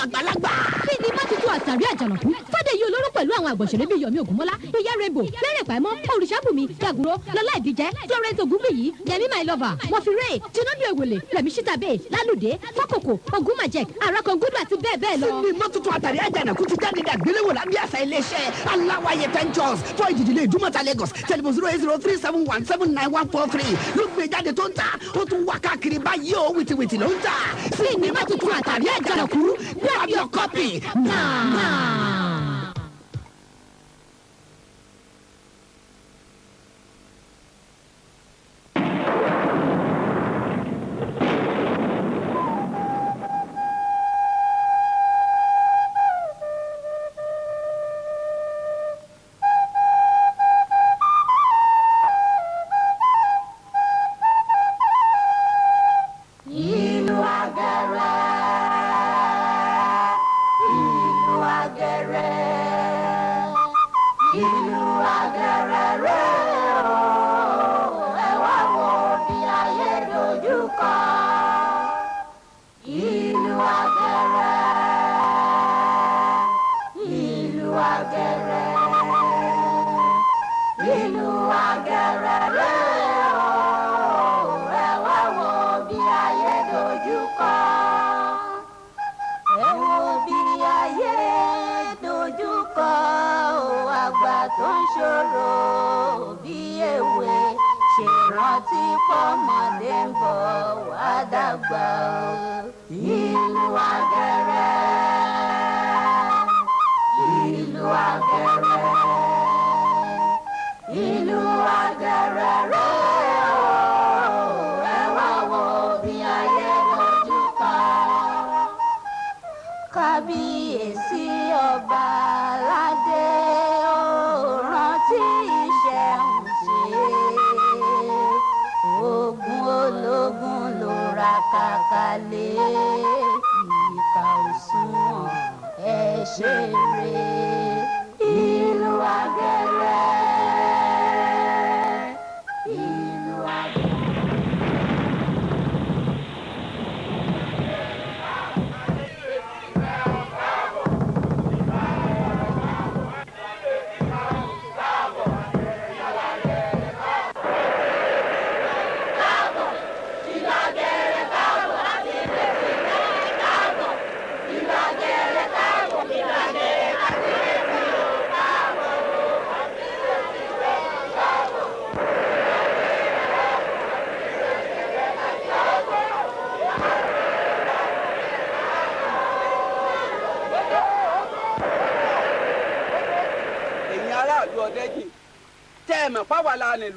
àgbàlagbà. Sinimá tuntun Àtàrí Àjànàkú Fádèyí olóró pẹ̀lú àwọn àgbọ̀nsẹ̀rẹ̀ bíi Yomi Ògúnmọ́lá, Ìyá Rainbow, Lérè Pàímọ́, Olùṣàbùnmi, Dàgúrò, Lọlá Ìdíjẹ́, Florence Ògúnbíyì, Yẹmí My Lover, Mọ̀fìrè, Tinúbí Èwèlè, Rẹ̀mí Ṣítàbé, Lálùdé, Fọ́kòkò, Ògúnmàjẹ̀k, Àràkàngúdù àti bẹ́ẹ̀ bẹ́ẹ̀ lọ. Sinimá tuntun Àtàrí Àjànàkú ti jáde dàgbéléwò lábẹ́ àṣà iléeṣẹ́ Aláwáyé Ventures fún ìdílé Ìdúmọ̀tà Lagos tẹlifon 08037179143 ló gbé jáde tó ń ta ó tún wá káàkiri báyìí ó wìtìwìtì ló ń ta. Sinimá tuntun Àtàrí Àjànàkú grab your copy now.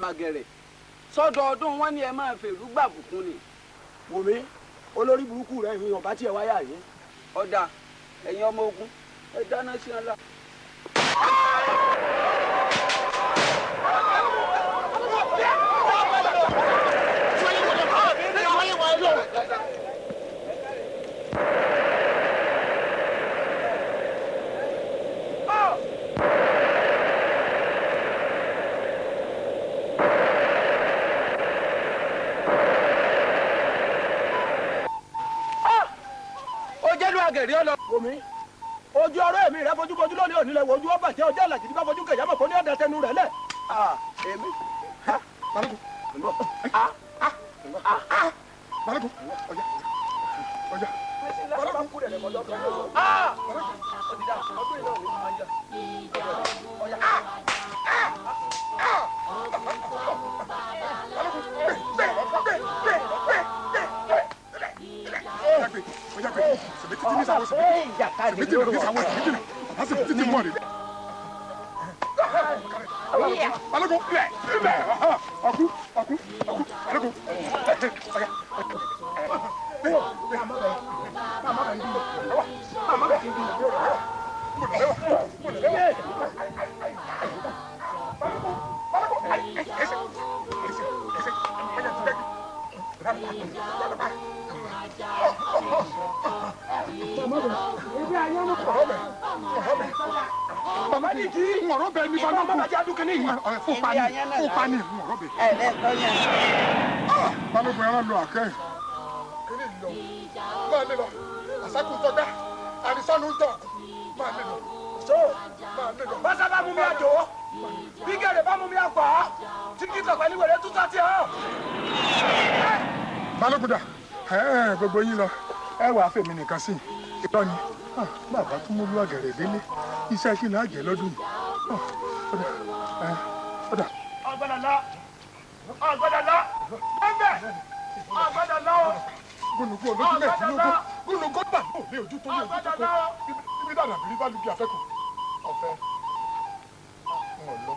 Màgẹ̀rẹ̀ sọ́dọọdún wọn ni ẹ máa fèrú gbàbùkún ni. Wòmí olórí burúkú rẹ̀ ìhun ọ̀bá tí ẹ wáyà yìí. Ọ̀dà ẹ̀yin ọmọ ogun ẹ dáná sí ọlá. Wòmí ojú ọ̀rọ̀ èmi rẹ fojúkojú lónìí òní lẹ wo ojú ọba jẹ ọjọ́ àlàjì bá fojú kẹyà mọ̀ fún ní ọ̀dà tẹnu rẹ lẹ̀. Èmi. Balógun ọjà ọjà. Balógun kú rẹ̀ lẹ́mọ̀jọ́ kan. Ọ̀dìdà ọdún ìlú òní máa ń jà. Ọjà. Bàbá ní kí ngọ̀rọ̀ bẹ ní bàbá bàbá jẹ́ àdúkẹ́ ní yìí. Fún pani ngọ̀rọ̀ bẹ. Balógun ẹran lọ àkẹ́. Kí ni lọ? Máa lè lọ. Àsákùn tọ́gbà. sọnù ń tọ̀ máa lè lọ. so bàtà bá mú mi àjò bí gẹ̀rẹ̀ bá mú mi àgbà tí kì í sọ̀pẹ́ ní wẹ̀rẹ̀ tútà tí hàn. balógun dà gbogbo yín lọ ẹ wàá fèmí nìkan sí irọ́ ni bàbá tún mú lúwàgẹ̀rẹ̀ délé iṣẹ́ kí n á jẹ́ lọ́dún yìí. ọ̀dà. ọ̀gbọ́dọ̀ lọ bẹ́ẹ̀ ọ̀gbọ́dọ̀ lọ. gúnugún olójú mẹ́ẹ̀ẹ́dínlógún gúnugún bà ní òde ojú tó ní ojú tó kọ ibi dàdà bí bá lùbí afẹ́kù ọ̀fẹ́ wọn lọ.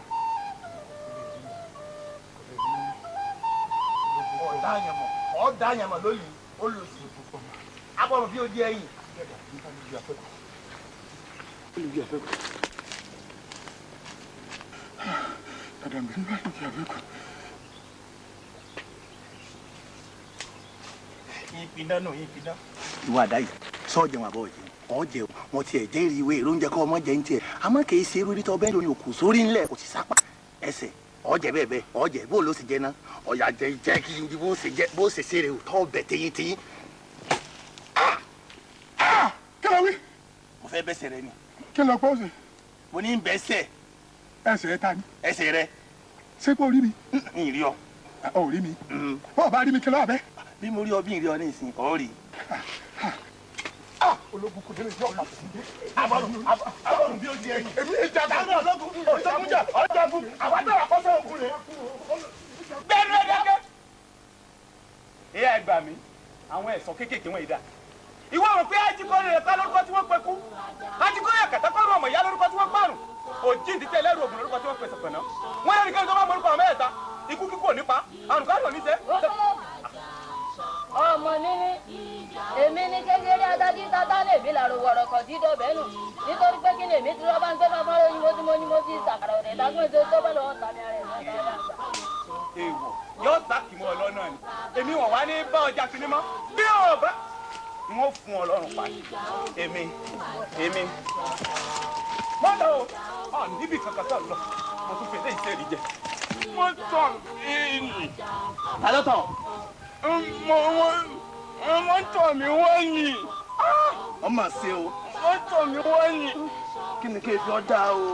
ọ̀dà àyànmọ̀ lóyìn olùsí abọ́rọ̀ bí ó di ẹ̀yìn. dàdà bí bá lùbí afẹ́kù. ìpínlẹ̀ náà ìpínlẹ̀. ìwà àdáyé sọ́ọ̀jẹ̀ wọn àbọ̀ ọ̀jẹ̀ ọ̀jẹ̀ wọn tiẹ̀ jẹ́ ìrì ìwé ìróúnjẹ kọ́ ọmọ jẹ́ ń tiẹ̀ àmọ́ kì í ṣe irú ìtọ́ bẹ́ẹ̀ lórí òkú sórí ńlẹ̀ kò sì sápá ẹsẹ̀ ọ̀jẹ̀ bẹ́ẹ̀ bẹ́ẹ̀ ọ̀jẹ̀ bó ló sì jẹ ná ọ̀yà jẹ́ kí n di bó ṣe ṣeré o tọ́ bẹ̀ tẹ́yìn. kí ló wí. mo fẹ́ bẹ́sẹ̀ rẹ ni. kí ló pọ́ sí. mo ní bẹ́sẹ̀. ẹsẹ̀ ta ni. ẹsẹ̀ rẹ. ṣé kò rí mi. n rí ọ. ò rí mi. bọ́ọ̀ bá rí mi kí ló wà bẹ́ẹ̀. bí mo rí ọ bí n rí ọ ní ìsìn ọ rí. ológun kò délé yọ ọ̀la sí i. àbọ̀rùn bí ó di ẹyin. èmi ìjà dáná ológun ọ̀jọ̀gúnjà ọ̀jọ̀gún àbájá àkọsọ ògùn rẹ̀. gbẹ́nu ẹ̀ dẹ́gẹ́. ìyá ẹ gbà mí àwọn ẹ̀sọ́ kéékèèké wọn yìí dá. ìwọ rò pé ajíkọ́rẹ́ rẹ̀ ká lórúkọ tí wọ́n pẹ́ kú. ajíkọ́rẹ́ àkàtà kọ́ ọmọ ìyá lórúkọ tí wọ́n pààrùn. òjìǹdí tẹ lẹ́rù ògùn lórúkọ tí wọ́n pèsè pẹ̀nà. wọ́n yẹ kí tó bá mọ orúkọ mẹ́ta ikú kíkú ò nípa àrùn káàdùn ní sẹ́. ọmọ níní èmi ní kékeré adájí tata lè bí làrò wọ̀rọ̀kọ̀ dídọ̀ bẹ́ẹ̀ nù nítorí pé kí ni èmi tí wọ́n bá ń gbé bàbá lóyún mo ti sàkàrà òde ìdágún ètò tó bẹ́ẹ̀ lọ́wọ́ tàbí ara ẹ̀ lọ́wọ́ èèwọ̀ yóò sáàkì mọ́ ọlọ́nà ni èmi wọ̀n wá ní bá ọjà sinimá bí ọba wọ́n fún ọlọ́run pa èmi mọ́tò ọ̀ níbi kankan tó lọ mo tún fèdè ìṣèlú jẹ mọ́tò ìní. ta ló tọ̀. wọ́n tọ̀ mí wọ́n yìí. ọmọ ṣe o. wọ́n tọ̀ mí wọ́n yìí. kí ni kéèfì ọjà o.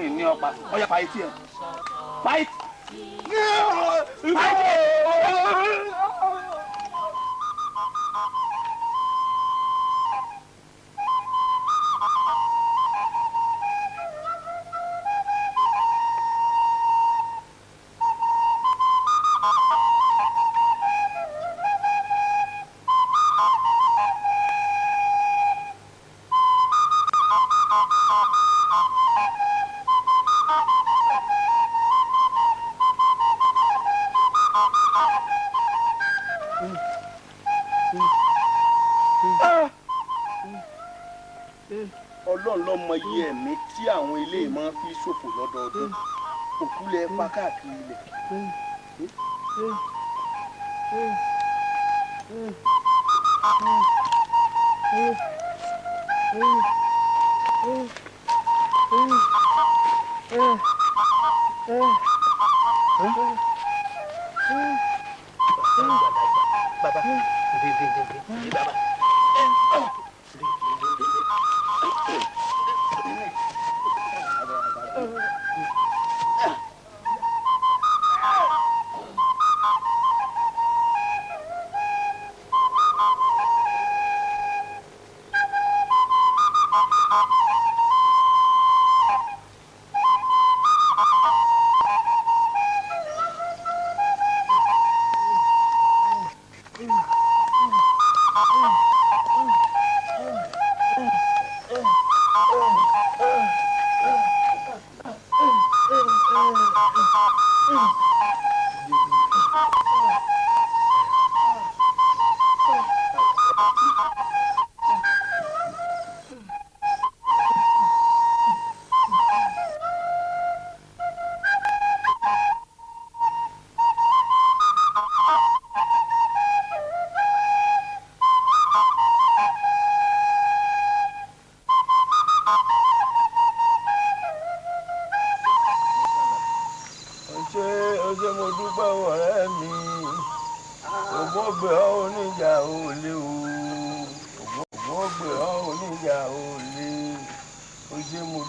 ìní ọ̀pá ọ̀yà pàìtì ẹ̀. pàìtì. Ọlọ́run ló mọ iye ẹ̀mí tí àwọn ilé máa fi ṣòfò lọ́dọọdún òkú lẹ pa káàkiri ilẹ̀. Baba, baba.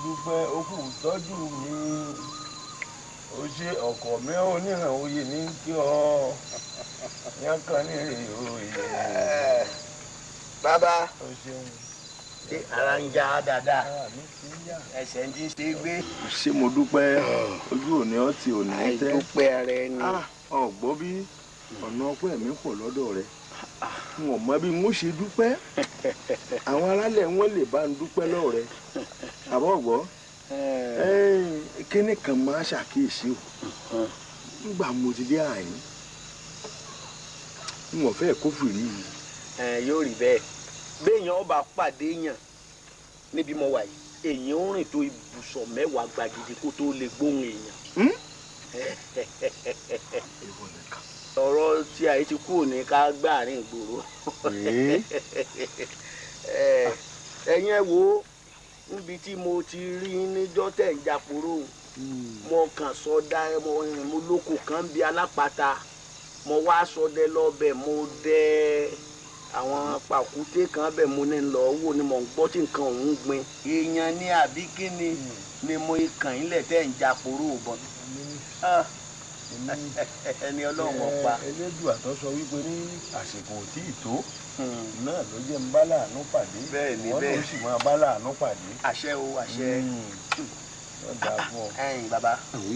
dúpẹ́ ó kù tọ́jú mi ó ṣe ọkọ mi ò níhàn oyè ní kí ọ yán kan ní oyè. bàbá ó ṣeun. ṣé ara ń já dáadáa ẹsẹ̀ ń jí ṣe gbé. ṣé mo dúpẹ́ ojú òní ọtí òní tẹ́. àìdúpẹ́ ara ẹni. ọ̀gbọ́n bí ọ̀nà ọpẹ́ mi pọ̀ lọ́dọ̀ rẹ̀ n ò mọ bí n ó ṣe dúpẹ́ àwọn aráàlẹ̀ wọn lè bá ń dúpẹ́ lọ́wọ́ rẹ̀ àbọ̀ gbọ́ kíní kan máa ṣàkíyèsí o nígbà mo ti dé àyín n ò fẹ́ kófìrí yìí. yóò rí bẹ́ẹ̀ béèyàn ọba pàdé yàn níbi mo wà yìí èèyàn ń rìn tó ibùsọ̀ mẹ́wàá gbàgede kó tó lè gbóhùn èèyàn. ọ̀rọ̀ tí àyè ti kú òní ká gbàárín ìgboro. ẹ̀yin ẹ wo níbi tí mo ti rí níjọ́ tẹ̀ ń jàporó mo kàn sọdá mo lóko kan bí alápatà mo wá sọdẹ lọ́bẹ̀ mo dẹ àwọn pàkúté kan bẹ̀ mo ní lọ wò ni mo ń gbọ́ tí nǹkan òun gbin. èèyàn ní àbí kíni ni mo kàn yín lẹ̀ tẹ̀ ń jàporó bọ̀ ẹni ọlọ́run ọ̀pá. Elédùà tó sọ wípé ní àsìkò tí ì tó náà ló jẹ́ ń bá láàánú pàdé. bẹ́ẹ̀ ni wọ́n ló sì máa bá láàánú pàdé. àṣẹ o àṣẹ. wọ́n dáa fún ọ. ẹ̀yin bàbá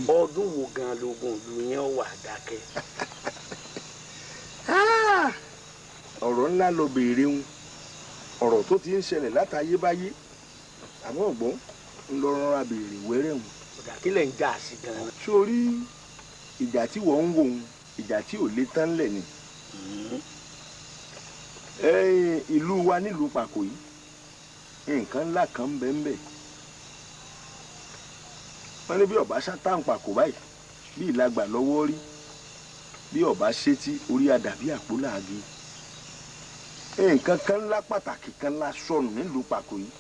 ọdún wo gan lóògùn ìlú yẹn wà dákẹ́. ọ̀rọ̀ ńlá ló béèrè ń ọ̀rọ̀ tó ti ń ṣẹlẹ̀ látayébáyé àmọ́ ọ̀gbọ́n ń lọ rọra béèrè wẹ́rẹ́ ń. ọ̀dà kílẹ̀ ń jà sí gan-an. sórí ìjà tí wọ́n ń wò ń ìjà tí ò lè tán lẹ̀ ni. ìlú wa nílùú Pàkó yìí nǹkan ńlá kan ń bẹ ń bẹ. wọ́n ní bí ọba ṣátán Pàkó báyìí bí ìlagbà lọ́wọ́ rí bí ọba ṣetí orí àdàbí àpò láàgé. nǹkan kan ńlá pàtàkì kan ńlá sọnù nílùú Pàkó yìí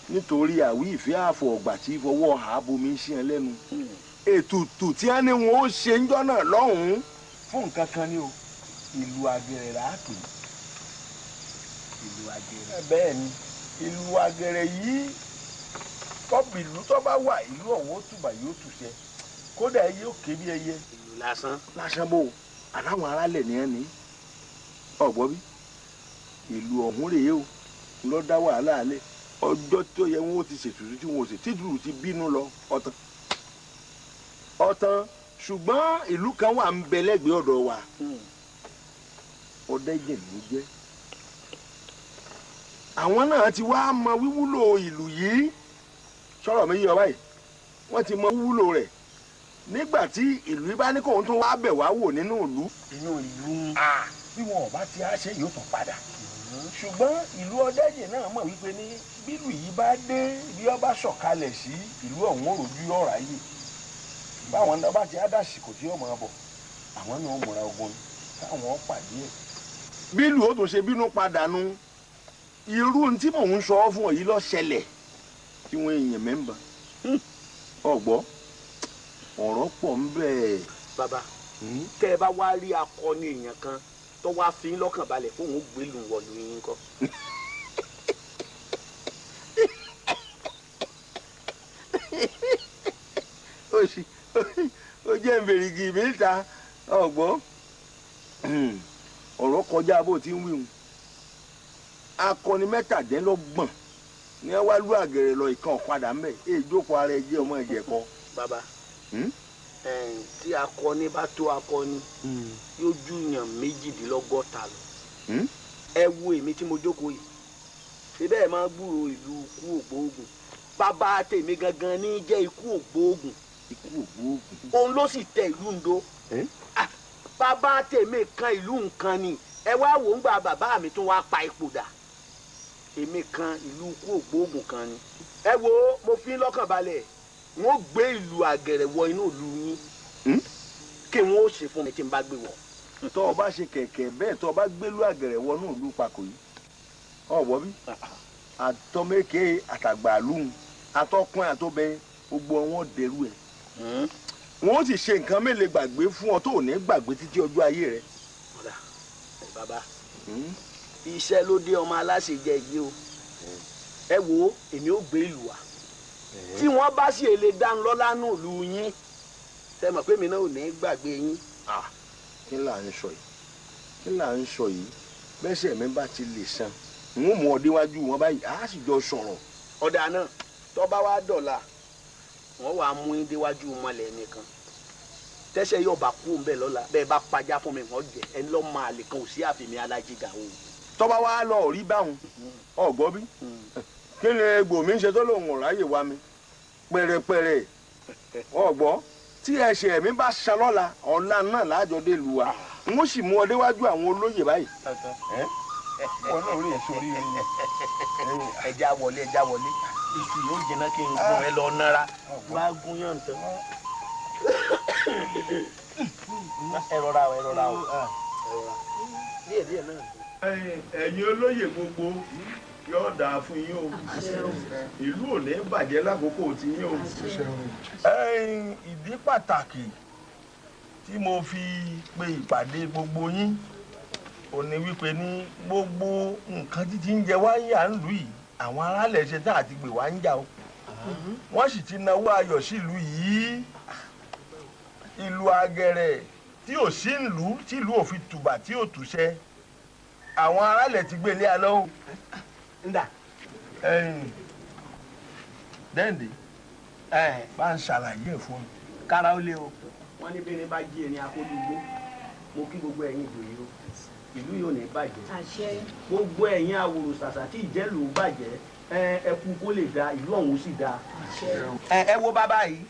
nítorí àwí ìfẹ́ àfọ̀ ọ̀gbà tí fọwọ́ àábomi ń ṣe ẹ lẹ́nu. ètùtù tí a ní wọn ó ṣe ń jọ́ náà lọ́hùn-ún fún nǹkan kan ní o ìlú Agẹrẹ là á pè é. ìlú Agẹrẹ. bẹ́ẹ̀ ni ìlú Agẹrẹ yìí tọ́bì ìlú tó bá wà ìlú ọ̀hún ó tùbà yóò tùṣẹ kódà ẹyẹ ó ké bí ẹyẹ. ìlú lásán. lásán bò aláwọn aráàlẹ̀ ní ẹni ọ̀gbọ́ bí ìlú ọ̀hún rèé o ló dá wàhálà alẹ́ ọjọ́ tó yẹ wọn ó ti ṣètùtù tí wọn ò ṣe títùrù ti bínú lọ ọ̀tán ṣùgbọ́n ìlú kan wà ń bẹ lẹ́gbẹ̀ẹ́ ọ̀dọ̀ wa Ọ̀dẹ́jẹ̀ ló jẹ́ àwọn náà ti wá mọ wíwúlò ìlú yìí sọ̀rọ̀ mi yí ọ báyìí wọ́n ti mọ wíwúlò rẹ̀ nígbà tí ìlú bá ní kóun tún wá bẹ̀ wá wò nínú ìlú. inú ìlú. bí wọn ò bá ti á ṣe yóò tún padà ṣùgbọ́n ìlú Ọ̀dẹ́jẹ̀ náà mọ̀ wípé ní bílù yìí bá dé bí ó bá sọ̀kalẹ̀ sí ìlú ọ̀hún òròjú ọ̀rá yìí báwọn bá ti á dàsìkò tí yóò máa bọ̀ àwọn náà múra ogun táwọn pàdé ẹ̀. bílù ó tún ṣe bínú padà nu irú tí mò ń sọ fún ọ yìí ló ṣẹlẹ̀ tí wọ́n èèyàn mẹ́mbà ọ̀gbọ́ ọ̀rọ̀ pọ̀ ń bẹ. bàbá tẹ́ ẹ bá wá rí akọni èèyàn kan tó wá fi ń lọ́kàn balẹ̀ fóun ó gbé lù wọ̀lú yín kọ́. ó jẹ́ ìbèrègì mẹ́ta ọ̀gbọ́n ọ̀rọ̀ kọjá bó ti ń wíwùn akọni mẹ́tàdínlọ́gbọ̀n ní ẹ wá lú Àgẹ̀rẹ̀ lọ ìkan ọ̀padà mẹ́ èjókòó ara ẹ jẹ́ ọmọ ìjẹ̀kọ. bàbá tí akọni bá tó akọni yóò ju yàn méjìdínlọ́gọ́ta lọ. ẹ wo èmi tí mo jókòó yìí ṣé bẹ́ẹ̀ máa gbúrò ìlú ikú ògbóògùn bàbá tèmi gangan ní jẹ́ ikú ògbóògùn. ikú ògbóògùn. òun ló sì tẹ ìlú Ǹdó. bàbá tèmi kan ìlú nǹkan ni ẹ wá wò ń gba bàbá mi tún wá pa ipò dà èmi kan ìlú ikú ògbóògùn kan ni. ẹ wo mo fi ń lọ́kàn balẹ̀ wọ́n gbé ìlú Àgẹ̀rẹ̀ wọ inú ìlú yín kí wọ́n ó ṣe fún mi tí n bá gbé wọ̀. tó o bá ṣe kẹ̀kẹ́ bẹ́ẹ̀ tó o bá gbélú Àgẹ̀rẹ̀ wọ inú ìlú Pàkó yìí ọ̀wọ́ bí àtọ́mẹ́kẹ́ àtàgbàlùm àtọ́kùn àtọ́bẹ gbogbo wọn dẹrú ẹ̀ wọ́n sì ṣe nǹkan mélòó gbàgbé fún ọ tó ò ní gbàgbé títí ọjọ́ ayé rẹ. ọ̀dà bàbá iṣẹ́ ló dé ọmọ aláṣẹ jẹ yìí o ẹ wo èmi ò gbé ìlú wa tí wọ́n bá sì lè dá ń lọ́lá nù lù yín ṣe mọ̀ pé mi náà ò ní gbàgbé yín. kí là ń sọ yìí kí là ń sọ yìí bẹ́sẹ̀ mi bá ti lè san n ó mú ọ déwájú wọn báyìí á sì jọ sọ̀rọ̀. ọ̀dà náà tó bá wá dọ̀la wọ́n wàá mú yín déwájú mọ́lẹ̀ nìkan tẹ́sẹ̀ yóò bá kú bẹ́ẹ̀ lọ́la bẹ́ẹ̀ bá pajá fún mi wọ́n jẹ ẹni lọ́ọ́ máa lè kan ò sí àfihàn alájígà o. tọ́ba wa lọ rí báwọn ọ̀gbọ́ bí kí ni egbò mi ń ṣe tó lòun ò ráyè wá mi pẹ̀rẹ̀pẹ̀rẹ̀ ọ̀gbọ́ tí ẹsẹ̀ mi bá ṣan lọ́la ọ̀la náà láàjọ dé lu wa n ó sì mú ọ déwájú àwọn olóyè báyìí. wọn náà rí èso rí ẹja wọlé iṣu yóò jẹná kí n gún ẹ lọ nára wá gún yàn tán. ẹ rọra o díẹ̀ náà. ẹ̀yin olóyè gbogbo yóò dáa fún yín o ìlú ò ní bàjẹ́ lákòókò tí yín o. ìdí pàtàkì tí mo fi pe ìpàdé gbogbo yín ò ní wípé ní gbogbo nǹkan títí ń jẹ wáyé à ń lù yìí àwọn aráàlẹ̀ ṣe tá àti gbè wá ń jà o wọ́n sì ti náwó ayọ̀ sílùú yìí ìlú Àgẹ̀rẹ̀ tí ò sí ìlú tí ìlú ò fi tùbà tí ò túṣẹ́ àwọn aráàlẹ̀ ti gbé ilé alọ́ o. Dẹ́ndé bá ń ṣàlàyé ẹ̀ fún mi. kára ó lé o wọ́n ní bẹ́ẹ̀ ni bá jí ẹni akólúgbó mo kí gbogbo ẹ̀yin ìjòyè o ìlú yóò ní bàjẹ́ gbogbo ẹ̀yin àwòrò ṣàṣà tí ìjẹ́lù bàjẹ́ ẹkú kó lè da ìlú ọ̀hún sì da. ẹ wo bàbá yìí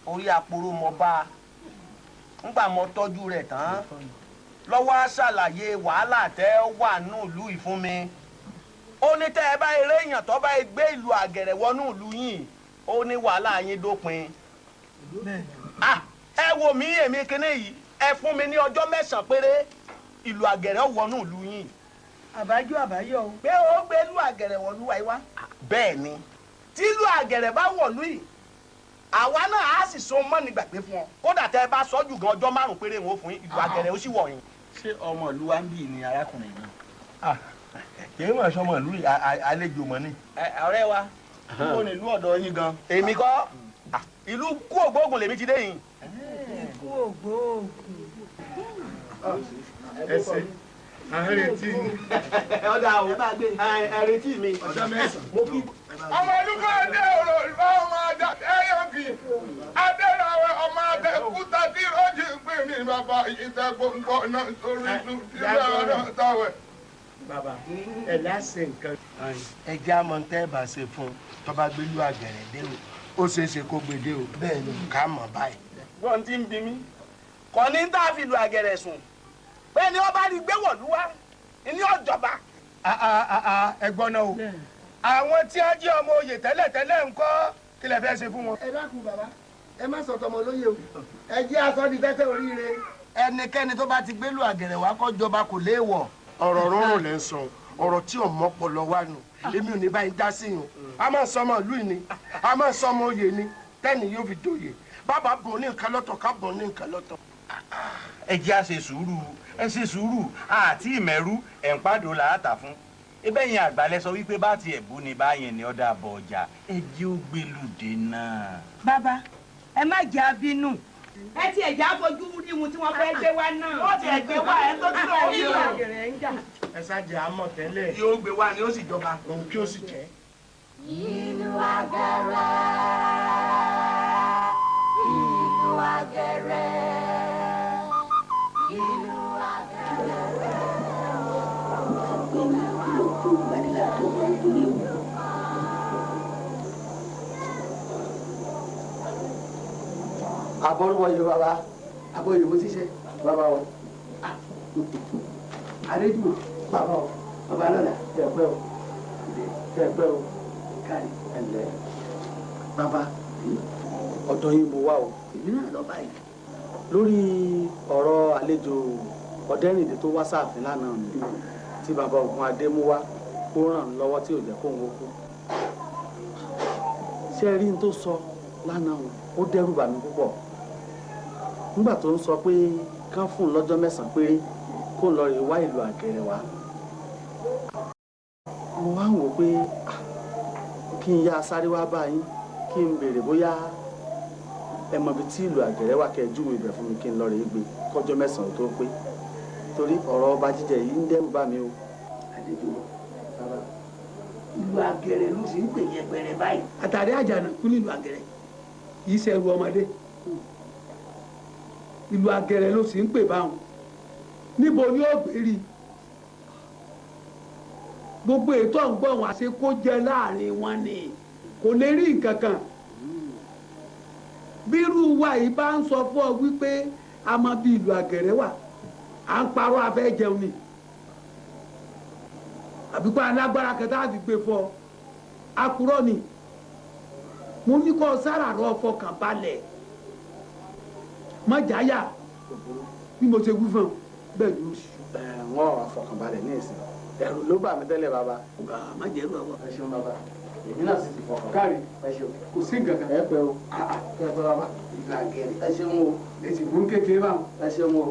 orí àpòrò mọ bá a ńgbà mọ tọ́jú rẹ̀ tán lọ́wọ́ á ṣàlàyé wàhálà tẹ́ wà nù ìlú yìí fún mi ó ní tẹ́ ẹ bá eré èèyàn tó bá gbé ìlú Àgẹ̀rẹ̀ wọnú ìlú yìí ó ní wàhálà yín dópin. ẹ wò mí èmi kíní yìí ẹ fún mi ní ọjọ́ 9 péré ìlú Àgẹ̀rẹ̀ wọnú ìlú yìí. àbájọ àbáyọ o. pé ó gbé ìlú Àgẹ̀rẹ̀ wọ̀lú wa wá. bẹ́ẹ̀ ni tí ìlú Àgẹ̀rẹ̀ bá wọ̀lú yìí àwa náà á sì so mọ́ nígbàgbé fún ọ kódà tẹ́ ẹ bá sọ́jú gan ọjọ́ 5 péré wọn fún ìlú Àgẹ̀rẹ̀ ó sì wọ̀ yín. ṣé ọmọ ìlú wa ń bì ní arákùnrin náà. kì í mọ̀ sọmọ ìlú àlejò mọ́ ni. ọ̀rẹ́ wa ó ní ìlú ọ̀dọ̀ yín gan. èmi kọ́ ìlú kú ògbóògùn lèmi ti dé yìí. kú ògbóògùn. ẹsẹ̀ àrètí mi. ọ̀dà o àrètí mi. ọjọ́ 9. mo kí. ọmọ olùkọ́ adé òrò ìfọ̀ ọmọ ajá ẹ̀yọ́kì adérawẹ̀ ọmọ abẹ́kúta tí ó jí pé ní bàbá ìtẹ́ gbòǹgbò náà sórí ìlú ìlú ọ̀dọ̀ táwẹ̀. bàbá ẹ láṣẹ nǹkan. ẹjẹ amọ̀ntẹ́ bá ṣe fún un tó bá gbé ìlú Àgẹ̀rẹ̀ dé o ó ṣeé ṣe kó gbé dé o bẹ́ẹ̀ ni ká mọ̀ báyìí. wọ́n ti ń bi mí kò ní tá a fi ìlú Àgẹ̀rẹ̀ sùn bẹ́ẹ̀ ni wọ́n bá rí gbé wọ̀lú wa ní ọ̀jọ̀ba. ẹ̀gbọ́n náà o àwọn tí wọ́n jẹ́ ọmọ oyè tẹ́lẹ̀tẹ́lẹ̀ ńkọ́ kí lẹ fẹ́ ṣe fún wọn. ẹ dákun bàbá ẹ má sọ tọmọ lóye o ẹ jẹ́ aṣọ di tẹ́tẹ́ oríire. ẹnikẹ́ni tó bá ti gbé ìlú Àgẹ̀rẹ̀ wá kó jọba kò léèwọ̀. ọ̀rọ̀ rọrùn lẹ́ ń sọ ọ̀rọ̀ tí ò mọ́pọlọ wà nù èmi ò ní báyìí dá sí yàn a máa sọ ọmọ ìlú ni a máa sọ ọmọ oyè ni tẹ́ni yóò fi dòye bàbá bùn ní nǹkan lọ́tọ̀ ká bùn ní nǹkan lọ́tọ̀. ẹ jẹ́ à ṣe sùúrù ẹ ṣe sùúrù àti ìmẹ̀rú ẹ̀ ń pàdó làátà fún ibẹ̀ yẹn àgbàlẹ̀ sọ wípé bá tiẹ̀ bú ni báyẹn ni ọ̀dà àbọ̀ ọjà ẹ jẹ́ ó gbélùdé náà. bàbá ẹ má jẹ́ abínú ẹ ti ẹ̀já fojú rí wọn tí wọ́n fẹ́ gbé wá náà. wọ́n ti ẹ̀ gbé wá ẹ tó ti lọ́ọ́ rí o. Àgẹ̀rẹ̀ ń jà. ẹ ṣáàjì àmọ̀ tẹ́lẹ̀. yóò gbé wá ni ó sì jọba. òun kí ó sì jẹ́. ìlú Àgẹ̀rẹ̀ ìlú Àgẹ̀rẹ̀ ìlú àbọ̀rúbọ̀ yìí bàbá àbọ̀ yìí ṣiṣẹ́ bàbá o àlejò bàbá o bàbá náà kẹ̀pẹ́ o kárí ẹ̀lẹ́ bàbá ọ̀dọ̀ yín mo wá o. èmi náà lọ báyìí. lórí ọ̀rọ̀ àlejò ọ̀dẹ́rìndé tó wá sáàfin lánàá ni tí bàbá Ògún Adé mú wá kó ràn án lọ́wọ́ tí ò jẹ́ kóun ó kú. ṣé ẹ rí n tó sọ lánàá ó dẹ́rù bà mí púpọ̀ nígbà tó ń sọ pé kán fún un lọ́jọ́ 9 péré kó lọ rè wá ìlú Àgẹ̀rẹ̀ wá. mo wá ń wò pé kí n yá sáré wá bá yín kí n béèrè bóyá ẹ mọ ibi tí ìlú àgẹ̀rẹ̀ wà kẹ́ júwe ibẹ̀ fún mi kí n lọ rèé gbé kọjọ́ mẹ́sàn-án tó pé torí ọ̀rọ̀ ọba jíjẹ yìí ń dẹ́rù bá mi o. àdéjọ́ bàbá ìlú àgẹ̀rẹ̀ ló sì ń pè yẹpẹrẹ báyìí. àtàrí àjànàkú nílùú àgẹ̀rẹ̀ kì í ṣẹrù ọmọdé ìlú àgẹ̀rẹ̀ ló sì ń pè báwọn níbo ni ó gbé rí gbogbo ètò ọ̀gbọ́n wọn àṣẹ kó jẹ láàrin wọn ni kò lè rí nǹkan kan bírú wa yìí bá ń sọ fún ọ wípé a máa bí ìlú àgẹ̀rẹ̀ wà à ń parọ́ afẹ́ jẹun ni àbíkú alágbára kẹta àti gbé fọ akurọ ni mo ní kó sára rọ fọkàn balẹ̀ mọ̀jáyà bí mo ṣe wí fún un bẹ́ẹ̀ ni ó sì. wọ́n wà fọkàn balẹ̀ ní ìsìn ẹ̀rù ló bà mí tẹ́lẹ̀ bàbá. má jẹ́ ẹ̀rù àwọn. ẹ ṣeun bàbá èmi náà sì ti fọkàn. káàrí ẹ ṣeun kò sí nǹkan kan. ẹ pẹ́ o kẹ́ ẹ pẹ́ bàbá. ìlú àgẹ̀rẹ̀. ẹ ṣeun o. èsì burú kékeré báwọn. ẹ ṣeun o.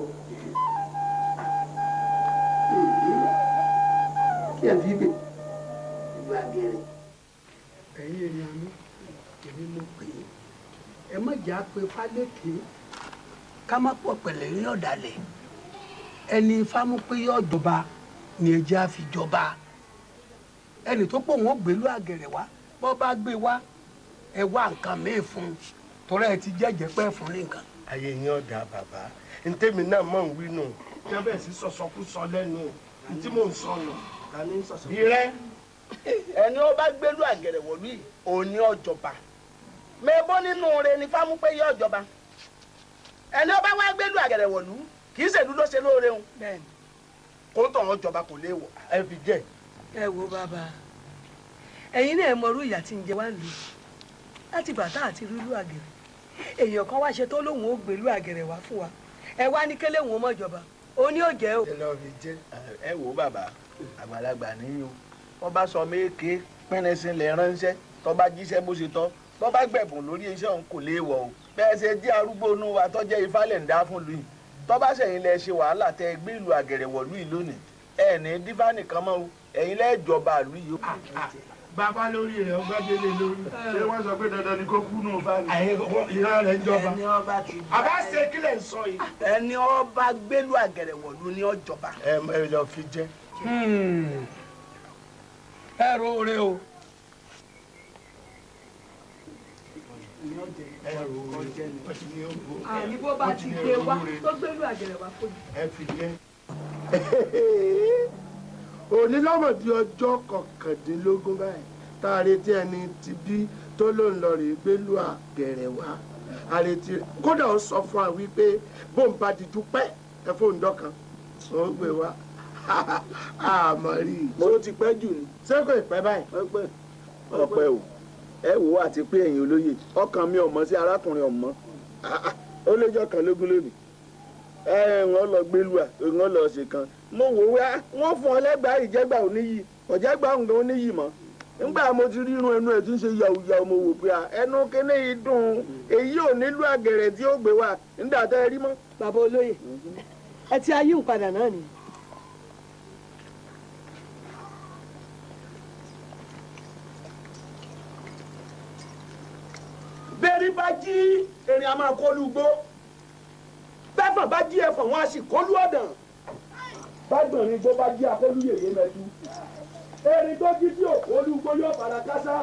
kí ẹ fi gbé ìlú àgẹ̀rẹ̀. ẹ̀yin èèyàn mi èmi mo pè é ẹ má jà pé fálékè ká má pọ̀ pẹ̀lẹ́ rí ọ̀dàlẹ̀ ẹni fámú pé yóò jọba ni ẹjẹ́ á fi jọba ẹni tó pọ̀ wọ́n gbèlú àgẹ̀rẹ̀ wá bọ́ bá gbé wá ẹ wá nǹkan míì fún un torí ẹ ti jẹ́jẹ́ pẹ́ fún ní nǹkan. ayé yín ọ̀dà bàbá ntẹ́mi náà mọ̀ ń wí nù kí wọ́n bẹ̀ sí sọ̀sọ́kúsọ lẹ́nu tí mò ń sọ nù tani sọ̀sọ́. ìrẹ́ ẹni ó bá gbélú àgẹ̀rẹ̀ wọ̀lú yìí òní ọ̀jọba mẹ́bọ́ nínú rẹ ni fámú pé yọ ọ̀jọba ẹni ó bá wá gbélú àgẹ̀rẹ̀ wọ̀lú kì í ṣèlú ló ṣe lóore ń bẹ́ẹ̀ni kó tọ̀ ọ́ jọba kò léèwọ̀ ẹ fi jẹ́. ẹ wo bàbá ẹ̀yin náà mọrú ìyà tí ń jẹ wá lù láti bàtà àti rúlú àgẹ̀rẹ̀ èèyàn kan wá ṣe tó lóun ó gbèlú àgẹ̀rẹ̀ wá fún wa ẹ wá ní kélé wọn mọ̀jọba ó ní òjẹ́ o. ẹ lọ fi jẹ. ẹ wò bàbá àgbàlagbà níyì o wọn bá sọ méèké pẹ́ẹ́nẹ́sìn lè ránṣẹ́ tó bá jíṣẹ́ bó ṣe tọ́ tó bá gbẹ̀bùn lórí iṣẹ́ òun kò léèwọ̀ o bẹ́ẹ̀ ṣe jẹ́ arúgbó inú wa tó jẹ́ ifálẹ̀ ń dá fún lùyìn tó bá ṣẹ̀yìn lẹ ṣe wàhálà tẹ gbé ìlú àgẹ̀rẹ̀ wọ̀lú yìí lónìí ẹ ní dífá nìkan mọ́ o ẹ̀yin lẹ́ẹ̀jọba ìlú yìí. bàbá lórí rẹ̀ ọgbà délé lórí ṣé wọ́n sọ pé dandan ni kó kú nù bá mi. ìran rẹ̀ ń jọba. àbá ṣe kílẹ̀ ń sọ yìí. ẹni ọba gbélú àgẹ̀rẹ̀ wọ̀lú ni ó jọba. ẹ lọ fi jẹ. ẹ roore o. àní bó bá ti gbé wá tó gbélú àgẹ̀rẹ̀ wá fún mi. ẹ fi jẹ. òní lọ́mọdé ọjọ́ kọkàndínlógún báyìí tá a retí ẹni tí bí tó ló ń lọ rèé gbélú àgẹ̀rẹ̀ wá a retí kódà ó sọ fún wa wípé bóun bá di dúpẹ́ ẹ fóun dọ́kan ó gbé wá àmọ́ rí i. mo ti pẹ́ jù ní. ṣé kò ì pẹ́ báyìí. ọpẹ́ o ẹ wò ó àti pé ẹ̀yin olóye ọkàn mi ọmọ sí arákùnrin ọmọ ó léjọ́ kan lógún lónìí wọ́n lọ gbélúà wọ́n lọ ṣe kan mo wò wá wọ́n fún ọ lẹ́gbàá ìjẹ́gbà oníyì ọ̀jẹ́gbà òǹgàn oníyì mọ́ nígbà mo ti rí irun ẹnu ẹ̀ tí ń ṣe yàwùyàwù mo wò pé ẹnu kíní yìí dùn èyí ò nílò àgẹ̀rẹ̀ tí ó gbé wá nígbà tẹ́ ẹ rí mọ́. bàbá olóye ẹ ti ayé òǹpadà náà ni. bẹ́ẹ̀ni bá jí erin a máa kọlu gbó bẹ́ẹ̀fọ̀n bá jí ẹ̀fọ̀n wọn a sì kọlu ọ̀dàn bágbọ̀n ni gbó bá jí akọlu yèyé mẹ́tú erin tó jí tí òkòlù gbó yóò fara kásá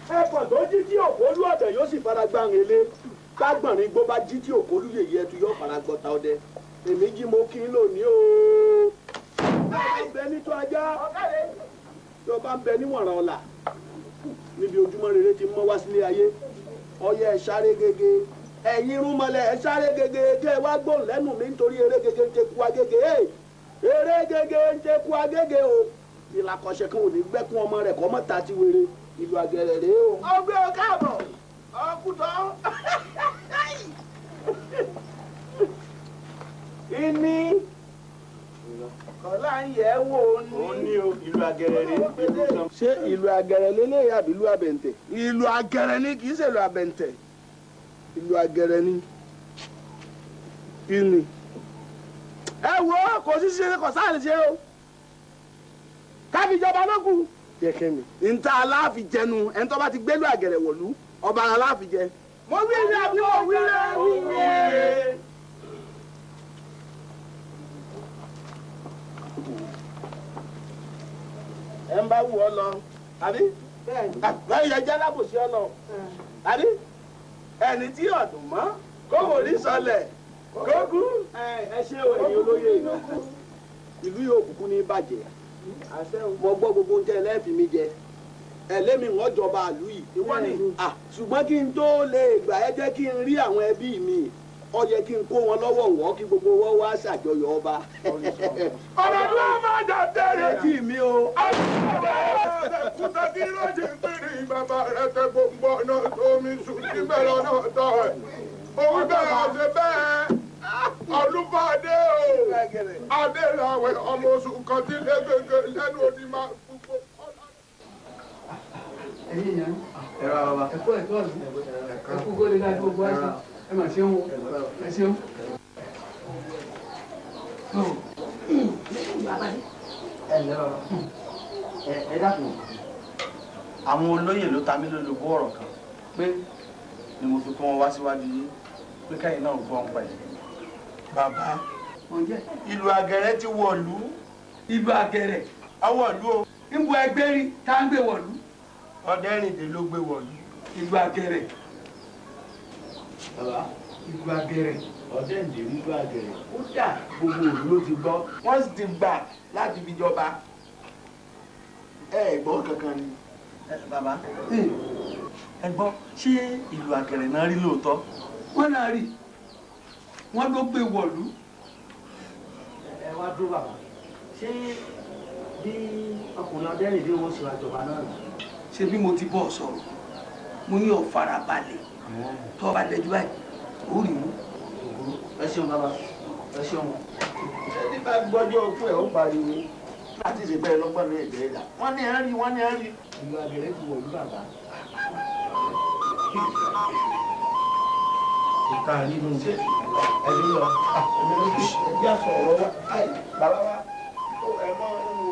ẹ̀fọ̀n tó jí tí òkòlù ọ̀dàn yóò sì fara gbàǹgẹ̀lé bágbọ̀n ni gbó bá jí tí òkòlù yèyé ẹtú yóò fara gbọ́ta ọdẹ èmi jí mo kí n lónìí o bẹ́ẹ̀ ní tó ajá tó bá ń bẹ níwọ̀nràn ọ̀la níbi ojúmọ́ rere ti mọ́ wá sílé ayé ọyẹ ẹ sáré gègé ẹ̀yin irúnmọlẹ̀ ẹ sáré gègé kẹ ẹ wá gbóhùn lẹ́nu mi nítorí eré gègé ń teku agége eré gègé ń teku agége o ìlàkọ̀ṣe kan ò ní gbẹ́kún ọmọ rẹ̀ kọ́ mọ́ ta ti wèrè ìlú àgẹ̀rẹ̀ rèé o. ọgbẹ́ o káàbọ̀ ọkùtọ̀ ìní kọ́lá ń yẹ̀ wò ó ní o ìlú àgẹ̀rẹ̀ rèé. ṣé ìlú àgẹ̀rẹ̀ lélẹ́yìn àbí ìlú àbẹ̀ǹtẹ̀. ìlú àgẹ̀rẹ̀ ni kì í ṣe ìlú àbẹ̀ǹtẹ̀ ìlú àgẹ̀rẹ̀ ni ìní. ẹ wo kò sí ṣe kò sáà lè ṣe o káfíjọba ló kù jẹ kẹ́mi. níta aláàfin jẹnu ẹni tó bá ti gbélú àgẹ̀rẹ̀ wọ̀lú ọba aláàfin jẹ. mo wí ilé àbí mo wí ilé. ẹ ń bá wù ọ lọ àbí bẹ́ẹ̀ yẹ jẹ́ lábòsí ọ lọ àbí ẹni tí ọ̀dùn mọ́ kó wò ní sọlẹ̀ kó kú. ẹ ṣé o ẹ̀yin olóyè ìlú yóò kúkú ní bàjẹ́ mo gbọ́ gbogbo oúnjẹ ẹlẹ́fì mi jẹ ẹlẹ́mi wọ́n jọba àlú yìí ìwọ ni ṣùgbọ́n kí n tó lè gbà ẹ jẹ́ kí n rí àwọn ẹbí mi ó yẹ kí n kó wọn lọ́wọ́ wọ́ kí gbogbo wọn wá ṣàjọyọ̀ ọba. ọ̀rọ̀ ló máa jà tẹ̀lé. ẹtí mi o. kúta kí ló ṣe ń pèrè bàbá rẹ tẹ gbogbo ọ̀nà tómi sùn síbẹ̀ lọ́nà tọ̀ ẹ̀. òun bẹ̀rẹ̀ ọ̀sẹ̀ bẹ́ẹ̀ olùfàdé o adéláwẹ̀ ọmọ oṣù kan tí lẹ́gbẹ̀gbẹ̀ lẹ́nu òdì máa gbogbo. ẹ̀yin yẹn ẹ̀rọ bàbá. ẹ̀kọ́ ẹ̀kọ́ ọ̀sìn ẹ̀kú kó lè láti gbogbo àṣẹ ẹ mà ṣeun o ẹ ṣeun. ẹ dákun àwọn olóyè ló ta mí lólobó ọ̀rọ̀ kan pé ni mo fi kó wọn wá síwájú yìí pé káyìn náà gbọ́ ń pa ẹ̀. bàbá ìlú àgẹ̀rẹ̀ ti wọ̀lú. ìlú àgẹ̀rẹ̀ awọ̀lú o. níbo ẹgbẹ́ rí tá ń gbé wọ̀lú. ọ̀dẹ́rìndé ló gbé wọ̀lú. ìlú àgẹ̀rẹ̀. bàbá ìlú àgẹ̀rẹ̀. ọ̀dẹ́rìndé ìlú àgẹ̀rẹ̀. ó dà gbogbo òru ló ti gbọ́. wọ́n sì ti gbà láti fi jọba. ẹ gbọ́ kankan ni. bàbá ẹ gbọ́ ṣé ìlú àgẹ̀rẹ̀ náà rí lóòótọ́. wọ́n náà rí wọ́n ló gbé wọ̀lú. ẹ wá dúró bàbá ṣé bí ọkùnrin ọdẹ́rìndé wọn ṣe wá jọba náà nù. ṣé bí mo ti bọ́ sọ̀rọ̀ mo ní ọ̀fara balẹ̀ tó bá lẹ́jú báyìí ó rí mú. ẹ ṣeun bàbá ẹ ṣeun. ẹni bá gbọ́jọ́ òkú ẹ̀ ó pariwo láti ṣe bẹ́ẹ̀ lọ́gbọ́n ní ẹ̀jẹ̀ ẹ̀dá wọ́n ní ẹ̀ rí wọ́n ní ẹ̀ rí. ìlú àgẹ̀rẹ̀ ti wọ̀lú bàbá. ìta nínú ẹni lọ ẹbí àṣọ ọ̀rọ̀ wa bàbá wa ẹ mọ ẹnu.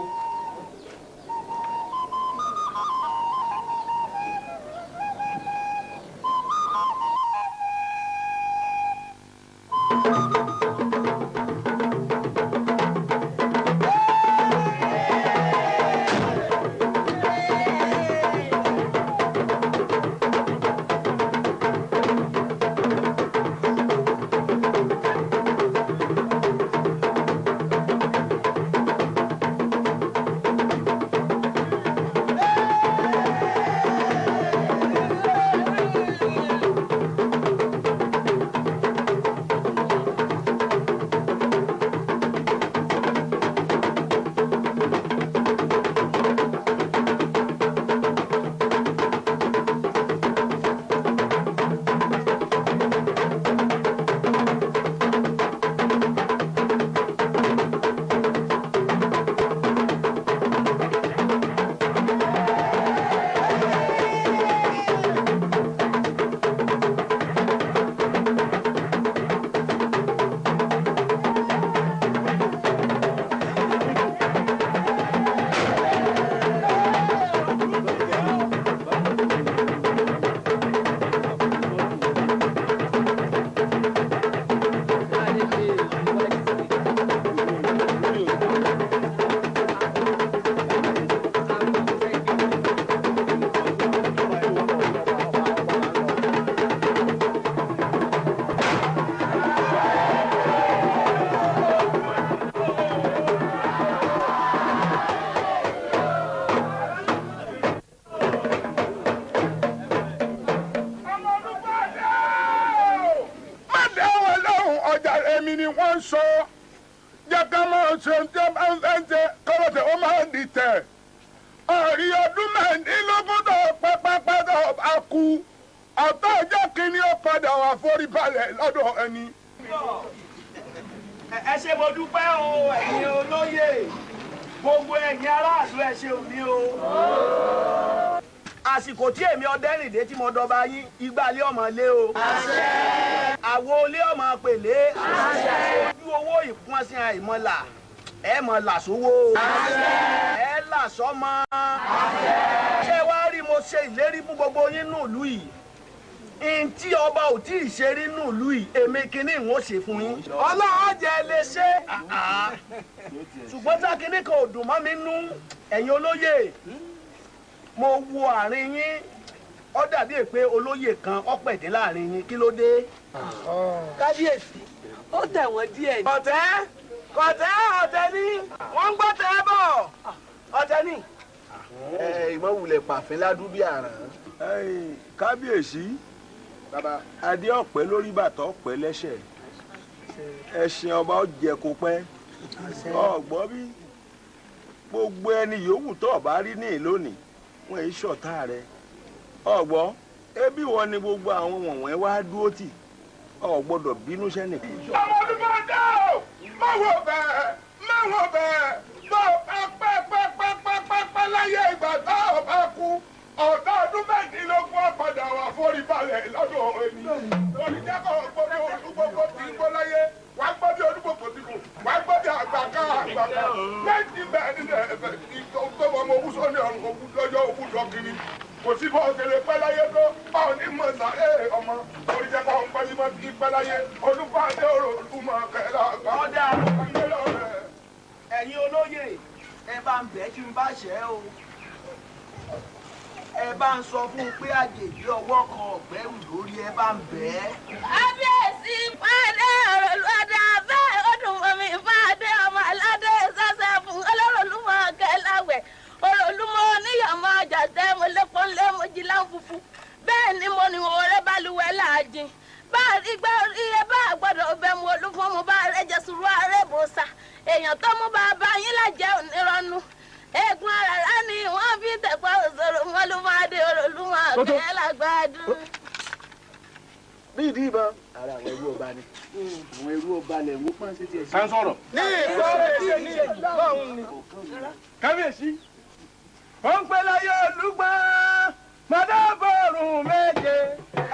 ẹ ṣé mo dúpẹ́ o ẹ̀yin olóyè gbogbo ẹ̀yin aráàlú ẹ ṣé òní o. àsìkò tí èmi ọdẹ́rìndé tí mo dọba yín igbálẹ̀ ọmọ lé o. àwo olé ọmọ pèlé. ojú owó ìpọ́nsìn àìmọ́là ẹ mọ̀ là sówó. ẹ là sọ́mọ. ṣe ìlérí fún gbogbo yín nù ìlú yìí ntí ọba ò tí ì ṣe rí nù ìlú yìí èmi kìíní ń ó ṣe fún yín ọlọ́run jẹ́ lè ṣe ṣùgbọ́n tá kìíní kan ò dùn mọ́ mi nú ẹ̀yin olóyè mo wo àárín yín ó dàbí pé olóyè kan ó pẹ̀dé láàrin yín kí ló dé. kábíyèsí ó tẹ̀ wọ́n díẹ̀ ni. ọ̀tẹ̀ ọ̀tẹ̀ ni wọ́n ń gbọ́ tẹ́ ẹ bọ̀ ọ̀tẹ̀ ni. ìmọ̀wulẹ̀ pàfin ládùúgbò àràn. kábíyèsí adé ọ̀pẹ lórí bàtà ọ̀pẹ lẹ́sẹ̀ ẹṣin ọba ó jẹ kó pẹ́ ọ̀gbọ́n bí gbogbo ẹni yòówù tó ọba rí ní ìlónìí wọn èyí ṣọ̀tá rẹ ọ̀gbọ́n ẹbí wọn ni gbogbo àwọn wọ̀nwẹ́ wá dúró tì ọ gbọ́dọ̀ bínú sẹ́nì. ọmọ ọdún máa dá o má wò bẹ́ẹ̀ bá pẹ́pẹ́pẹ́pẹ́pẹ́ láyé ìgbà tá ò bá kú ọ̀dọ́ ọdún mẹ́ẹ̀ẹ́dínlógún ọ̀padà wà forí balẹ̀ lọ́dọ̀ èmi lórí jẹ́kọ̀ gbogbo olúgbogbo tí ń gbọ́ láyé wà á gbọ́ bí olúgbogbo ti kù wà á gbọ́ bí àgbàká lẹ́yìn bẹ́ẹ̀ nílẹ̀ ẹ̀fẹ̀ tó bọ́ ọmọ owó sọ́ni ọ̀run ogún lọ́jọ́ ogún lọ kiri kò sí bọ́ ọ̀kẹ́lẹ́ pẹ́ láyé tó báwo ní mọ̀ sá ọmọ orí jẹ́kọ̀ ọ̀pẹ́límọ̀ ti pẹ́ láyé olúfàdé olùmọ̀ kẹ́lá àgbà. ọ̀dà ẹ̀yin olóyè ẹ bá ń bẹ̀ kí n bá ṣẹ́ o ẹ bá ń sọ fún un pé àjèjì ọwọ́ kan ọ̀gbẹ́rù lórí ẹ bá ń bẹ̀ ẹ́. kábíyèsí pàdé ọ̀rọ̀lúwàdà bẹ́ẹ̀ ó dùn mọ́ mi pàdé ọmọ aládé sẹ́sẹ́ fún ọlọ́rọ̀lúmọ̀ kẹláwẹ̀ ọ̀rọ̀lúmọ̀ oníyàmọ̀ àjàtẹ́ mo lépo ńlẹ́ mo jí láǹfùfù bẹ́ẹ̀ ni mo ní wọn rẹ́ balùwẹ̀ láàjìn bá a rí gbẹ́ iye bá a gbọ́dọ̀ bẹ́ mu olúfọ́n mo bá a rẹ́ jẹ́ sùúrù ààrẹ bòsà èèyàn tó mú bàbá yín lájẹ́ onírọ́nù eegun àràrá ni wọ́n fi tẹ̀pọ̀ òṣòro wọn ló máa dé olùmọ̀ ọ̀kẹ́ lágbádùn. bí ìdí ìbọn ara àwọn ẹrú ọba ni àwọn ẹrú ọba lẹ̀ ń pọ́n sí tiẹ̀ sí. ká ń sọ̀rọ̀. ní ìgbọ́ràn ní kábíyèsí ó ń pẹ́ láyé olúgbọ́n mọ́tàbọ̀rùn méje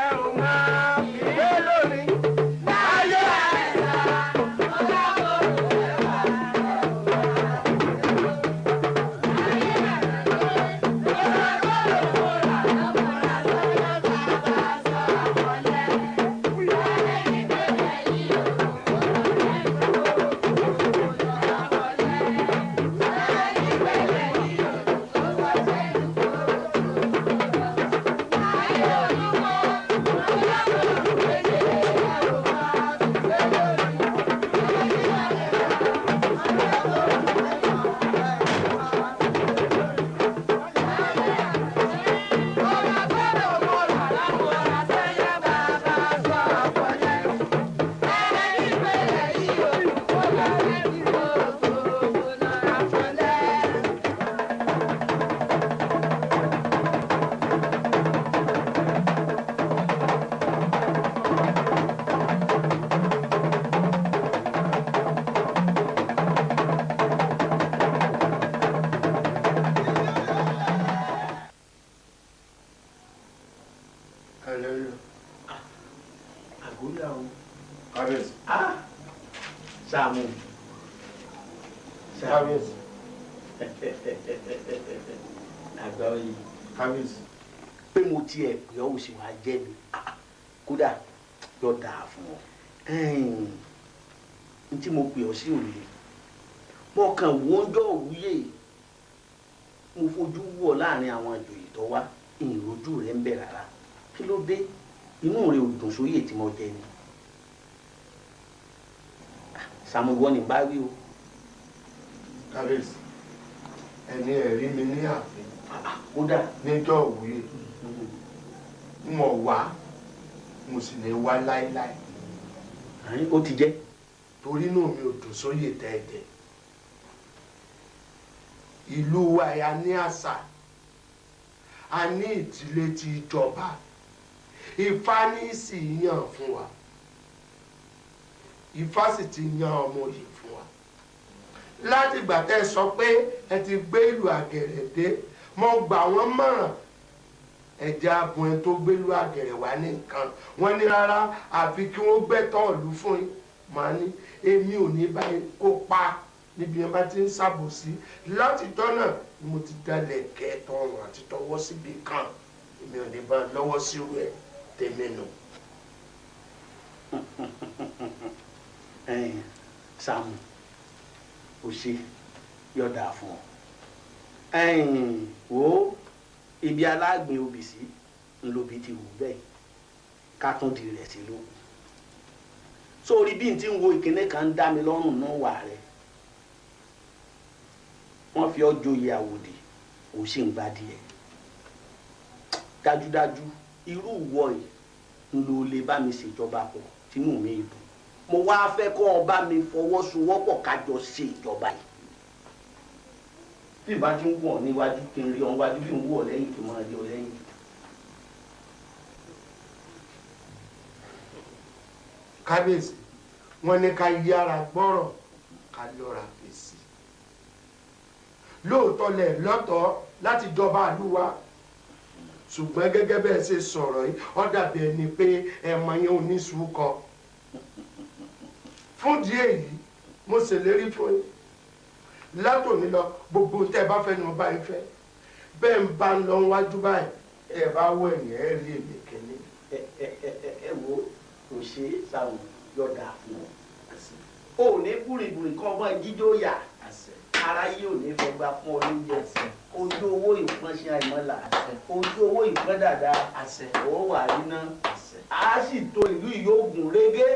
ẹ̀rù máa fi gbé lónìí. láyé àìsà mọ́tàbọ̀rùn mẹ́wàá. Sàámú. Kábíyèsí. Àgbà oyè. Kábíyèsí. pé mo tiẹ̀ pé ọ́ ò sì wá jẹ́ mi kódà yọ dáa fún ọ n tí mo pè ọ́ sí òye mo kàn wọ́n jọ òwúyè mo fojú wọ̀ láàrin àwọn ìjòyè tó wá ìrojú rẹ̀ ń bẹ̀ rárá kí ló dé inú rẹ̀ ò dùn sóyè tí mo jẹ ni sàmúwọ́ ni bá wí o. Kábíyèsí ẹni ẹ̀rí mi ní ààfin kódà níjọ́ òwúyè mo wá mo sì lè wá láéláé. ó ti jẹ́. torí inú mi ò dùn sóyè tẹ́ẹ̀tẹ́ ìlú wa ya ní àṣà a ní ìdílé tí ìjọba Ifá ní sì yàn fún wa Ifá sì ti yan ọmọ yìí fún wa láti ìgbà tẹ́ ẹ sọ pé ẹ ti gbé ìlú Àgẹ̀rẹ̀ dé mo gbà wọ́n mọ̀ràn ẹ̀jẹ̀ abùn ẹ̀ tó gbélú Àgẹ̀rẹ̀ wá ní nǹkan wọ́n ní rárá àfi kí wọ́n gbẹ́tọ̀ ìlú fún yín màá ní èmi ò ní báyìí kópa níbi yẹn bá ti ń ṣàbòsí láti tọ́nà ni mo ti dalẹ̀ kẹ́ẹ̀tọ́ ọ̀run àti ti tọwọ́ síbi kan èmi ò ní bá lọ́wọ́ sírú ẹ̀ tèmi nù. Sàmù ò ṣe yọ̀dà fún ọ wo ibi alágbìn obì sí ńlọbi ti wù bẹ́ẹ̀ ká tún di rẹ̀ sí lókun sórí bí n ti ń wo ìkíní kan ń dá mi lọ́rùn náà wà rẹ̀ wọ́n fi ọ́ joyè àwòdì ò sì ń gbá díẹ̀ dájúdájú irú ìwọ yìí ń lo lè bá mi ṣèjọba pọ̀ tínú mi dùn mo wá fẹ́ kọ́ ọ bá mi fọwọ́sowọ́pọ̀ kájọ ṣe ìjọba yìí bí ìbá ti ń wọ̀ níwájú kí n rí ọ níwájú bí n wọ̀ lẹ́yìn kí n máa rí ọ lẹ́yìn. kábíyèsí wọ́n ní ká yára gbọ́rọ̀ ká lọ́ra fèsì lóòótọ́ lẹ̀ lọ́tọ̀ọ́ láti jọba àlúwa ṣùgbọ́n gẹ́gẹ́ bẹ́ẹ̀ ṣe sọ̀rọ̀ yìí ó dàbí ẹni pé ẹ̀mọ yẹn ò ní sùúrù kọ fún díẹ̀ yìí mo ṣèlérí fún yín látòní lọ gbogbo tẹ́ bá fẹ́ ni wọ́n bá yín fẹ́ bẹ́ẹ̀ ń bá ń lọ wájú báyìí ẹ bá wọ ẹ̀yìn ẹ rí èmi kẹ́lẹ́. ẹ wo kò ṣe é sáwọn yọ̀dà fún ọ ò ní búrìbùrì kan ọmọ jíjó yà ara yìí ò ní fẹ́ gbà fún ọ lóúnjẹ ojú owó ìpọ́nṣẹ́ àìmọ́là ojú owó ìpọ́n dàda ó wà níná a sì to ìlú yìí yóò gùn régé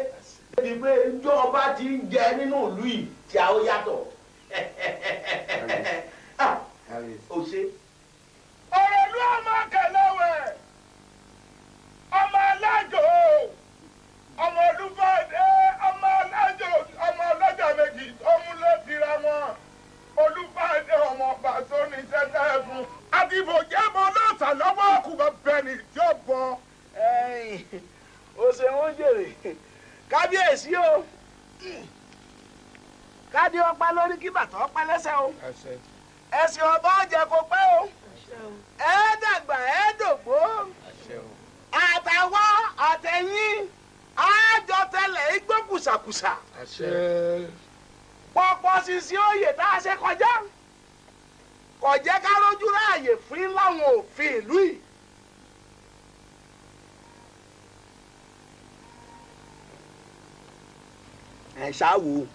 débi pé ìjọba ti ń jẹ nínú ìlú yìí tí a ó yàtọ̀ ó ṣe. ọ̀rọ̀ ìlú ọmọ kẹlẹ́wẹ̀ ọmọ alájò ọmọ olúfọdé ọmọ alájò ọmọ ọlọ́jà méjì ọmú ló tira wọn olúfọdé ọmọ ọba tó ní tẹ́tẹ́ fún àdìbò jẹ́bọ lọ́ọ̀tà lọ́wọ́ ọkùnrin bẹ́ẹ̀ni tí ó bọ. ó ṣe wọ́n jèrè kábíyèsí o kádé ọpá lórí kí bàtà ọpá lẹ́sẹ̀ o ẹ̀sìn ọba ọjà kò pẹ́ o ẹ dàgbà ẹ dògbó àtàwọn àtẹ̀yìn àjọ tẹlẹ̀ igbó kùsàkùsà pọ̀pọ̀ sísí òye tá a ṣe kọjá kò jẹ́ ká rójú ráàyè fún láwọn òfin ìlú yìí. ẹ ṣáàwò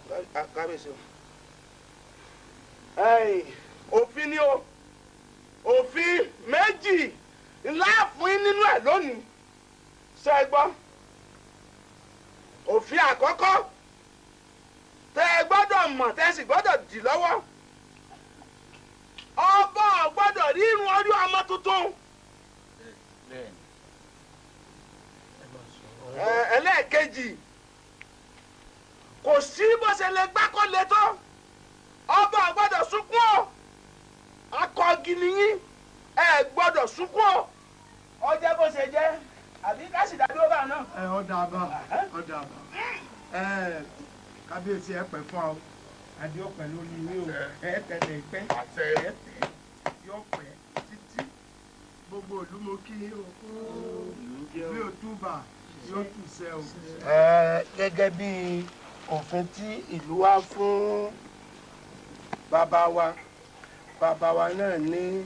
kábíyèsí òfin ni o òfin méjì ńlá fún yín nínú ẹ̀ lónìí ṣé ẹ gbọ́ òfin àkọ́kọ́ tẹ́ ẹ gbọ́dọ̀ mọ̀ tẹ́ ẹ sì gbọ́dọ̀ dì lọ́wọ́ ọba gbọ́dọ̀ rí irun orí ọmọ tuntun ẹlẹ́ẹ̀kejì kò sí bó ṣe lè gbákọ́ lé tó ọba gbọ́dọ̀ sunkún o akọgi nìyí ẹ gbọ́dọ̀ sunkún o ọjẹ bó ṣe jẹ àbí ká sì dádúró bá náà. ọ̀dà àbá ọ̀dà àbá kábíyèsí ẹ pẹ́ fún ọ adé ọpẹ́ lórí ìwé o ẹ tẹ̀lé ìpẹ́ ẹ tẹ̀ yọ pẹ́ títí gbogbo ìlú mo kí o ìlú òtúbà yóò tù sẹ́ o. gẹ́gẹ́ bí òfin tí ìlú wá fún bàbá wa náà ní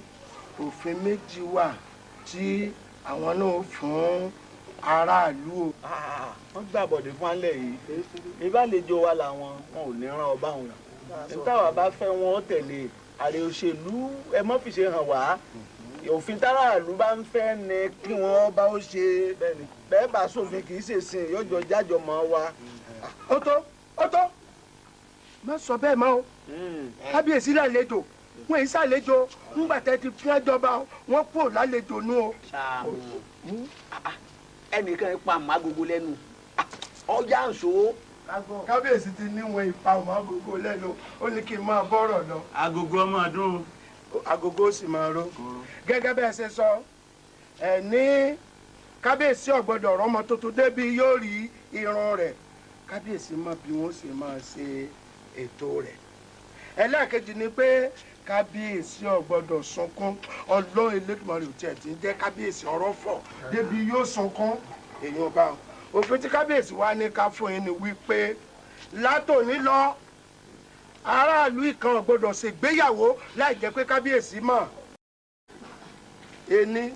òfin méjì wà tí àwọn náà fún aráàlú o. wọ́n gbàbọ̀dé fún alẹ́ yìí ìbálejò wa làwọn wọn ò ní rán ọba wọn nítawà bá fẹ́ wọn ó tẹ̀lé àrè òṣèlú ẹ mọ́ fi ṣe hàn wá òfin táráàlú bá ń fẹ́ ni kí wọ́n bá ó ṣe bẹ́ẹ̀ bá sófin kì í ṣèṣin yọjọ jájọ mọ́ wa. ó tó má sọ bẹ́ẹ̀ mọ́ o kábíyèsí lálejò wọn èyí ṣàlejò ńgbà tẹ́ ti fún ẹjọba wọn kúrò lálejò nú o. ẹnìkan pa màgògó lẹ́nu ọjà ń so. kábíyèsí ti níwọ̀n ìpa màgògó lẹ́nu ó ní kí n máa bọ́rọ̀ lọ. agogo ọmọ ọdún. agogo sì máa ró gẹ́gẹ́ bẹ́ẹ̀ ṣe sọ ẹ ní kábíyèsí ọ̀gbọ́dọ̀ ọ̀rọ̀mọ tuntun débi yóò rí irun rẹ̀ kábíyèsí mọ bí wọ́n ṣe máa ṣe ètò rẹ̀ ẹlẹ́ẹ̀kejì ni pé kábíyèsí ọ̀gbọ́dọ̀ sunkún ọlọ́run Elédùmarè ò tiẹ̀ ti ń jẹ́ kábíyèsí ọ̀rọ̀ fọ̀ débi yóò sunkún èèyàn bá òfin tí kábíyèsí wa ní ká fún yín ni wípé látòní lọ aráàlú ìkan ọ̀gbọ́dọ̀ ṣègbéyàwó láì jẹ́ pé kábíyèsí mọ̀. ení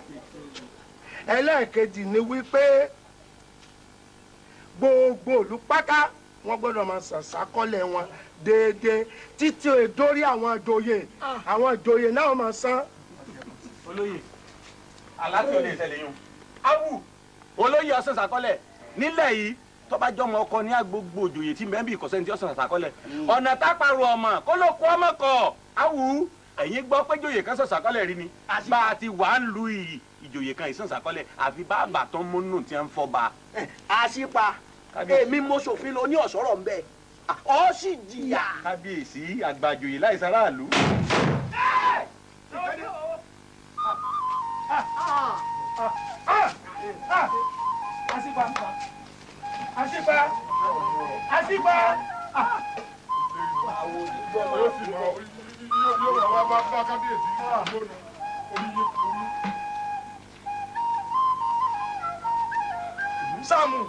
ẹlẹ́ẹ̀kejì ni wípé gbogbo ìlú pátá wọ́n gbọ́dọ̀ máa ṣàṣàkọọ́lẹ̀ wọn déédéé títí dórí àwọn ìjòyè náà máa san. olóyè aláàfin olè tẹ̀lé yún awu olóyè ọ̀sán ṣàkọọ́lẹ̀ nílẹ̀ yìí tó bá jọmọ ọkọ ní agbègbè òjòyè tí mẹ́bí ìkọ̀sẹ́ni tí ọ̀sán ṣàkọọ́lẹ̀ ọ̀nà tápàrọ̀ ọmọ kó ló kó ọmọ kọ awu ẹ̀yin gbọ́ pé ìjòyè kan ṣàkọọ́lẹ̀ rí ni bá a ti wà ń lu ìjòyè kan ìsàn ṣàkọọ́lẹ̀ àfi bá àbàtàn múnú tí wọ́n ń fọ́ ba. àṣìpa èmi mo ṣòfin lọ ní ọ̀sọ́rọ̀ ń bẹ́ẹ̀ ọ sì jìyà. kábíyèsí àgbàjòyè láìsí aráàlú. àṣìpa. Sáàmù.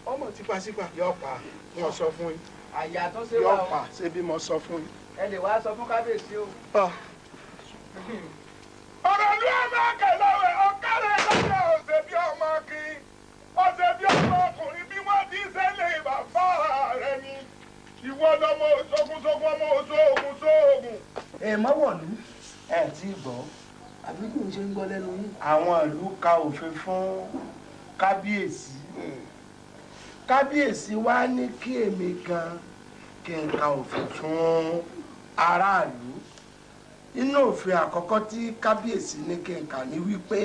Ọmọ tipasipa yọ pa wọn sọ fún yín. àyà tó ṣe wà yọ pa ṣé bí mo sọ fún yín. ẹ lè wá sọ fún kábíyèsí o. ọ̀rọ̀ ní ọmọ akẹ́lọ́wẹ̀ ọ̀kárẹ̀ lọ́jọ́ ọ̀sẹ̀ bí ọmọ kí ọ̀sẹ̀ bí ọmọ ọkùnrin bí wọ́n ti ṣẹlẹ̀ bàbá rẹ̀ ni ìwọ lọmọ sógúnsógún ọmọ sóògùn. mọ́wọ̀lú ẹ̀ tí gbọ́ àbí kò ń ṣe ń gbọ́ lẹ́nu yín. àwọn ìlú ka òfin fún kábíyèsí kábíyèsí wá ní kí èmi gan kí n ka òfin fún aráàlú inú òfin àkọ́kọ́ tí kábíyèsí ní kí n kà ní wípé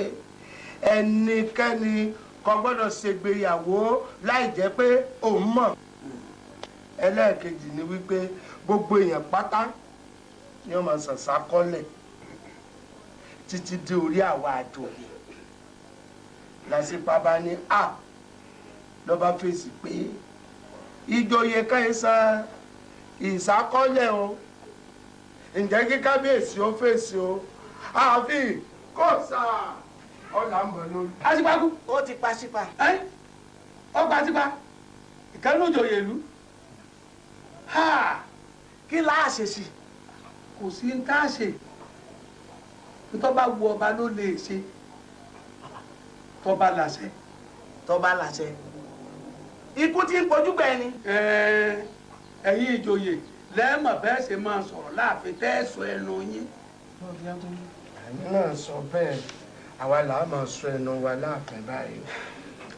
ẹnikẹ́ni kò gbọ́dọ̀ ṣègbéyàwó láì jẹ́ pé òun mọ̀ ẹlẹ́ẹ̀kejì ni wípé gbogbo èèyàn pátá ni wọ́n máa ṣàṣàkọ́lẹ̀ títí dé orí àwa àjòyè lásìpá bá ní a lọ́ba fèsì pé ìjòyè kan san ìṣàkọ́lẹ̀ o ǹjẹ́ kí kábíyèsí ó fèsì o àfi kò sà ọ̀là ń bọ̀ lórí. àṣìpákú ó ti pa sípa. ọgbà sípa ìkànnì òjòyè ìlú kí láà ṣe sí. kò sí ń tá a ṣe tó bá wu ọba ló lè ṣe tó bá láṣẹ. tó bá láṣẹ ikú tí ń pojú gbẹ ni. ẹ̀yin ìjòyè lẹ́ẹ̀mọ̀ bẹ́ẹ̀ ṣe máa sọ̀rọ̀ láàfin tẹ́ ẹ̀ sọ ẹnu yín. àmì náà sọ bẹ́ẹ̀ àwa là á máa sọ ẹnu wa láàfin báyìí.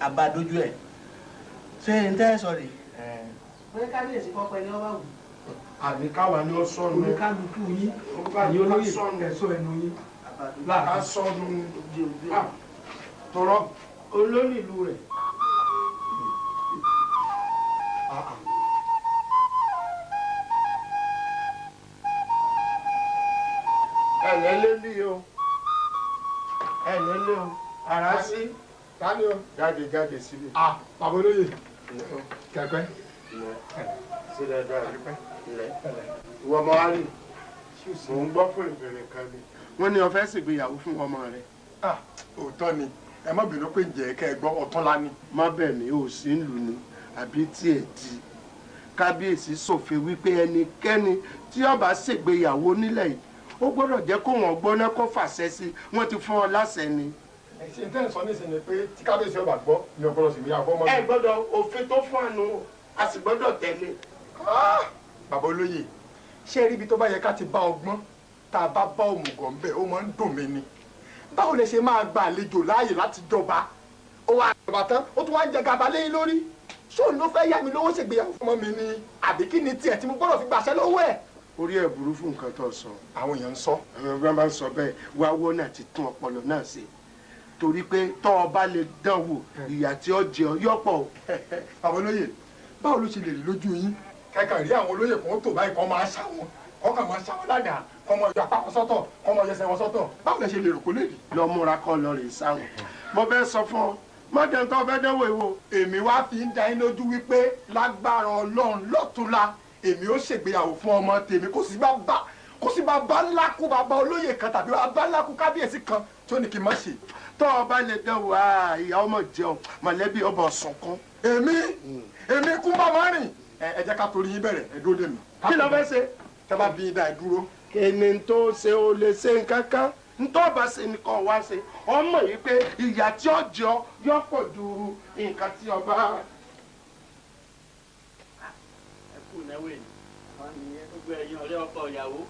àbádójú ẹ̀ ṣé n tẹ́ ẹ sọ rè. pé kábíyèsí kọ́kọ́ ẹni ọba wù. àní káwa ni ó sọnù. oníkálukú yín ẹ̀yin olóyè ẹ̀sọ́ ẹnu yín. ká sọnù tọrọ olórí ìlú rẹ̀. ẹ̀lẹ́lẹ́ o ẹ̀lẹ́lẹ́ o ara sí tani o. jáde síbi. bàbá olóyè kẹ̀kẹ́. sí dáadáa ìwọ ọmọ wa rí mò ń gbọ́ fún ìbẹ̀rẹ̀ kan ni wọ́n ní o fẹ́ ṣègbéyàwó fún ọmọ rẹ̀. òótọ́ ni ẹ má bínú pé ǹjẹ́ kẹ́ ẹ gbọ́ ọ̀tún la ni. má bẹ̀ mí ò sí ń lù ní àbí tí ẹ̀ di kábíyèsí ṣòfin wípé ẹnikẹ́ni tí ó bá ṣègbéyàwó nílẹ̀ yìí ó gbọ́dọ̀ jẹ́ kó wọ́n gbọ́ná kó fàṣẹ sí wọ́n ti fún ọ láṣẹ ni. ẹ̀sìn tẹ́ ẹ̀ sọ nísìnyí pé tí kábíyèsí ọba gbọ́ ni ọgbọ́dọ̀ sì níyàwó ọmọ mi. ẹ gbọ́dọ̀ òfin tó fún àánú a sì gbọ́dọ̀ tẹ̀lé. bàbá olóyè ṣé ẹ rí ibi tó bá yẹ ká ti bá ọgbọ́n tá a bá bá òmùgọ̀ ń bẹ̀ ó máa ń dùn mí ni. báwo lẹ ṣe máa gba àlejò láàyè láti jọba ó wá jọba tán ó tún wá ń jẹ gàba lẹ́yìn lórí ṣóun ló fẹ́ yá mi lówó ṣègbéyàwó fún ọmọ mi ni àbí kí ni tiẹ̀ tí mo gbọ́dọ̀ fi gbàṣẹ lọ́wọ́ ẹ̀. orí ẹ̀ burú fún nǹkan tó sọ. àwọn èèyàn ń sọ. àwọn ẹgbẹ́ máa ń sọ bẹ́ẹ̀ wá wó náà ti tún ọpọlọ náà ṣe torí pé tọ́ ọ bá lè dán wò ìyà tí ó jẹ ọ yọ̀pọ̀. bàbá olóyè báwo ló ṣe lè rí lójú yín kẹkàn rí àwọn olóyè kan tó báyìí kan máa ṣàwọn kọkàn máa ṣàwọn ládàá kọmọ ìjọ apá wọn sọ́tọ̀ kọmọ ìyẹsẹ̀ wọn sọ́tọ̀ báwo lẹ ṣe lè rò kó lè rí. lọ múra kọ lọ rè sáwọn mo fẹ́ sọ fún ọ mọ́tẹ́ tó fẹ́ dánwò ìwò. èmi wá fi ń da yín lójú wípé lágbára ọlọ́run lọ́túnla èmi ó ṣègbéyàwó fún ọmọ tèmi kò sí bàbá ńlá kú bàbá olóyè kan tàbí bàbá ńlá kú kábíyèsí kan tí ó ní kí n má ṣe. tọ́ ọ bá lè dánwò ìyá ọmọ jẹun mọ̀lẹ́bí ọbọ̀ sunkún. èmi kú bá máa rìn ẹ jẹ́ ká torí yín bẹ̀rẹ̀ ẹ dúró dè mí. kí ló fẹ́ ṣe. tẹ́ bá bí yín dá ẹ dúró kíni tó ṣe o lè ṣe nǹkan kan ntọ́ bá ṣe nìkan wá ṣe ọmọ yìí pé ìyà tí ó jọ yọ pọ̀ ju nǹkan tí ọba. ẹ kú náwó ẹ̀ wọ́n ní gbogbo ẹ̀yin ọ̀rẹ́ ọkọ ìyàwó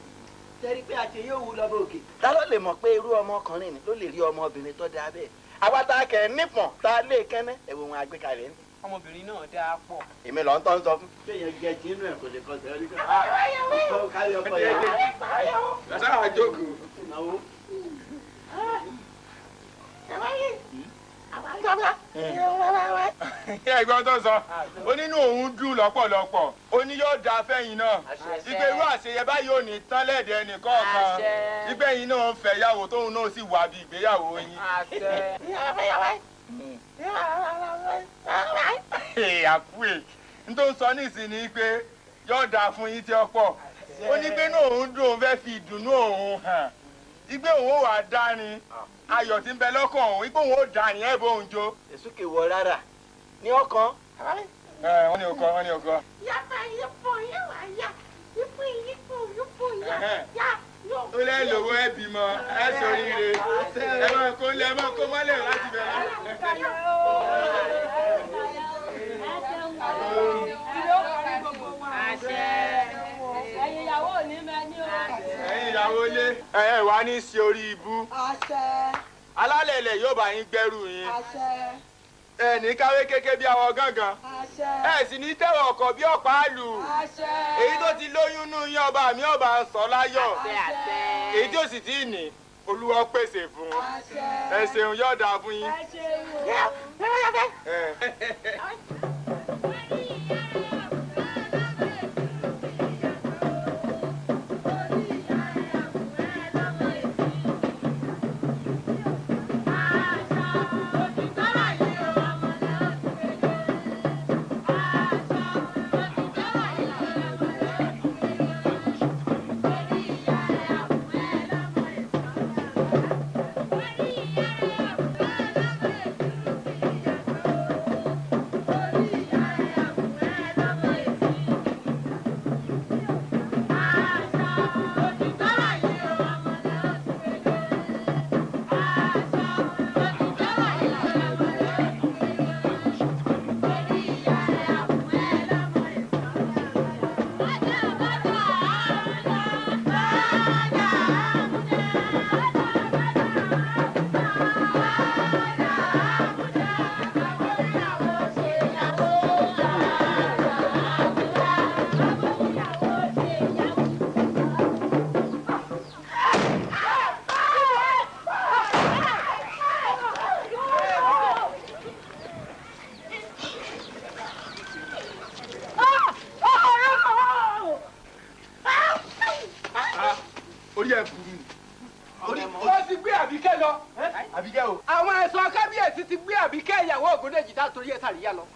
tẹ́rí pé àti yóò wú lọ́bọ̀ òkè. ta ló lè mọ̀ pé irú ọmọkùnrin ni ló lè rí ọmọbìnrin tó dáa bẹ́ẹ̀ àwa tá a kẹ̀ nípọ̀n tá a lè kẹ́nẹ́ ẹ̀wọ̀n wọn àgbékalẹ̀ ní. ọmọbìnrin náà dáa pọ̀. èmi lọ ń tọ́ ń sọ fún. kéèyàn jẹ tí inú ẹ̀ kò lè kọ́ sẹ́yìn nígbà. kárí ọkọ ìyàwó. sáà jókòó. ẹ̀gbọ́n tó sọ ó nínú òun dùn lọ́pọ̀lọpọ̀ ó ní yóò dáa fẹ́yìn náà ìgbé irú àṣeyẹ báyìí ò ní tán lẹ́ẹ̀dẹ̀ ẹnìkọ̀ọ̀kan ìgbé yìí náà ń fẹ́ yàwó tóun náà sì wà bí ìgbéyàwó yín. àkúè n tó sọ nísìnyí pé yóò dáa fún yín tí ó pọ̀ ó ní pé náà òun dùn òun fẹ́ fi ìdùnnú òun hàn ìgbé òun ò wá dárin ayọ̀ tí ń bẹ lọ́kàn òun ìgbé òun ò dárin ẹ̀ bó ń jó. èso kè wọ rárá ní ọkàn. wọ́n ní ọkọ wọ́n ní ọkọ. yàtọ̀ yípo yóò wá yá yípo yá yóò. ó lẹ́ lówó ẹ bímọ ẹ ṣoríire ẹ máa kó lẹ máa kó mọ́lẹ̀ láti bẹ̀rẹ̀. ẹ̀yin ìyàwó ò ní mẹ́ni o. ẹ̀yin ìyàwó lé ẹ wá ní sí orí ibú. alálẹ̀ ilẹ̀ yóò bá yín gbẹ́rù yín. ẹ ní káwé kéké bí awọ gángan. ẹ sì ní tẹ̀wọ̀ ọkọ̀ bí ọ̀pá àlù. èyí tó ti lóyún nú yín ọba mi ọba sọ láyọ̀. èyí tó sì ti ní Olúwa pèsè fún un. ẹ ṣeun yóò dáa fún yín.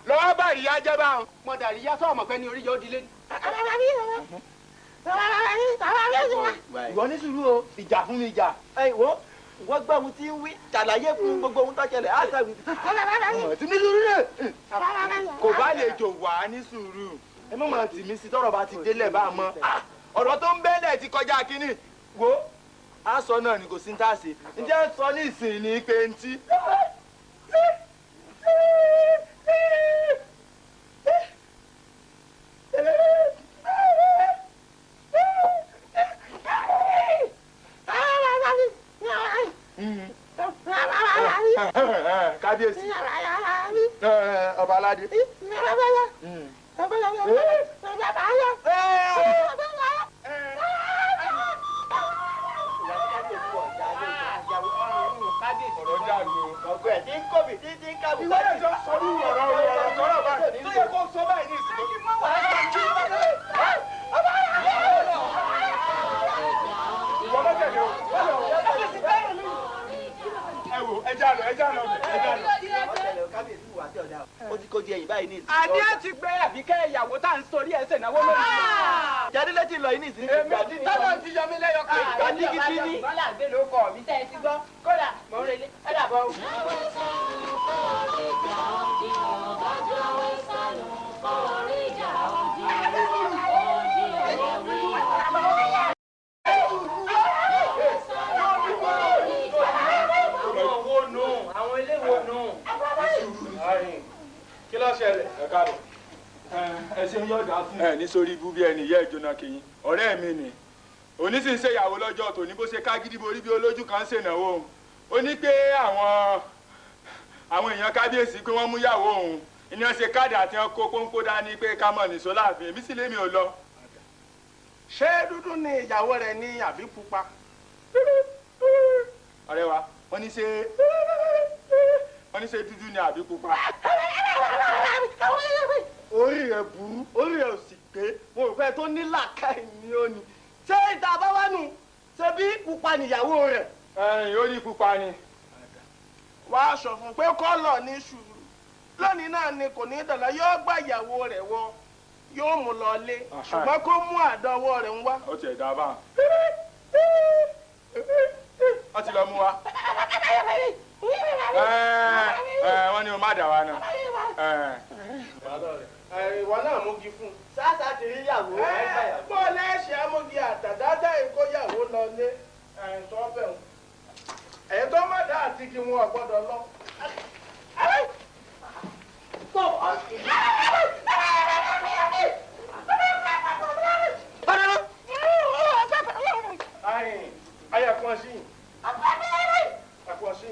lọ́wọ́ bá ìyá jẹ́ báwọn. mo dàrí yá sọ́ọ̀mọ̀ pé ní orí yóò dilé ní. ìwọ ní sùúrù o ìjà fún mi jà. wọ́n gbọ́ ohun tí ń wí ṣàlàyé fún gbogbo ohun tó ṣẹlẹ̀ á sàwí. tí ní sùúrù rẹ̀ kò bá lè jò wá ní sùúrù. ẹ mọ̀ mọ̀ tì mí sí tọ́rọ̀ bá ti délẹ̀ bá a mọ́. ọ̀rọ̀ tó ń bẹ́lẹ̀ ti kọjá kínní. wo aṣọ náà ni kò sí ń tà sí. ǹjẹ́ sọ ní ìsìn ní pé ń tí. kábíyèsí ọba aládé. ọ̀rọ̀ jáde ọ̀gbẹ́ tí ń kóbi tí ń kábi. ìwé ẹ̀jọ̀ sọ̀rọ̀ ọ̀rọ̀ kọ́rọ̀ báyìí tó yẹ kó sọ báyìí ní ìsìn. ìwọ mọ́tẹ̀lẹ́ o. ẹ wo ẹja lọ. ó ti kó di ẹ̀yìn báyìí ní ìsìn. àní ẹ ti gbé àbíkẹ́ ìyàwó tá à ń sọrí ẹsẹ̀ náwó lórí. jáde létí lọ yìí ní ìsìn. èmi tọ́lọ̀ ti yọ mí lẹ́yọ kan. gbàdí gidi ní. bọ́lá gbé ló kọ̀ mí tẹ́ ẹ ti gbọ́ kódà mò ń relé ẹ dàbọ̀. kí ló ṣẹlẹ̀. ẹ káàbọ̀. ẹ ṣeun yóò dáa fún. ẹ ní sórí ibú bí ẹni ìyá ìjọna kìyìn ọ̀rẹ́ mi ni òní sì ń ṣèyàwó lọ́jọ́ tòní bó ṣe ká gidi borí bí olójú kan ṣènáwó òun ó ní pé àwọn èèyàn kábíyèsí pé wọ́n mú yàwó òun ìyẹn ṣe káàdì àti ọkọ pọ́npọ́ dání pé ká mọ̀ nìṣó láàfin èmi sì lémi ò lọ. ṣé dúdú ni ìyàwó rẹ ní àbí pupa. ọ̀rẹ́ wa wọ́n ní ṣe dúdú ni àbí pupa. orí rẹ burú orí rẹ ò sì pé mo rò pé tó ní làákàyè ni ó ní ṣé ìta bá wà nù ṣe bí pupa nìyàwó rẹ. ẹ̀yìn ó ní pupa ni. wàá sọ fún pé kọ́lọ̀ ní sùúrù lónìí náà ni kò ní dọ̀là yóò gbà ìyàwó rẹ̀ wọ yóò mú lọ lé ṣùgbọ́n kó mú àdánwò rẹ̀ ń wá. ó tiẹ̀ dá a bá wọ́n ti lọ mú wa. wọ́n ní o má dà wá náà. ìwọ náà múgi fún un. sáàsà ti rí ìyàwó bó lẹ́sẹ̀ amúgi àtàdájá ìkóyàwó lọ lé ẹ̀ńtọ́ bẹ̀ wọ́n. ẹ̀ńtọ́ má dá àti kí wọn ò gbọ́dọ̀ lọ. Ayé àkànṣí. Àkànṣí.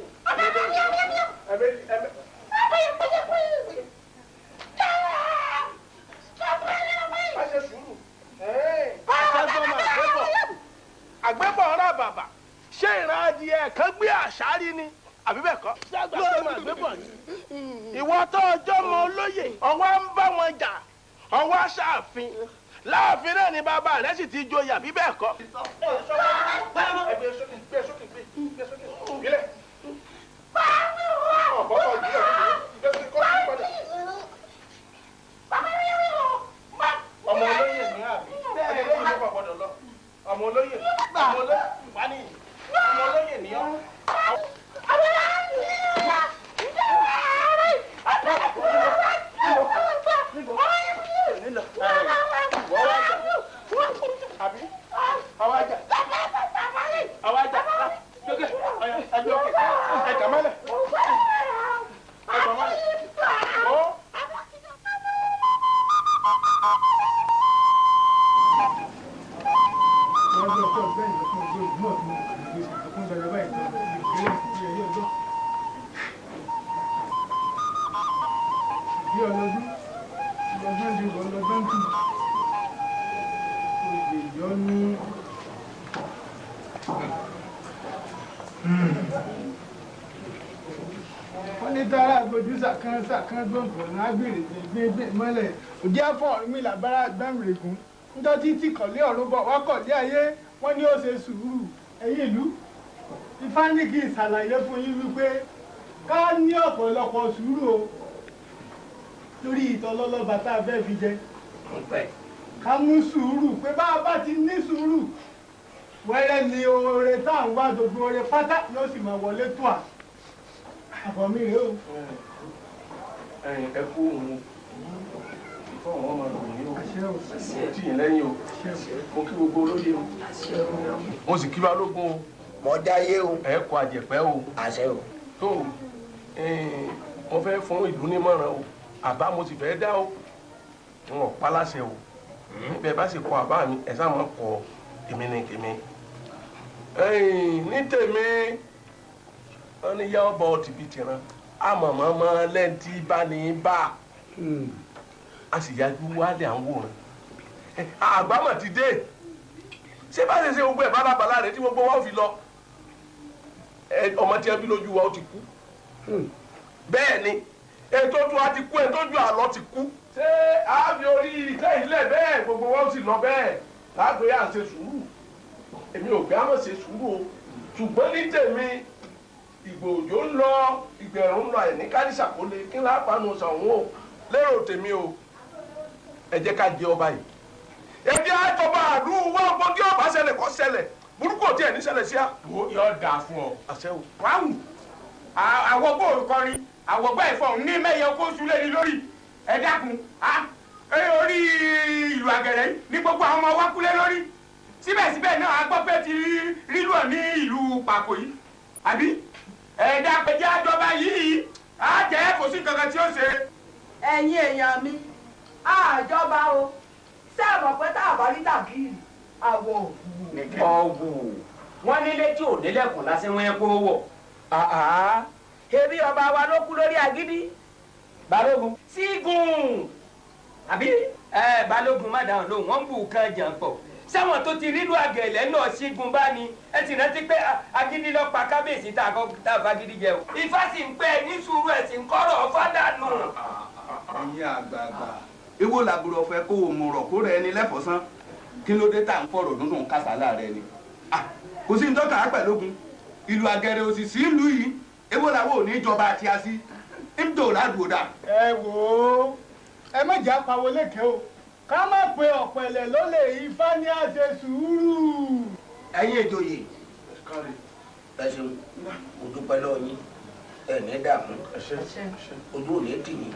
Àgbébọ̀ ọ̀rọ̀ bàbà ṣé ìran adìẹ kan gbé àṣárí ni àbí bẹ́ẹ̀ kọ́ lóòrùn àgbébọ̀ ni. Ìwọ tó ọjọ́ mọ olóyè ọwọ́ ń bá wọn jà ọwọ́ ṣàfin láàfin náà ni bàbá rẹ̀ sì ti joyè àbí bẹ́ẹ̀ kọ́. Ọmọ olóyè ní àbí ọmọ olóyè ní kò gbọdọ̀ lọ ọmọ olóyè fani ọmọ olóyè ní ọ. sàkán gbọ̀ngàn lágbèrè gbẹgbẹ mọ́lẹ̀ òdi afọ mi làbára gbàmìrègún níjọ́ títí kọ̀lé ọ̀run bọ̀ wá kọ̀lé ayé wọ́n ní ó ṣe sùúrù ẹ̀yin ìlú ifá ní kí n ṣàlàyé fún yín wípé ká ní ọ̀pọ̀lọpọ̀ sùúrù o lórí ìtọ́lọ́lọ́ba tá a fẹ́ fi jẹ ká mú sùúrù pé bá a bá ti ní sùúrù wẹ́rẹ́ ni oore tá à ń wá gbogbo oore pátá yóò sì máa wọlé tó à àbọ̀mí rèé o. Ẹ kú òun ìfọ̀ wọn máa lò ní o tí yìí lẹ́yìn o mo kí gbogbo olóyè o mo sì kí balógun o mo jáyé o ẹ kọ àjẹpẹ́ o àṣẹ o tó mo fẹ́ fún ìlú nímọ̀ràn o àbá mo sì fẹ́ dá o n ò pa láṣẹ o bẹ́ẹ̀ bá sì kọ àbá mi ẹ sáà máa kọ èmi ní tèmi ní tèmi wọn ní yá ọba ọtí bíi tìran àmọ̀mọ́mọ́ lẹ́ǹtì bá ní bá a sì yájú wálé à ń wòran àgbámọ̀ ti dé ṣé bá ṣe ṣe gbogbo ẹ̀ bálabàlá rẹ̀ tí gbogbo wa ò fi lọ ọmọ tí ẹ bí lójú wa ó ti kú bẹ́ẹ̀ ni ètò tó a ti kú ètò ju àlọ́ ti kú ṣé àáfi orí ìtẹ́ ìlẹ̀ bẹ́ẹ̀ gbogbo wa ó sì lọ bẹ́ẹ̀ láàgbé à ń ṣe sùúrù èmi ò gbé àmọ̀ ṣe sùúrù o ṣùgbọ́n ní tèmi ìgbòjò ń lọ ìgbẹ̀rún ń lọ ẹ̀ ní kádìsàkólé kí n lápánu sàwọn o lérò tèmi o ẹ jẹ́ ká jẹ ọba yìí ẹbí àjọba àdúrà wá ọgbọ́n tí ọba ṣẹlẹ̀ kọ́ ṣẹlẹ̀ burúkú ò tiẹ̀ ní ṣẹlẹ̀ sí à. yóò dáa fún ọ. àṣẹ o. wáwù àwọn bóòlù kọrin àwọn gbọ́ ìfọ̀ ní mẹ́yẹ kó súlẹ̀ ní lórí ẹ dákun orí ìlú àgẹ̀rẹ̀ ní gbogbo àwọn ọmọ wa kúlẹ̀ lórí síbẹ̀síbẹ̀ náà a gbọ́ pé ti rírú ọ̀ ní ìlú pàkó yìí àbí ẹ̀ẹ́dá pẹ̀jẹ́ àjọba yìí á jẹ́ kò sí kankan tí ó ṣe. ẹ̀yin èèyàn mi àjọba o ṣé àmọ̀ pé tá a bá rí tàbí àwọ̀ ọ̀wù wọ́n nílé tí ò nílẹ̀kùn lásán wọ́n kó wọ̀. ebi ọba wa ló kú lórí agídí. balógun sígun àbí balógun má dáhùn lóhùn wọ́n ń bù kan jàn pọ̀ sáwọn tó ti rílu àgẹ̀lẹ̀ náà sígun bá ní ẹ sì rántí pé agídí lọ pa kábíyèsí tá a fagídí jẹ o. ifá sì ń pẹ́ ní sùúrù ẹ̀ sì ń kọ́rọ̀ fádànù. ẹ̀yin àgbààgbà ewo làbúrò ọ̀fẹ́ kó o mọ̀rọ̀ kó rẹ ẹni lẹ́fọ̀ọ́sán kí ló dé tá à ń fọ̀rọ̀ dúndùn kásálà rẹ ni. kò sí ní tọ́ka á pẹ̀lógún ìlú àgẹ̀rẹ̀ òsì sí ìlú yìí ewo làwọn ò ní ìjọba àti así ń dò ládùúdà. ẹ wò ó ẹ má jà pawó lékè o ká má pe ọ̀pẹ̀lẹ̀ ló lè Ifá ní àṣẹ sùúrù. ẹ̀yin ìjòyè ẹ ṣeun mo dúpẹ́ lọ́wọ́ yín ẹ ní dààmú ojú ò ní tì yín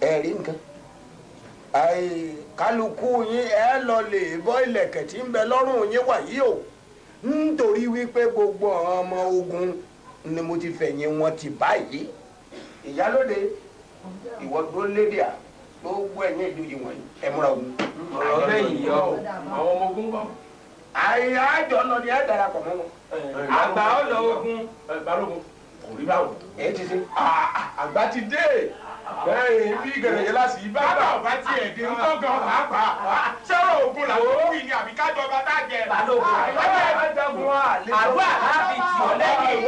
ẹ rí nǹkan kálukú yín ẹ lọ lè bọ́ ìlẹ̀kẹ̀ tí ń bẹ lọ́rùn yín wàyí o nítorí wípé gbogbo àwọn ọmọ ogun ni mo ti fẹ̀yìn wọn ti báyìí ìyálóde ìwọ tó lédè à gbogbo ẹ̀yìn ìjòyè wọ̀nyí ẹ múra ogun. ọ̀rọ̀ bẹ́ẹ̀ yìí yọ àwọn ọmọ ogun bọ̀. àyà àjọ lọ ni ẹ darapọ̀ mọ́ wọn. àgbà ọ̀lọ́ ogun. balógun kò rí báwọn. ẹ ti ṣe. àgbà ti dé bẹ́ẹ̀ bí gẹ̀rẹ́gẹ́ láti yí bá bá ọba tí ẹ̀ dé ńkọ́ gan pàápàá sọ̀rọ̀ ogun làwọn òwì ni àbí kájọba tá a jẹ. balógun àdúrà láti tì ọ́ lẹ́yìn.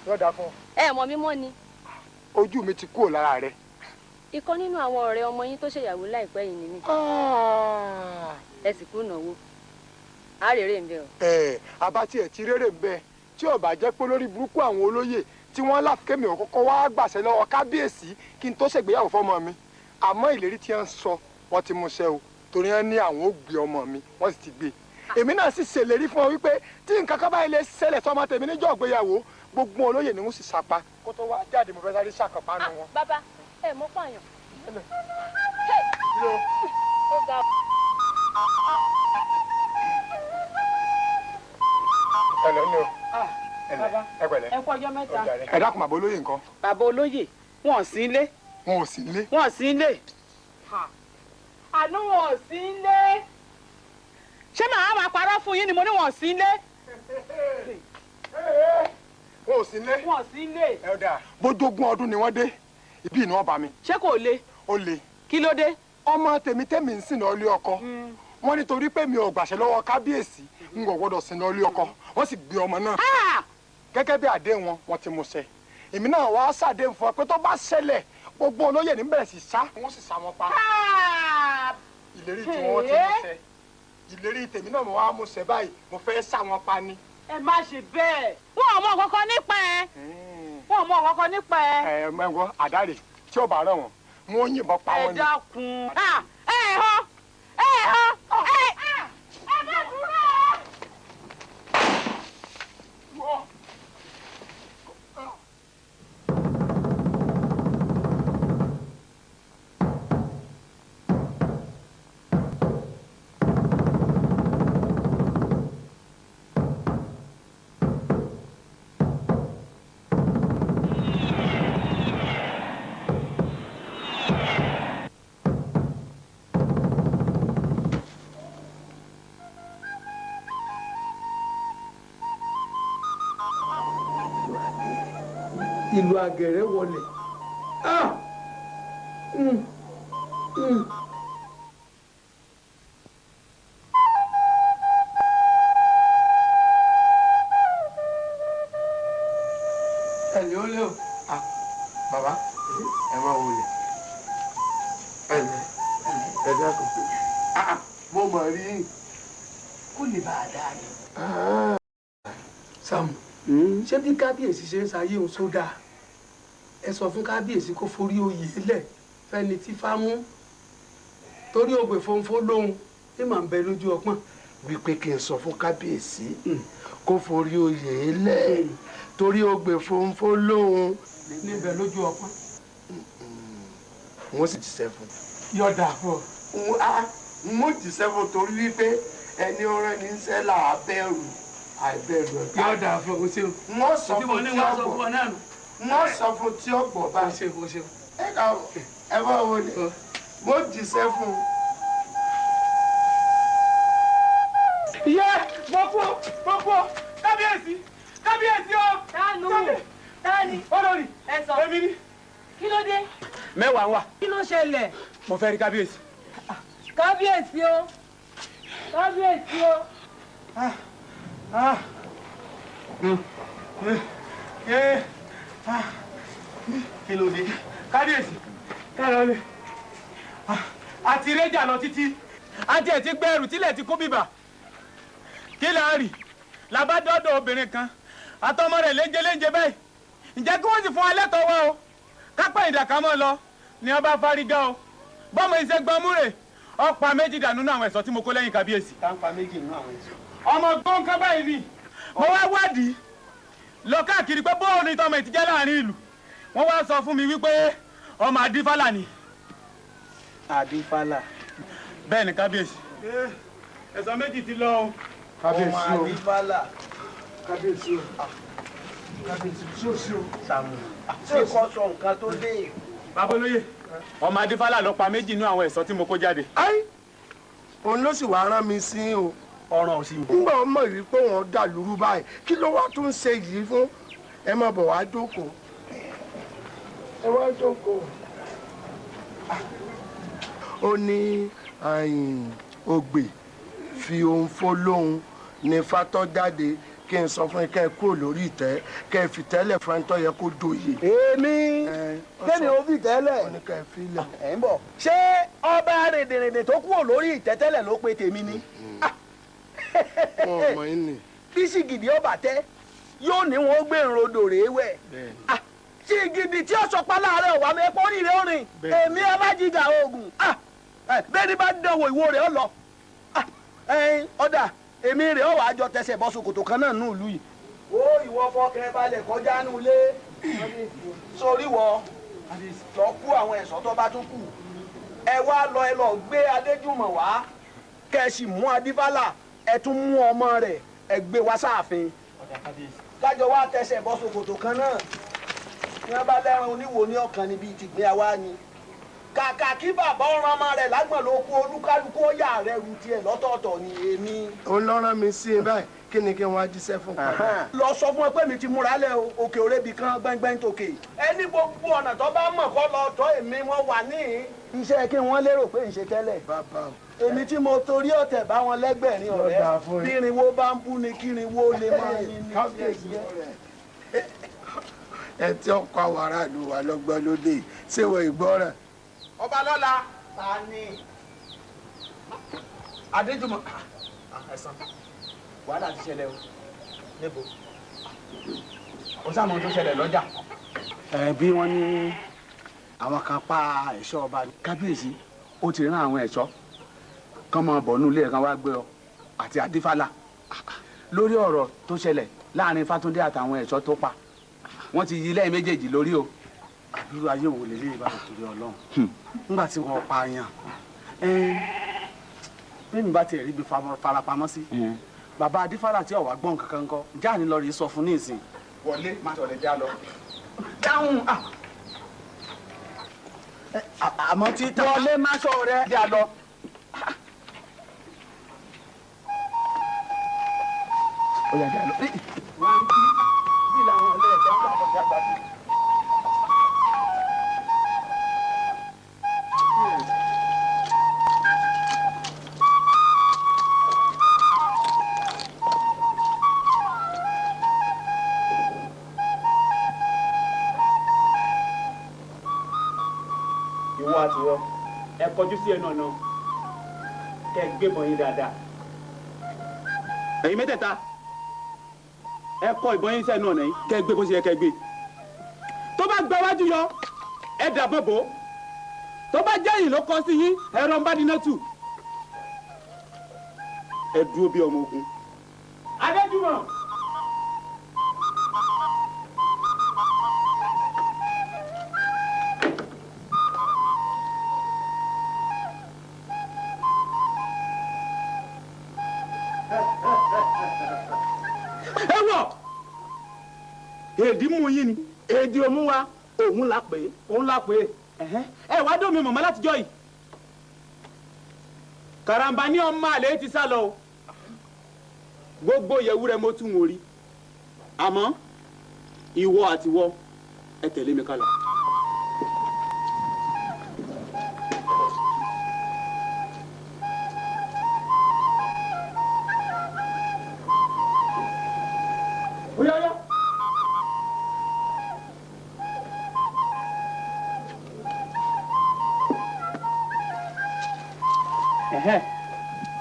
yọ da fún ọ. ẹ mọ̀ mímọ́ ni. ojú mi ti kúrò lára rẹ. ìkan nínú àwọn ọ̀rẹ́ ọmọ yín tó ṣèyàwó láìpẹ́ yìí ni mí. ẹ sì kú ìnáwó á rèrè ń bẹ o. àbá tiẹ̀ ti rèrè ń bẹ tí ó bá jẹ́ pé lórí burúkú àwọn olóyè tí wọ́n láfikẹ́mi ọ̀kọ́kọ́ wá gbàṣẹ lọ́wọ́ kábíyèsí kí n tó ṣègbéyàwó fọ́mọ mi àmọ́ ìlérí tí wọ́n sọ wọ́n ti mú ṣẹ o torí wọ́n ní àwọn ò gbé ọmọ mi wọ́n sì ti gbé èmi náà sì ṣèlérí fún ọ wípé tí nǹkan kan báyìí lè ṣẹlẹ̀ sọ́mọ tèmi níjọ́ ìgbéyàwó gbogbo olóyè ni wọ́n sì sapa kó tó wá jáde mo fẹ́ sáré ṣàkànpánu wọn. bàbá ẹ mọ pààyàn. ó ga ọ. ẹ lọ ní o ẹ pẹ̀lẹ́ ẹ kú ọjọ́ mẹ́ta. ẹ dákun bàbá olóyè nǹkan. bàbá olóyè wọn ò sí ilé. wọn ò sí ilé. wọn ò sí ilé. àná wọn ò sí ilé. ṣé màá máa parọ́ fún yín ni mo ní wọn ò sí ilé. wọn ò sí ilé. wọn ò sí ilé. ẹ dáa bójógún ọdún ni wọ́n dé ibi ìnáwó bá mi. ṣé kò le. ó le. kí ló dé. ọmọ tèmi ń sìn lọ ilé ọkọ wọn nítorí pé mi ò gbàṣẹ lọ́wọ́ kábíyèsí n kò gbọ́dọ̀ sìn lọ ilé ọkọ wọ́n sì gbé ọmọ náà gẹ́gẹ́ bí àdéhùn wọn ti mú ṣẹ èmi náà wàá ṣàdéhùn fún ọ pé tó bá ṣẹlẹ̀ gbogbo olóyè ní bẹ̀rẹ̀ sí sá wọ́n sì sá wọn pa ìlérí tí wọ́n ti mú ṣẹ ìlérí tèmi náà mo wá mú ṣẹ báyìí mo fẹ́ sá wọn pa ni. ẹ má ṣe bẹ́ẹ̀ wọn ò mọ kankan nípa ẹ wọn ò mọ kankan nípa ẹ. mẹ́wọ́ àdáre tí ò bá rẹ̀ wọ́n wọ́n yìnbọn pa wọ́n ni. ẹ dákun ẹ hàn ẹ hàn ẹ má dúró. ìlú àgẹ̀rẹ̀ wọlé. ẹ̀lẹ́ ó lé o. bàbá ẹ máa wọlé. ẹ dákun. mo mọ̀ rí kó lè bá a dáa ni. Sàámù ṣé bí kábíyèsí ṣe ń ṣayé òun sódà ẹ sọ fún kábíyèsí kó forí oyè lẹ̀ fẹ́ni tí fá mú torí ògbè fòǹfò lóhun tí màá ń bẹ lójú ọpọ́n. wípé kí n sọ fún kábíyèsí kó forí oyè lẹ̀ torí ògbè fòǹfò lóhun. níbẹ̀ lójú ọpọ́n. wọ́n sì jíṣẹ́ fún. yọ̀dà fún ọ. mo jíṣẹ́ fún torí wípé ẹni ọ̀rẹ́ ní sẹ́là abẹ́rù àìbẹ̀rù ẹ̀. yọ̀dà fún ọ ṣeun. wọ́n sọ fún tí ọgbọ̀n wọ́n sọ fún tí ọgbọ̀n bá. ẹ ká ẹ bá wọlé mo jíṣẹ́ fún. ìyá gbogbo kábíyèsí o. Tani. olórí Ẹ̀sọ́. èmi ni. Kí ló dé? mẹ́wàá wà. Kí ló ṣẹlẹ̀? mo fẹ́ rí kábíyèsí. Kábíyèsí o. Kábíyèsí o. kí ló dé. kábíyèsí káàlọ́ lè. àti rẹ́jà lọ títí. àti ẹ̀ ti gbẹ́rù tílẹ̀ ti kó bíbà. kí là ń rì làbá dọ́dọ̀ obìnrin kan àtọmọ rẹ̀ léńjẹ báyìí. ǹjẹ́ kí wọ́n sì fún alẹ́ tọ́wọ́ o kápẹ́ ìdàkà mọ́ lọ ni wọ́n bá fárígá o bọ́mọ iṣẹ́ gbọ́n múrè ọ̀pá méjì dànù nínú àwọn ẹ̀ṣọ́ tí mo kó lẹ́yìn kábíyèsí. táǹpà méjì nínú àwọn ẹ̀ṣọ́. ọmọ gbọ́ǹkan báyìí ni mo wá wádìí lọ káàkiri pé bóòlù ìtọ́mọ ìtìjẹ́ láàrin ìlú wọ́n wá sọ fún mi wípé ọmọ adífálà ni. adífálà. bẹ́ẹ̀ ni kábíyèsí. ẹ̀ṣọ́ méjì ti lọ o. kábíyèsí o. ọmọ adífálà. kábíyèsí o. kábíyèsí tí ó sí o. sàmù. ṣé kò sọ nǹkan tó dé. babolóye ọmọ adífálà ló pa méjì nínú àwọn ẹ̀ṣọ́ tí mo kó jáde. òun ló sì wá rán mi sí o. ọ̀ràn ò sí mi. nígbà wọn mọ̀ wípé wọ́n dà lúrú báyìí kí ló wá tún ṣe yìí fún. ẹ má bọ̀ wá jókòó. ẹ wá jókòó. ó ní ògbè fi ohun fó lóhun ní fatọ́ jáde kí n sọ fún kẹ́ ẹ kúrò lórí ìtẹ́ kẹ́ ẹ fi tẹ́lẹ̀ fún ẹni tó yẹ kó doyè. èmi kéde o fi tẹ́lẹ̀. wọ́n ní kẹ́ ẹ fi lẹ̀. ẹ̀ ń bọ̀. ṣé ọba rèdèrèdè tó kúrò lórí ìtẹ́ tẹ́lẹ̀ ló pe tèmi ni. wọn ò mọ yín ni. bí sìgìdì ọba tẹ yóò ní wọn gbé ìrodò rèé wẹ̀. sìgìdì tí ó sọpá láàárẹ̀ wà mí ẹ̀pọ̀ oríire orin èmi alájíjà oògùn bẹ́ẹ̀ ni bá dánwò ìwo rẹ̀ ọ lọ. ọ̀dà èmi rẹ̀ ọ̀ wá jọ tẹsẹ̀ bọ́ ṣòkòtò kan náà nù ìlú yìí. ó ìwọ fọkẹ́ balẹ̀ kọjá nù lé sórí wọ lọ kú àwọn ẹ̀ṣọ́ tó bá tún kù ẹ wá lọ ẹ lọ gbé Adéjùmọ̀ wá kẹ́ ẹ sì mú Adífálà ẹ tún mú ọmọ rẹ̀ ẹ gbé wá sáàfin kájọ wá tẹsẹ̀ bọ́ ṣòkòtò kan náà ní wọ́n bá lẹ́rìn oníwo ní ọ̀kan níbi ìtìgbé àwa ni kàkà kí bàbá ọ̀ràn ọmọ rẹ̀ lágbọ̀n ló kú olúkálukú ọ̀yà rẹ̀ ru tiẹ̀ lọ́tọ̀ọ̀tọ̀ ni èmi. ó lọ rán mi sí i báyìí kí ni kí n wá jíṣẹ́ fún un. lọ sọ fún ẹ pé mi ti múra lẹ òkè òrebi kan gbẹ́ngbẹ́ng tòkè. ẹni gbogbo ọ̀nà tó bá mọ̀ kọ́ lọ tọ́ èmi wọn wà ní. iṣẹ́ kí wọ́n lérò pé ń ṣe tẹ́lẹ̀. èmi tí mo torí ọ̀tẹ̀ bá wọn lẹ́gbẹ̀rin ọ̀rẹ́ kírinwó bá ń bú ni kírinwó lè máa ní ní ẹ tí ọkọ àwọn aráàlú wa lọ́gbọ́n lóde ṣé wọ́n ìgbọ́ràn. ọba lọ́la ta ni. Adéjùmọ̀ ẹ̀sán wàhálà ti ṣẹlẹ̀ o. níbo o sáà mọ ohun tó ṣẹlẹ̀ lọ́jà. bí wọ́n ní àwọn kan pa ẹ̀ṣọ́ ọba ní. kábíyèsí ó ti rán àwọn ẹ̀ṣọ́ kán máa bọ̀ nílé kan wá gbé ọ àti Adífálà lórí ọ̀rọ̀ tó ṣẹlẹ̀ láàrin Fátúndé àtàwọn ẹ̀ṣọ́ tó pa wọ́n ti yí lẹ́yìn méjèèjì lórí o. àbúrò ayé wo lè lé ìbára torí Ọlọ́run nígbà tí wọ́n pa yàn bí mi bá tiẹ̀ rí ibi farapamọ́ sí bàbá Adífálà tí ọ̀wá gbọ́n kankan kọ́ jáà ní lọ rí sọ fún ní ìsìn. wọlé má sọ̀rọ̀ já lọ. dáhùn àmọ́ tí wọlé má sọ̀rọ̀ já lọ. ó yà já lọ. wọ́n á bí làwọn ọ̀lẹ́ ẹ̀jẹ̀ ń bá ọ̀dọ́ àgbà bí. ìwọ àtiwọ ẹ kọjú sí ẹnu ọ̀nà kẹ gbébọn yín dáadáa. ẹ̀yin mẹ́tẹ̀ẹ̀ta ẹ kọ ìbọn yín sẹ́nu ọ̀nà yìí kẹ gbé bó ṣe yẹ kẹ gbé. tó bá gba wájú yọ ẹ dàbọ̀ bò tó bá jẹ́ yìí ló kọ́ sí yín ẹ̀rọ ń bá díná tù ẹ dúró bí ọmọ ogun. Adéjúmọ̀. ẹ wọ èdè mú yín ni èdè òmú wa òun la pè é òun la pè é ẹ wá dómi mọ̀mọ́ látijọ́ yìí karamba ní ọmọ àlè ti sá lọ o gbogbo yẹ̀wù rẹ̀ mo tún wò rí àmọ́ ìwọ àtiwọ ẹ tẹ̀lé mi ká lọ.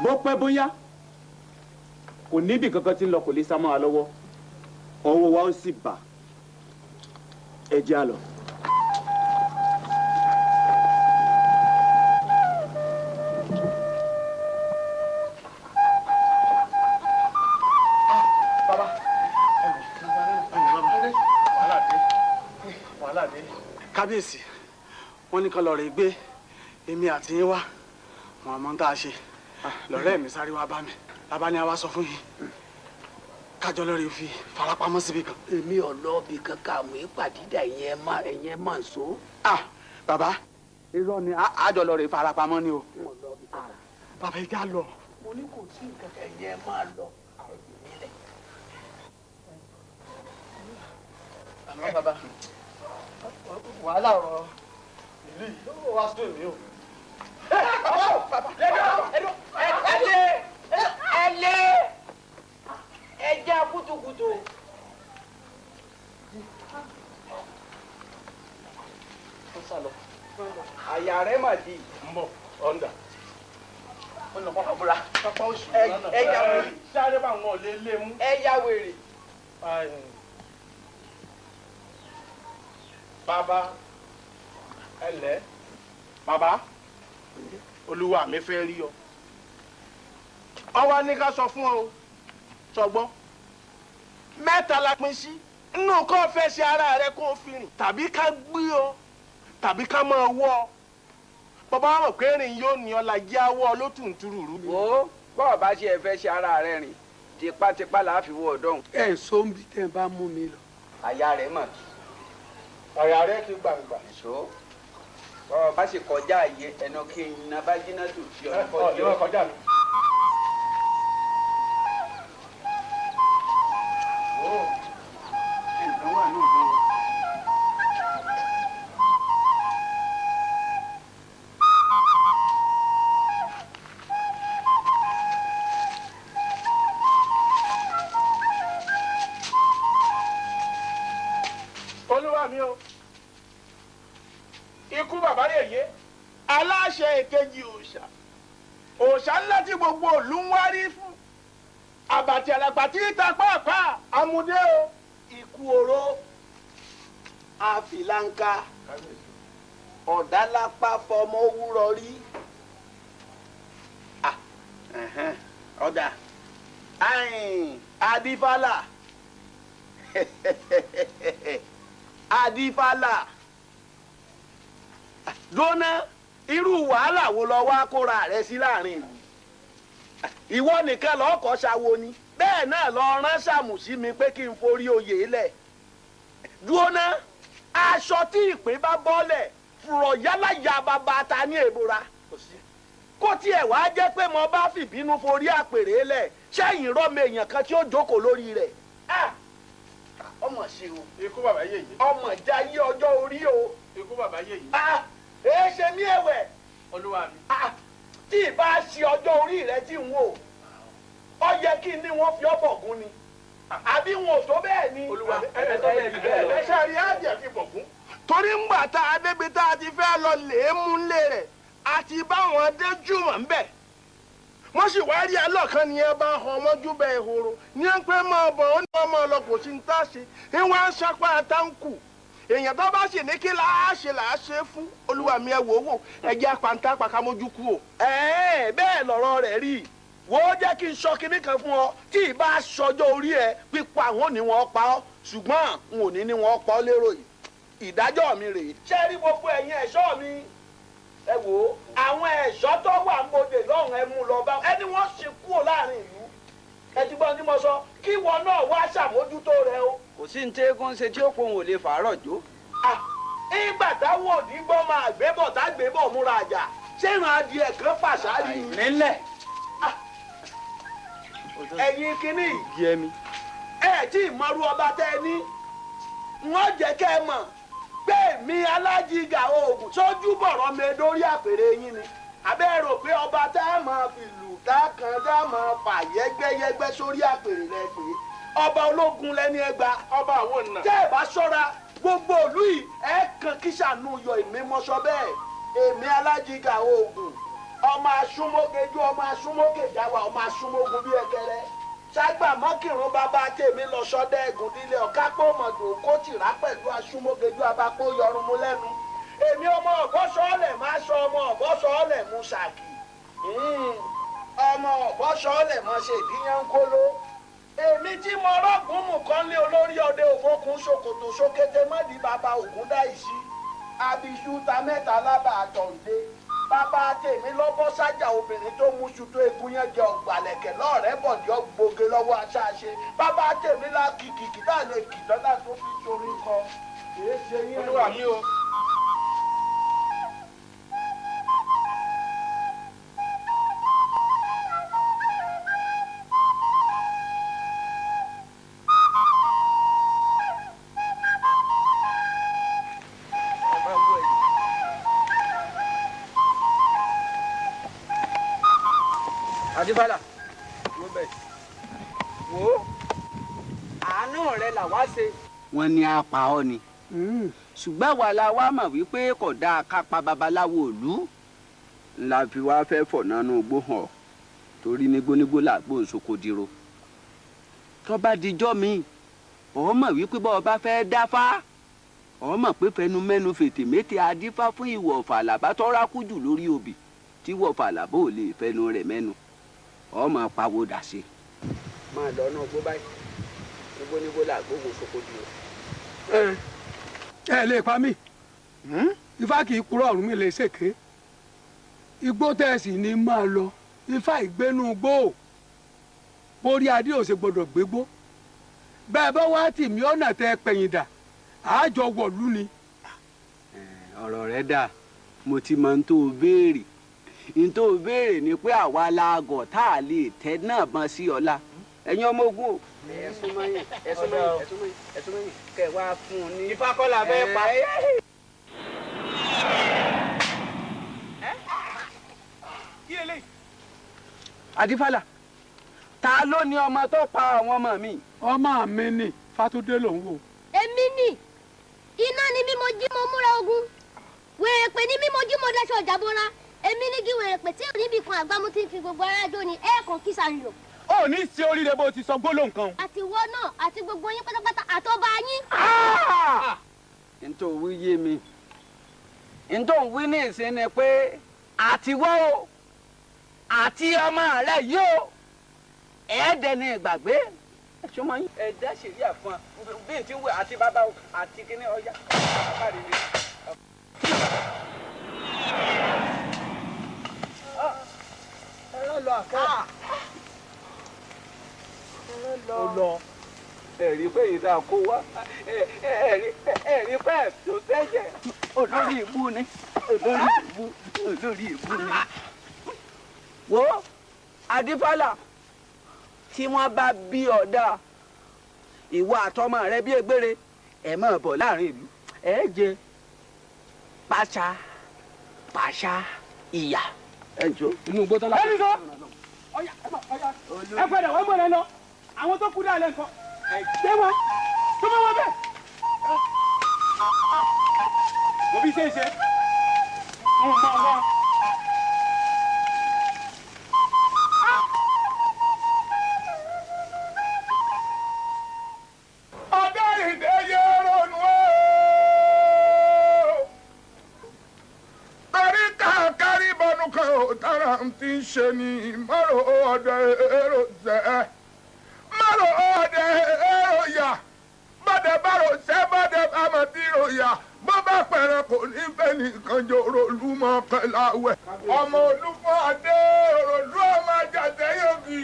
bó pẹ́ bóyá kò níbi kankan tí ń lọ kò lè sá mọ́ wa lọ́wọ́ ọwọ́ wa ó sì bà ẹ jẹ́ á lọ. kábíyèsí wọn ní kan lọ rè gbé èmi àti yín wá wọn àmọ́ tá a ṣe lọ́rẹ́ mi sáré wá bá mi lábá ní a wá sọ fún yín kájọ lórí fi farapamọ́ síbi kan. èmi ọlọ́ọ̀bì kankan àmọ́ ìpàdídà ẹ̀yẹn máa ń so. bàbá irọ́ ni àjọ lọ rè farapamọ́ ni o. bàbá ẹ já lọ. mo ní kò sí nǹkan ẹ̀yẹn máa lọ. àmọ́ bàbá wàhálà ọ̀rọ̀ ìlú yìí ó wá sún èmi o. ẹja kutukutu. àyà rẹ mà di. ń bọ̀ ọ̀ndà. ọ̀nà kọ́kọ́ búra. pápá oṣù ẹja wèrè. sáré bá wọn lé lé mú. ẹja wèrè. bàbá ẹlẹ bàbá olúwa mi fẹ́ rí ọ ọwọ́ ní ká sọ fún ọ sọgbọ́n mẹ́ta la pín sí inú kó fẹ́ ṣe ara rẹ kó fi rìn tàbí ká gbé ọ tàbí ká máa wọ́ ọ bàbá wa mọ̀ pé rìn yóò ní ọ la jẹ́ àwọ̀ olótùntúrù rú. wo bọ́ọ̀ bá ṣe ẹ fẹ́ ṣe ara rẹ rìn tipátipá là á fi wọ ọ̀dọ́hùn. ẹ so ń bí tẹ́ ẹ bá mú mi lọ. àyà rẹ mà kí. àyà rẹ ti gbàǹgbà. so bọ́ọ̀ bá ṣe kọjá àyè ẹnu kí n na bá jiná tù fi ọ̀nà kọjá mi. olúwa mi o ikú bàbá rẹ̀ yé aláṣẹ èkejì òòṣà òòṣà ńlá tí gbogbo ìlú ń wárí fún àbàtì àlàpà tí ń ta pàápàá amúdé o ikú oró àfìlànká ọ̀dàlápá fọmọ wúrọ rí ọ̀dà adífálà adífálà dóná irú wàhálà wo lọ wá kóra rẹ sí láàrin ìlú ìwọ nìkan lọkọ ṣàwo ni bẹ́ẹ̀ náà lọ rán Sàmù sí mi pé kí n forí oyè lẹ̀ dóná aṣọ tí ìpín bá bọ́lẹ̀ fùrọ̀ yálà ya bàbá ta ní èbúra kó tiẹ̀ wá jẹ́ pé mo bá fìbínú forí àpèrè lẹ̀ sẹ́yìn rọ́mọ èèyàn kan tí ó jókòó lórí rẹ̀ ọmọ ṣe o ikú bàbá yèyé ọmọ jayé ọjọ́ orí o ikú bàbá yèyé èé ṣe mí ẹ̀wẹ̀ olúwa mi tí ì bá ṣe ọjọ́ orí rẹ tí ń wò ó yẹ kí ni wọ́n fi ọ́ bọ̀gún ni àbí wọn ò tó bẹ́ẹ̀ ni. olúwa ẹ ṣe rí àjẹ fi bọ̀gún. torí ń gbà tá a débi tá a ti fẹ́ lọ lè mú lé rẹ̀ àti báwọn dé jùmọ̀ ń bẹ̀ wọ́n sì wá rí alọ́kan ni ẹ bá han mọ́jú bẹ́ẹ̀ ehoro ní ẹ pé máa bọ̀ ó ní wọ́n máa lọ kò sí ní tá a ṣe ń wá ń sapá táǹkù èèyàn tó bá sì ní kí là á ṣe fún olúwa mi ẹ wò ó wò ẹ jẹ́ apàǹtà pàkámójú kú o. bẹ́ẹ̀ lọ̀rọ̀ rẹ̀ rí wo jẹ́ kí n sọ kinní kan fún ọ tí ì bá sọjọ́ orí ẹ pípa àwọn ò ní wọn pa ọ́ ṣùgbọ́n n ò ní wọn pa ọ́ lérò yìí ìdájọ́ mi rèé. ṣé rí gbogbo ẹ̀yin ẹ̀ṣọ́ mi ẹ wò ó àwọn ẹ̀ṣọ́ tó wà ń bodè lọ́rùn ẹ mú lọ bá ẹni wọ́n ṣe kúrò láàrin ìlú ẹ ti gbọ́n tí mo sọ kí wọn náà wá ṣàmójútó rẹ o. kò sí ní tẹ́gùn ṣe tí ó pohùn ò lè fàárọ̀ jó. ìgbà táwọn òdì gbọ́ máa gbébọ̀ tá gbébọ̀ múra àjà ṣé ìran adìẹ kan pàṣárí. nílẹ̀. ẹ̀yin kínní ẹ tí ì mọrú ọba tẹ ẹ ní wọ́n jẹ́ kẹ́ ẹ mọ̀ pé mi alájìgà oògùn sójú bọ̀rọ̀ mi dórí àpèrè yín ni abẹ́ rò pé ọba tá a máa fi lù tá kan tá a máa fà yẹ́gbẹ́yẹ́gbẹ́ sórí àpèrè rẹ pé ọba ológun lẹ́ni ẹgbà ọba àwọn ọ̀nà tẹ́ ẹ bá ṣọ́ra gbogbo òlú yìí ẹ kan kíṣàánú yọ ìmímọ́sọ bẹ́ẹ̀ èmi alájìgà oògùn ọmọ asúmọ́gẹ́jú ọmọ asúmọ́gẹ́jáwá ọmọ asúmọ́gun bí ẹgẹrẹ ṣàgbà mọ́kìrún bàbá tèmi lọ sọ́dọ̀ ẹ̀gùn nílé ọ̀kápọ̀ mọ̀dùn kó tìrá pẹ̀lú asúmọ́gẹ́jú abápọ̀ yọrùn mú lẹ́nu èmi ọmọ ọ̀bọ́sọ̀ọ́lẹ̀ máa sọ ọmọ ọ̀bọ́sọ̀ọ́lẹ̀ mú ṣàkì ọmọ ọ̀bọ́sọ̀ọ́lẹ̀ máa ṣe ìdíyàn kóló èmi tí mo rọ́gùn mú kan lé olórí ọdẹ òfókun ṣòkòtò ṣókété mọ́dí bàbá ògún dá ìṣí abiṣu ta mẹ́ta lábà àtọ̀ǹdé bàbá tèmi lọ́bọ́ sájà obìnrin tó mú ṣu tó egun yẹn jẹ ọ̀gbàlẹ̀kẹ̀ lọ́ọ̀rẹ́ bọ̀dí ọgbóge lọ́wọ́ aṣáṣe bàbá tèmi lá kìkìkì tá lè kì dọ́là tó fi torí kọ kìí ṣe yín olúwa mi o. Adébálà wo bẹ wo àánú rẹ là wá ṣe. wọ́n ní apá ọ ni ṣùgbọ́n àwa la wá mọ̀ wípé kò dáa ká pa babaláwo ìlú la fi wá fẹ́ fọ̀nánú igbó hàn torí nígbónígbó làgbó nsokòdìrò tó bá dijọ́ mi ọ̀ mọ̀ wípé bá ọba fẹ́ dáfá ọ̀ mọ̀ pé fẹnumẹ́nu fètè mété adífá fún ìwọ̀ ọ̀fàlàbá tọ́ra kú jù lórí obì tí ìwọ̀ ọ̀fàlàbá ò lè fẹnu rẹ̀ mẹ́nu ọmọ pàwọ́dà sí. máa lọ náà gbó báyìí nígbónígbó làgbó nsokòdìrò. ẹ lè pa mí ifá kì í kúrò ọ̀run mi lè ṣèké igbó tẹ̀sí ni máa lọ ifá ìgbénú gbó borí adé ò ṣe gbọdọ̀ gbégbó bẹ́ẹ̀ bá wá tì mí ọ̀nà tẹ pẹ̀yìn dà àájọ wọ̀lú ni. ọ̀rọ̀ rẹ dà mo ti mọ ohun tó o béèrè ohun tó o béèrè ni pé àwa la gọ̀ tá a lè tẹ náà bọ́n sí ọ̀la ẹ̀yin ọmọ ogun o. ẹ̀sùn mọ́yìn kẹ́ ẹ wá fún un ní. ifá kọ́ la fẹ́ pa. Adífálà ta ló ní ọmọ tó pa àwọn ọmọ mi. ọmọ mi ni Fátúndé ló ń wò. èmi ni iná ni mímọ jí mo múra ogun wèrèpè ni mímọ jí mo dáṣọ ọjà bóra èmi ní kí wèrèpè tí òní bìkan àgbámú ti fi gbogbo ara jó ni ẹ̀ẹ̀kan kí sàyò. ó ní sí oríire bó ti sọ gbólóhùn kan. àtiwọ náà àti gbogbo yín pátápátá àtọba yín. ntọ́ wí yé mi ntọ́ wí ní ìsìn ni pé àtiwọ́ o àti ọmọ rẹ yóò ẹ̀ẹ́dẹ̀ni ìgbàgbé ẹ̀ṣọ́ máa ń ẹ̀dá ṣèlú àfọ̀n bí n ti wẹ̀ àti bàbá àti kíní ọ̀yá bàbá rẹ̀ ni. ẹ̀rọ lọ àfẹ́ ó lọ ẹ̀rí pé ìdá kó wá ẹ̀rí pé tó tẹ́jẹ̀ olórí ìbú ni olórí ìbú ni. wo Adífálà tí wọ́n bá bí ọ̀dà ìwọ àtọmọ rẹ bí egbére ẹ máa bọ̀ láàrin ìlú ẹ jẹ pàṣà ìyà ẹ jọ. inú gbọ́dọ̀ la. ẹni sọ ẹ padà wọ́n mọ̀ lẹ́nu àwọn tó kú dáa lẹ́nu gbé wọn tó mọ wọn bẹ́ẹ̀. mo bí ṣe é ṣe wọn mọ wọn. ń ti ń ṣe ni márò ọdẹ èrò zẹ́ márò ọdẹ èrò yá bọ́dẹ bárò ṣẹ́ bọ́dẹ bámọ̀ tí rò yá bó bá pẹ̀rẹ̀ kò ní fẹ́ nìkan jòrò lúmọ̀ kẹláwẹ̀. ọmọ olúfọ́ adé òròlú ọmọ àjàdé yòókì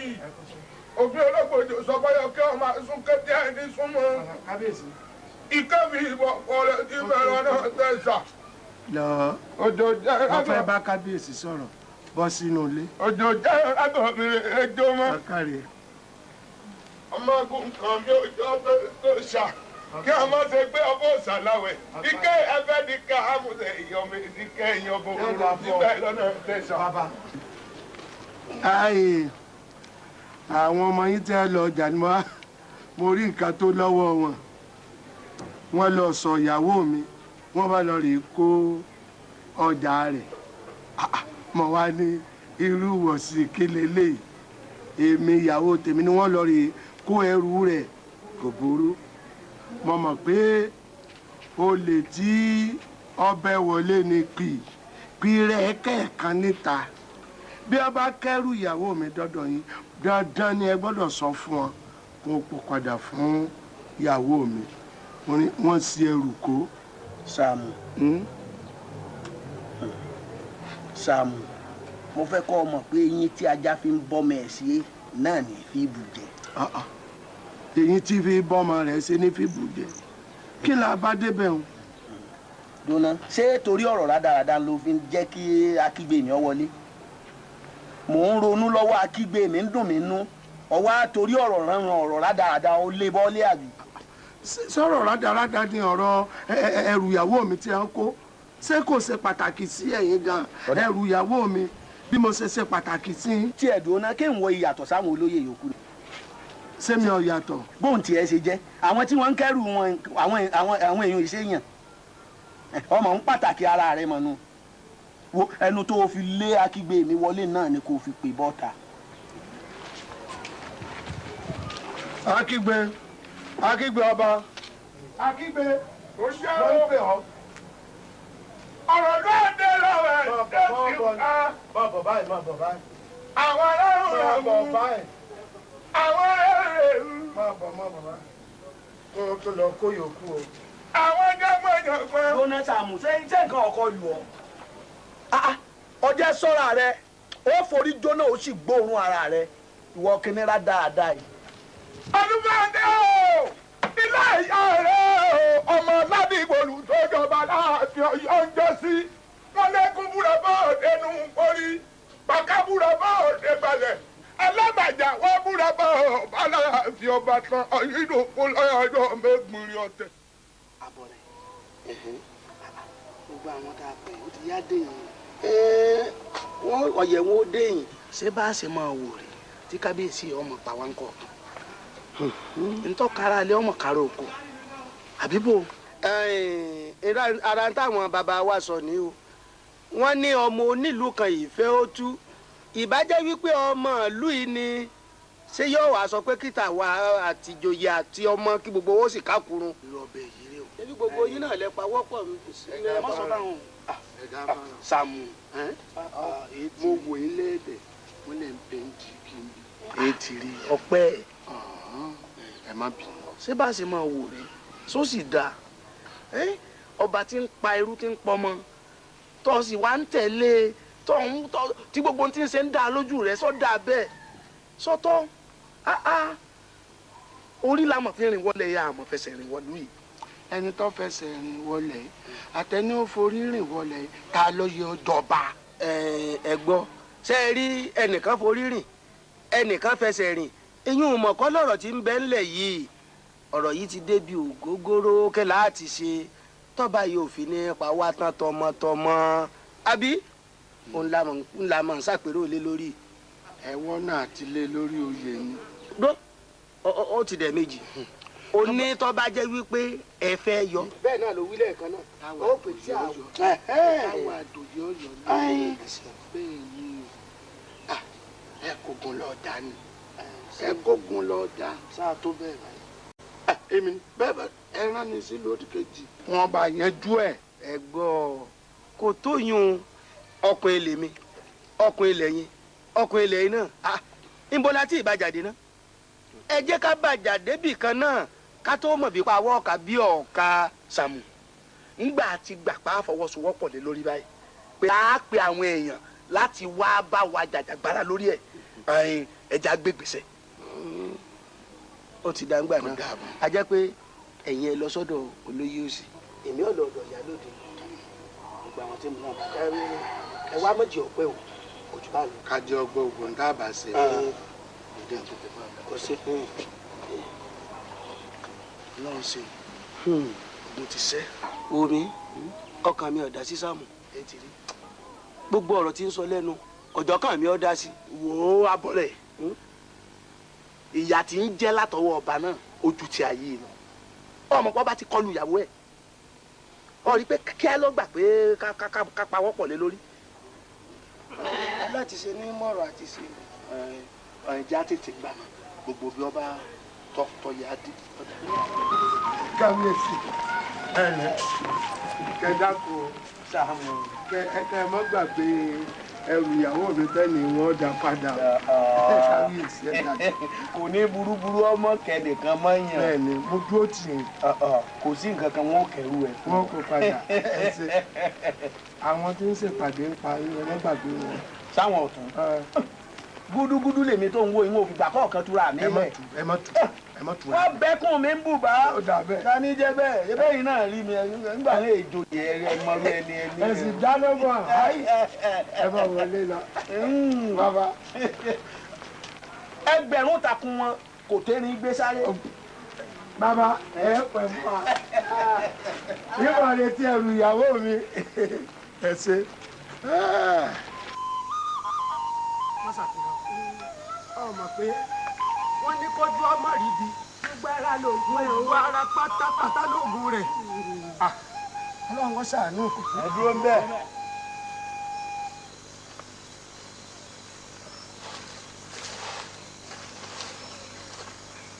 òfin olóògbòjò sọfọyọ kí ọmọ sún kété ẹni súnmọ́ ìkẹ́fì ìbọn ọ̀rẹ́ tí bẹ̀rẹ̀ náà tẹ̀sà. lọ òjò jẹ́ wọ́n fẹ́ bá kábíyèsí sọ̀rọ̀ bọ́ sínú ilé. òjò jẹ́ àgọ́ mi ẹjọ́ mọ́. ọmọ ogun kan bí ojú ọbẹ̀ tó ṣà kí a má ṣe gbé ọbọ̀ ṣàláwẹ̀ ike ẹgbẹ́ ní ká àmúṣe ìyọ̀mí ní kẹ́yìn ọbọ̀ òru níbẹ̀ lọ́nà tẹ̀sà. àwọn ọmọ yín tẹ́ lọ ọjà ni mo rí nǹkan tó lọ́wọ́ wọn wọ́n lọ sọ ìyàwó mi wọ́n bá lọ rè kó ọjà rẹ̀ mo wá ní irú wọ̀sí kélélé èmi ìyàwó tèmi ni wọ́n lọ rè kó ẹrù rẹ̀ kò burú mo mọ̀ pé olè tí ọbẹ̀ wọlé ni pì rẹ̀ kẹ̀ẹ̀kan níta bí wọ́n bá kẹ́rù ìyàwó mi dọ́dọ̀ yín dandan ni ẹ gbọ́dọ̀ sọ fún wọn kó o pò padà fún ìyàwó mi wọ́n sí ẹrù kó. Sàámù Sàámù mo fẹ́ kọ́ ọ mọ̀ pé eyín tí ajá fi ń bọ́mọ ẹ̀ sí náà ní fi bù jẹ. eyín tí fi bọ́mọ rẹ̀ ṣe ní fi bù jẹ kí la bá débẹ̀ o. dúnà ṣé torí ọ̀rọ̀ rádaràda ló fi ń jẹ́ kí akígbe mi ọ wọlé mò ń ronú lọ́wọ́ akígbe mi ń dùn mí nú ọwọ́ torí ọ̀rọ̀ ránran ọ̀rọ̀ rádaràda ó lé bọ́lé àbí. sọ̀rọ̀ rádaràda ni ọ̀rọ̀ ẹrù ìyàwó mi tí a ń kó ṣé kò ṣe pàtàkì sí ẹ̀yin gan ẹrù ìyàwó mi bí mo ṣe pàtàkì sí. tí ẹ̀dùn náà kí n wọ ìyàtọ̀ sáwọn olóyè yòókù rẹ̀. ṣé mi ò yàtọ̀. bóun tiẹ̀ ṣe jẹ́ àwọn tí wọ́n ń kẹ́rù wọn àwọn èèyàn ìṣèyàn ọmọ ń pàtàkì ara rẹ̀ mọ̀nù wo ẹnu tó o fi lé akígbe mi wọlé náà ni kò fi pè bọ́ta. akígbe ọba akígbe ó ṣe ó ń pè ọ́ ọ̀rọ̀ náà dé lọ́wọ́ ẹ̀ bọ̀ báyìí má bọ̀ báyìí. àwọn aráàlú rẹ̀ bọ̀ báyìí. àwọn aráàlú rẹ̀ má bọ̀ báyìí. kó o tó lọ kó yòókù o. àwọn jẹ́gbọ́jọ̀gbọ́n. gbóná Sàámù ṣé nǹkan ọkọ lù ọ́. ọjọ́ sọ́ra rẹ ó forí jóná ó sì gbóòórùn ara rẹ ìwọ kìnìún dáadáa yìí. olùfẹ́ǹdé o ilé ìyá rẹ o ọmọ ládìgbòlù tó jọba láàfin Ọ̀yọ́ ń jọ sí wọn lẹkùn búra bá òde nù orí bàkà búra bá òde balẹ̀ alábàjá wọn búra bá ọba láàfin ọba tán ìdòkú lọ́yọ̀ọ́dọ̀ mẹ́gbìnrin ọ̀tẹ̀. àbọ̀rẹ̀ gbogbo àwọn tá a pè ó ti yá déyìn wọn ọ̀yẹ̀ wọn ó déyìn ṣé bá a ṣe máa wò rè tí kábíyèsí ọmọ pa wá ń kọ̀ ntọ́kara alẹ́ ọmọ kàró oko àbíbò. ara táwọn bàbá wa sọ ni o wọ́n ní ọmọ onílùú kan ìfẹ́ ó tú ìbájẹ́ wípé ọmọ ìlú yìí ni ṣé yóò wá sọ pé kíta wa àtìjòyè àti ọmọ kí gbogbo owó sì kákùrún. ìrọ̀bẹ̀ yìí rè o. ebi gbogbo yín náà lẹ pa wọ́pọ̀ ẹ mọ́ sọ báwọn. Sàámù. mo wò yín lẹ́ẹ̀dẹ̀ wọ́n lè ń pè ń jí kí n bí. èyí ti rí ọpẹ́ ẹ má bínú. ṣé bá a ṣe máa wò rè só sì dáa ọba tí ń pa irú tí ń pọmọ tó sì wá ń tẹ̀lé tí gbogbo tí ń ṣe ń dá lójú rẹ̀ sọ dáa bẹ́ẹ̀ sọ́tọ̀ orí làmọ̀ fi rìn wọlé ya àmọ̀ fẹsẹ̀ rìn wọlú yìí. ẹni tó fẹsẹ̀ rìn wọlé àtẹni ó forí rìn wọlé ta ló yẹ ọjọba. ẹ gbọ́ ṣé ẹ rí ẹnìkan forí rìn ẹnìkan fẹsẹ̀ rìn eyín ò mọ̀ kọ́ lọ́rọ̀ tí ń bẹ ńlẹ̀ yìí ọ̀rọ̀ yìí ti débi ògógóró kẹ́ láti ṣe tọ́ba yìí ò fi ní pa wá tán tọmọtọmọ àbí òun la mọ̀ ń ṣàpérò lé lórí. ẹ̀wọ́n náà ti lé lórí oyè ni. dó ó ti dẹ̀ méjì ó ní tọ́ba jẹ́ wípé ẹ fẹ́ yọ. bẹ́ẹ̀ náà ló wí lẹ́ẹ̀kan náà ó pè tí a wọ. táwa àdòyè ọyọ lórí bẹ́ẹ̀ ni ẹ kò gùn lọ dání ẹ kógun lọ dá sáà tó bẹ́ẹ̀ báyìí. èmi bẹ́ẹ̀ ẹ rán ni sí lódì kejì. wọ́n bá yanjú ẹ̀. ẹ gbọ́ kò tó yún ọkùnrin lèmi ọkùnrin ilẹ̀ yẹn ọkùnrin ilẹ̀ yìí náà níbo la ti ìbàjàdé náà ẹ jẹ́ ká bàjàdé bì kan náà ká tó mọ̀ bí pa àwọ̀ ọ̀ka bí ọ̀ka Sàámú ńgbà tí gbàpá fọwọ́sowọ́pọ̀ lé lórí báyìí pé a pe àwọn èèyàn láti wá bá wa jàjàgbára lórí ẹ̀ ẹja gbégbèsè ó ti dàgbà náà a jẹ́ pé ẹ̀yin ẹ lọ sọ́dọ̀ olóyè òsì èmi ò lọ ọ̀dọ̀ ìyá lóde gbogbo àwọn tí mo náà bá dárí ẹ wá méjì ọ̀pẹ o kò jù bá lọ. kájọ ọgbọ ògùn tá a bá ṣe. kò sí lọ́run ṣe mo ti ṣẹ́. omi ọkàn mi ọ̀dà sí Sàámú gbogbo ọ̀rọ̀ tí ń sọ lẹ́nu ọ̀jọ̀ kan mi ọ̀ dá sí. wò ó abọ́rẹ̀ ìyà tí ń jẹ́ látọwọ́ ọba náà ojú ti ayé lọ ọmọ pọ́ bá ti kọlu ìyàwó ẹ̀ ọ rí i pé kí ẹ lọ gbà pé ká pawọ́ pọ̀ lé lórí. láti ṣe ní mọ̀rọ̀ àti ṣe ẹ̀já tètè gbà gbogbo bí ọba tọ́ yá dé. kábíyèsí kẹdáko Sàámú kẹ mọ́ gbàgbé ẹrù ìyàwó mi tẹ́ni wọ́n dá padà. kábíyèsí ẹ̀ dàgbà. kò ní burúburú ọmọ kẹ̀dẹ̀ kan mọ́ yàn. bẹ́ẹ̀ni mo dúró tì í. kò sí nǹkan kan wọ́n kẹ̀rù ẹ̀. wọ́n kò padà ẹsẹ̀ àwọn tí ń ṣèpàdé ń parí ẹ gbàgbé wọn. sáwọn ọ̀tún. gúdúgúdú lèmi tó ń wo ìwọ̀n òfìgbà kọ̀ọ̀kan túra mi lẹ̀. ẹ má tù ẹ má tù. wọ́n bẹ́kùn mi ń bù bá. ó dà bẹ́ẹ̀. ká ní jẹ́ bẹ́ẹ̀ ebẹ́ yìí náà rí mi nígbà náà èjò yẹ ẹ mọ̀rú ẹni ẹni. ẹ sì dáná bọ̀ ẹ bá wọlé lọ. bàbá. ẹgbẹ̀rún takun wọn kò tẹ́ni gbé sáré. bàbá ẹ pẹ̀ fún wa nígbà retí ẹrù ìyàwó mi ẹ ṣe. wọ́n ṣàfihàn ọmọ pé wọ́n ní kójú ọmọ rí bi gbogbo ara lóògùn ẹ̀ wọ ara pátápátá lóògùn rẹ̀. ọlọ́run wọ́n ṣàánú. ẹ dúró ń bẹ́ẹ̀.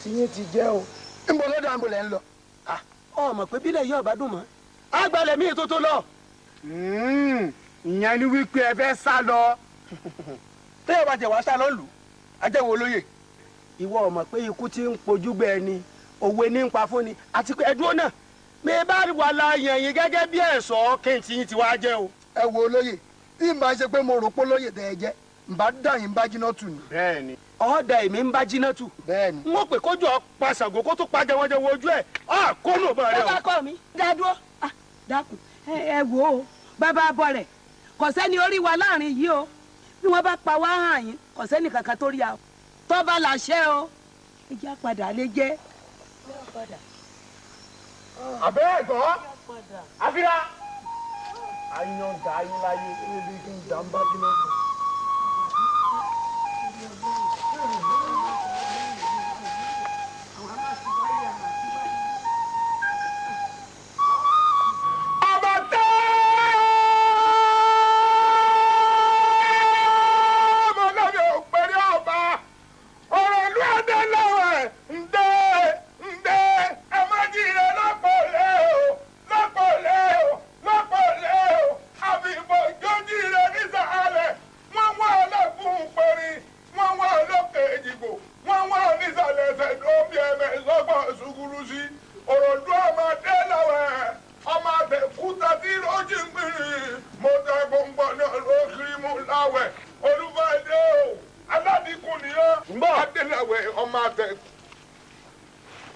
tiyín ti jẹ́ o. níbo ló dá níbo lẹ́ ń lọ. ọmọ pé bílẹ̀ yóò bá dùn mọ́. àgbàlẹ̀ mi tó tó lọ. ìyẹn ni wípé ẹ fẹ́ sá lọ. téèyàn bá jẹ wá sá lọ lù ajẹ́wò olóyè. ìwọ ọmọ pé ikú tí ń pojú gbẹ ẹni òwe ní ń pa fún ni àti pé ẹdúró náà mi bá wà láàyè yín gẹ́gẹ́ bí ẹ̀ṣọ́ kéǹtì yín ti wá jẹ́ o. ẹ wo olóyè bí n bá ṣe pé mo rò pé olóyè tẹ ẹ jẹ n bá dà yín bá jiná tù ní. bẹ́ẹ̀ni. ọ̀dà èmi ń bá jiná tù. bẹ́ẹ̀ni. n ó pè kójú ọ pa Ṣàngó kó tó pa jẹwọ́jẹ wo ojú ẹ̀ kó nù bọ̀ rẹ o. bàbá kọ mi dádúró dákun ẹ wò ó bàbá bọ rẹ kò sẹ́ni orí wa láàrin yìí o bí wọ́n bá pa wá hàn yín kò sẹ́ni kankan tó rí a tó bá láṣẹ o ẹ jẹ́ àpàdà lè jẹ́. àbẹ́ ẹ̀gbọ́n àfíà àyàn dá yín láyé níbi kí n dá ń bá jiná tù.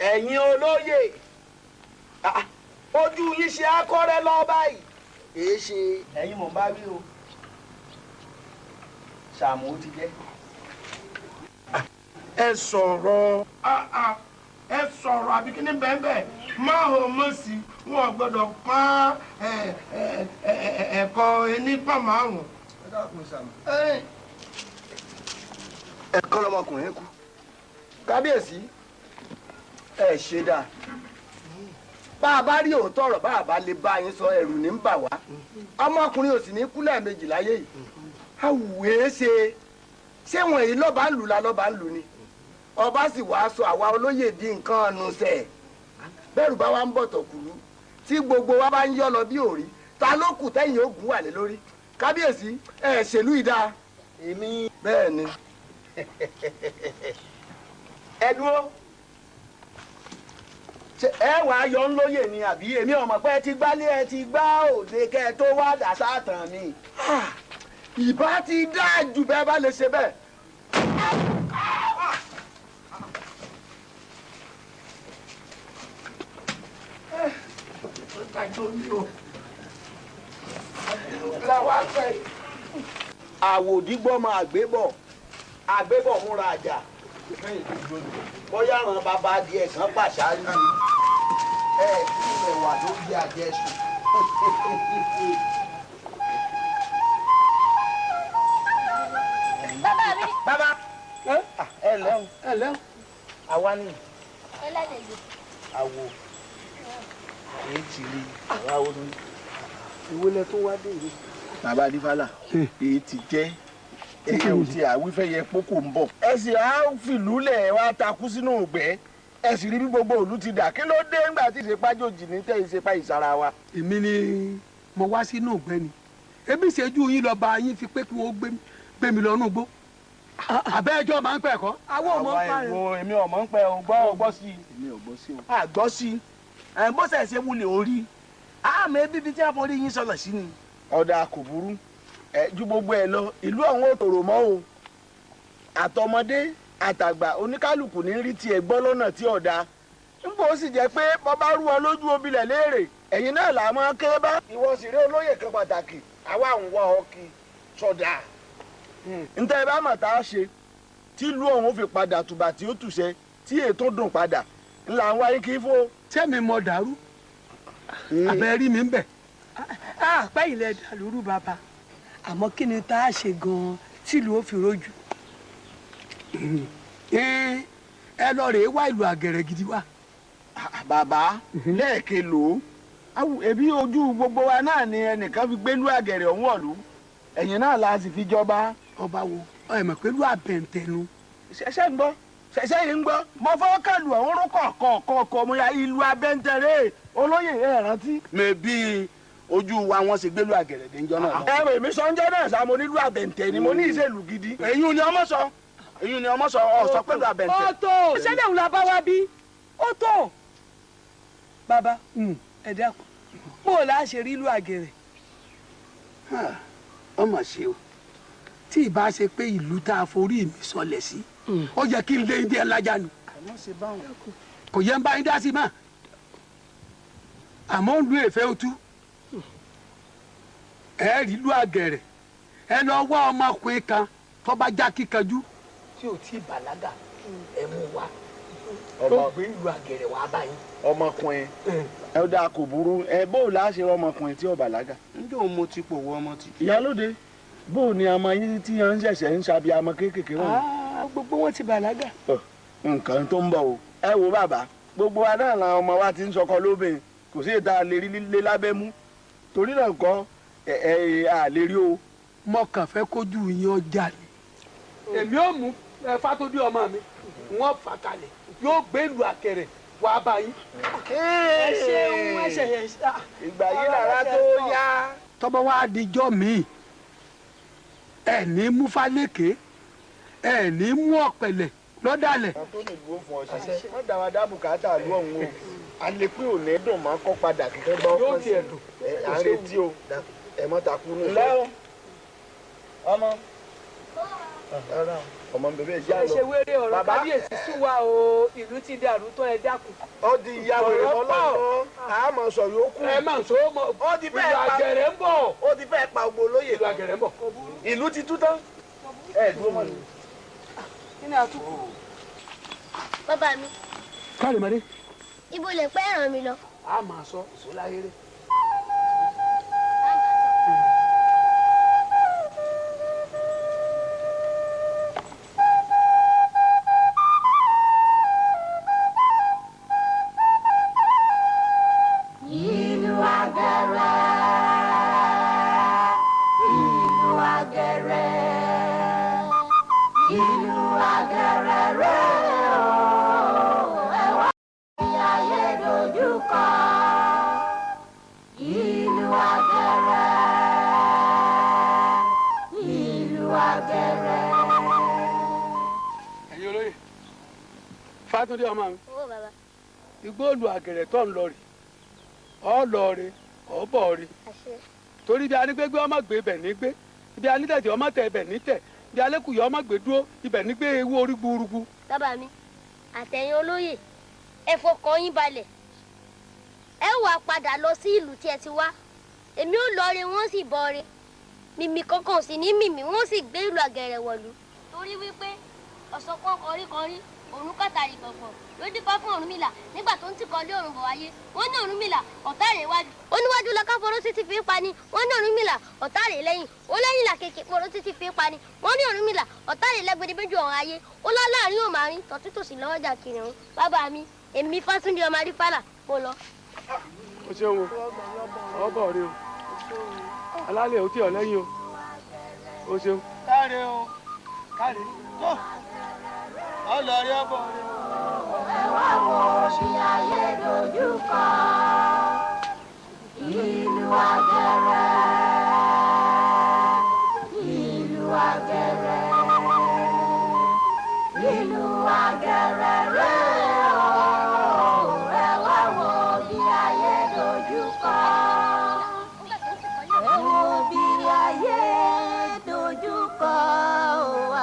ẹ̀yin olóyè ojú yín ṣe akọ́rẹ́ lọ báyìí èé ṣe ẹ̀yin mò ń bá wí o Ṣàmú ó ti jẹ́. ẹ sọ̀rọ̀ àbí kí ni bẹ́ẹ̀ máa hò mọ́ sí wọn gbọ́dọ̀ pọ́n ẹ̀kọ́ nípa márùn-ún. ẹ̀kọ́ lọmọkùnrin kú kábíyèsí ẹ ṣe dáa bá a bá rí òótọ́ ọ̀rọ̀ bá a bá lè bá yín sọ ẹ̀rù ní ń bà wá ọmọkùnrin ò sì ní kú lẹ́ẹ̀mejì láyé yìí àwùwé ṣé wọn èyí lọ́ba ń lù la lọ́ba ń lù ni ọba sì wàá sọ àwa olóyè di nǹkan ọ̀nù sẹ̀ bẹ́ẹ̀rù bá wa ń bọ̀ tọ̀kùlú tí gbogbo wa bá ń yọ́ lọ bí òrí ta ló kù tẹ́yìn ogun wà lé lórí kábíyèsí ẹ ṣèlú ìdá èmi. bẹ́ẹ̀ ni. ẹ dúró ẹ wà á yọ ń lóye ni àbí èmi ọmọ pé ẹ ti gbálé ẹ ti gbá òde kẹ ẹ tó wá dàsá tàn mí. ìbá ti dáa jù bẹ́ẹ̀ bá lè ṣe bẹ́ẹ̀. àwòdìgbọ́mọ àgbébọ̀ múra àjà bóyá ràn bàbá adìẹ kan pàṣárí ni ẹ kí ilẹ̀ wà ló jẹ́ àjẹsùn. bàbá mi. bàbá ẹ lẹ́hùn àwa ni ẹlẹ́dẹ̀ẹ́dẹ̀. àwò èyí ti rí àwa ó ní ìwé tó wá dé ìwé. bàbá adífálà èyí ti jẹ́ ẹ̀yẹ ò ti àwífẹ́ yẹ pókò ń bọ̀. ẹ sì á fìlúlẹ̀ wá takú sínú ògbẹ́ ẹ sì rí bí gbogbo òlu ti dà kí ló dé ńgbà tí ìṣepá jòjì ní tẹ́ ìṣepá ìsara wa. èmi ni mo wá sínú ògbẹ́ ni ebi ìṣẹ́jú yín lọ bá yín fi pé kí wọ́n gbé mi lọ nùgbó àbẹ́ẹ̀jọ́ máa ń pẹ̀ kọ́. àwọn ọmọ ń pa rẹ̀ èmi ọmọ ń pẹ́ o gbọ́ sí i. èmi ò gbọ́ sí o. àgbọ́ sí i bó ṣe ṣe wulẹ̀ orí àmọ́ bíbí tí a forí yín sọ̀rọ̀ sí ni. ọ̀dà kò burú ju gbogbo ẹ lọ ìlú ọ̀hún ò tòrò mọ́ o àtọmọdé àtàgbà oníkálukú ní rí tiẹ̀ gbọ́ lọ́nà tí ọ̀dà nígbà ó sì jẹ́ pé bọ́bá rú wọn lójú obìnrin léèrè ẹ̀yin náà là máa ké bá. ìwọ sì rí olóyè kan pàtàkì àwa ń wá ọkì sọdà ntẹ ẹ bá mà tá a ṣe tí ìlú ọ̀hún fi padà tùbà tí ó tùṣẹ tí ètò dùn padà ńlá ń wáyé kí fún. tẹ́mi mọ dàrú abẹ́rí mi ń bẹ̀. pẹ́ ilẹ̀ dàlúrú bàbá àmọ́ kí ni tá a ṣe gan-an tílùú ó fi rojú. ẹ lọ rèé wá ìlú àgẹ̀rẹ̀ gidi wá. bàbá lẹ́ẹ̀kẹ́ lò ó ẹbí ojú gbogbo wa náà ni ẹnìkan fi gbélú àgẹ̀rẹ̀ ọ̀hún ọ̀lú ẹ̀yìn náà la sì fi jọba. ọba wo ẹ mọ̀ pé lú àbẹ̀ǹtẹ̀nu. ṣẹṣẹ ń gbọ́ ṣẹṣẹ yìí ń gbọ́ mo fọwọ́ kàlù ọ̀hún rún kọ̀ọ̀kọ̀ mo ya ìlú abẹ́ntẹ̀rẹ̀ olóyè ẹ̀ rántí. mẹ́bí ojú wa wọn sì gbélú àgẹ̀rẹ̀ déńjọ́ náà. ẹ rò èmi sọ́njọ́ náà sá mo nílùú àbẹ̀ǹtẹ̀ ni mo ní ìṣèlú gidi. èyí ni ọmọ sọ ọ sọ pẹ̀lú àbẹ̀ǹtẹ̀. ó tó ṣẹlẹ̀ òun la bá wa bí ó tó. bàbá ẹ dákun bó o láà ṣe rí ìlú àgẹ̀rẹ̀. ọmọ ṣe o tí ìbá ṣe pé ìlú tá a forí mi sọlẹ̀ sí ó yẹ kí n lé ndí ẹ lájà ni kò yẹ ń bá yín dá sí mà àmọ́ ń lu èfé otú ẹ rí ìlú àgẹ̀rẹ̀ ẹ lọ wá ọmọkùnrin kan tó bá já kíkanjú tí ò tí ì bàlágà ẹ mú wa tó gbé ìlú àgẹ̀rẹ̀ wá báyìí. ọmọkùnrin ẹ ó dáa kò burú ẹ bó o láà ṣe ọmọkùnrin tí ò bàlágà. njẹ́ o mo ti pò wọ ọmọ tí. ìyálóde bó o ní ọmọ yín tí yẹn ń ṣẹ̀ṣẹ̀ ń ṣàbí ọmọ kéékèèké wọn. gbogbo wọn ti bàlágà. nǹkan tó ń bọ̀ o ẹ wo bàbá gbogbo wa náà làwọn ọmọ wa ti ń sọkọ lóbìn kò sí ìta lè rí lé lábẹ́ mú torí náà kọ́ à lè rí o. mo kàn fẹ́ kójú yín ọjà ni èmi ò mú fátó dé ọmọ mi wọ́n fà kalẹ̀ yóò gbé ìlú àkẹrẹ wàá bá yín. ẹ ṣeun ẹ ṣe ìgbà yìí lára tó yá. tọ́bọ̀ wá dijọ́ mi ẹ ní mú fálékè ẹ ní mú ọ̀pẹ̀lẹ̀ lọ́dàlẹ̀. àtúntò ìlú fún ọ ṣiṣẹ́ wọ́n dá wa dá bùkátà lú ọ̀hún o àlepé ò ní dùn máa kọ́ padà kíkẹ́ bá ọkọ sí ẹ̀ à ń retí o ẹ̀ mọ́ ta kú nù. ǹlẹ́ o ọmọ bèbè ìjà lọ. ẹ ṣe wéré ọ̀rọ̀ kábíyèsí sún wa o ìlú ti dàrú tán ẹ dákun. ó di ìyàwó rẹ̀ lọ́lọ́ àmọ́ sọ yòókù. ẹ máa sọ mọ ìlú àgẹ̀rẹ̀ ń bọ̀. ó ti fẹ́ pa gbogbo olóyè. ìlú àgẹ̀rẹ̀ ń bọ̀. ìlú ti tú tán. ẹ dúró mọ́ ni. kí ni àtúkù. bàbá mi. káàdì mọ́dé. ibo lè pẹ́ ràn mí lọ. a máa sọ ìṣòláyéré. Ìlú àgẹ̀rẹ̀, ìlú àgẹ̀rẹ̀, ìlú àgẹ̀rẹ̀ rẹ̀ o, ẹ wá ní ayé dojú kọ. Fátúndé ọmọ mi. Owó bàbá. Igbó olù àgẹ̀rẹ̀ tó ń lọ rè. Ọ lọ rè, ọ bọ̀ rè. Àṣẹ. Torí bí anígbégbé ọmọ gbé bẹ̀ ní gbé. Ibi anítẹ̀tẹ̀ ọmọ tẹ̀ bẹ̀ ní tẹ̀. Ibi alẹ́kùyọ̀ ọmọ gbé dúró ibẹ̀ ní gbé ewu orí gbúrúgbú. Bàbá mi, àtẹ̀yìn olóyè, ẹ fọkàn yín balẹ̀. Ẹ wá padà lọ sí ìlú tí ẹ ti wá. Èmi ò lọ re, wọ́n sì bọ̀ re. Mìmì kankan sì ní mìmì, wọ́n sì gbé ìlú àgẹ̀rẹ̀ wọ̀lú. Torí wípé ọ̀sán kan kọríkọrí, òun kàtàrí gbọ̀ngbọ̀n ló dífá fún Ọ̀rúnmìlà nígbà tó ń tìkọ́lé òrùn bọ̀ wáyé. Wọ́n ní Ọ̀rúnmìlà ọ̀tá rẹ̀ wájú. Ó níwájú lọ káfọ́rọ́ títí fi ń pa ni. Wọ́n ní Ọ̀rúnmìlà ọ̀tá rẹ̀ lẹ́yìn. Ó lẹ́yìn làkèké pọ̀rọ̀ títí fi ń pa ni. Wọ́n ní Ọ̀rúnmìlà ọ̀tá rẹ̀ lẹ́gbẹ̀dẹ̀ méjì ọ̀run ayé. Ó lá láàrin òun àárín tọ̀títòsí lọ́wọ́jà kìnìún. Bàbá mi, èmi Fátúndé ọmọ Adífálà mo lọ. O ṣeun o, ọ bọ̀ rè o. Alálẹ̀ ò tí ọ̀ lẹ́yìn o. O ṣeun. Káre o, káre. Tó, ọ lọ rí ọbọ rẹ. Ẹ wá wo bí ayé dojú kọ ìlú àgẹ̀rẹ̀, ìlú àgẹ̀rẹ̀, ìlú àgẹ̀rẹ̀ rẹ̀ o. Ẹ wá wo bí ayé dojú kọ. Ẹ wo bí ayé dojú kọ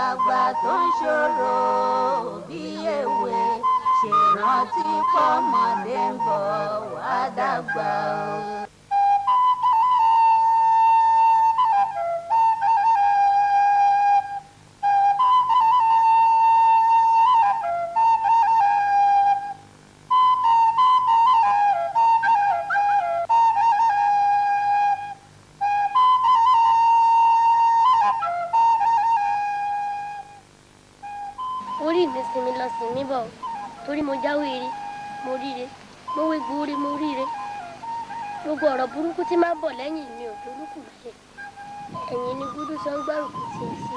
àgbà tó ń ṣòro bí èwe. Ṣèrántí pọ́mọdé ń bọ̀ wá dàgbà o. Orí mi sinmi lọ sinmi bọ̀ torí mo jáwé ire mo ríre mo wé gbóore mo ríre gbogbo ọ̀rọ̀ burúkú tí máa ń bọ̀ lẹ́yìn mi ò dolúkù ṣe ẹ̀yìn ni gúdú sọ ń gbárùkù tí ń sí.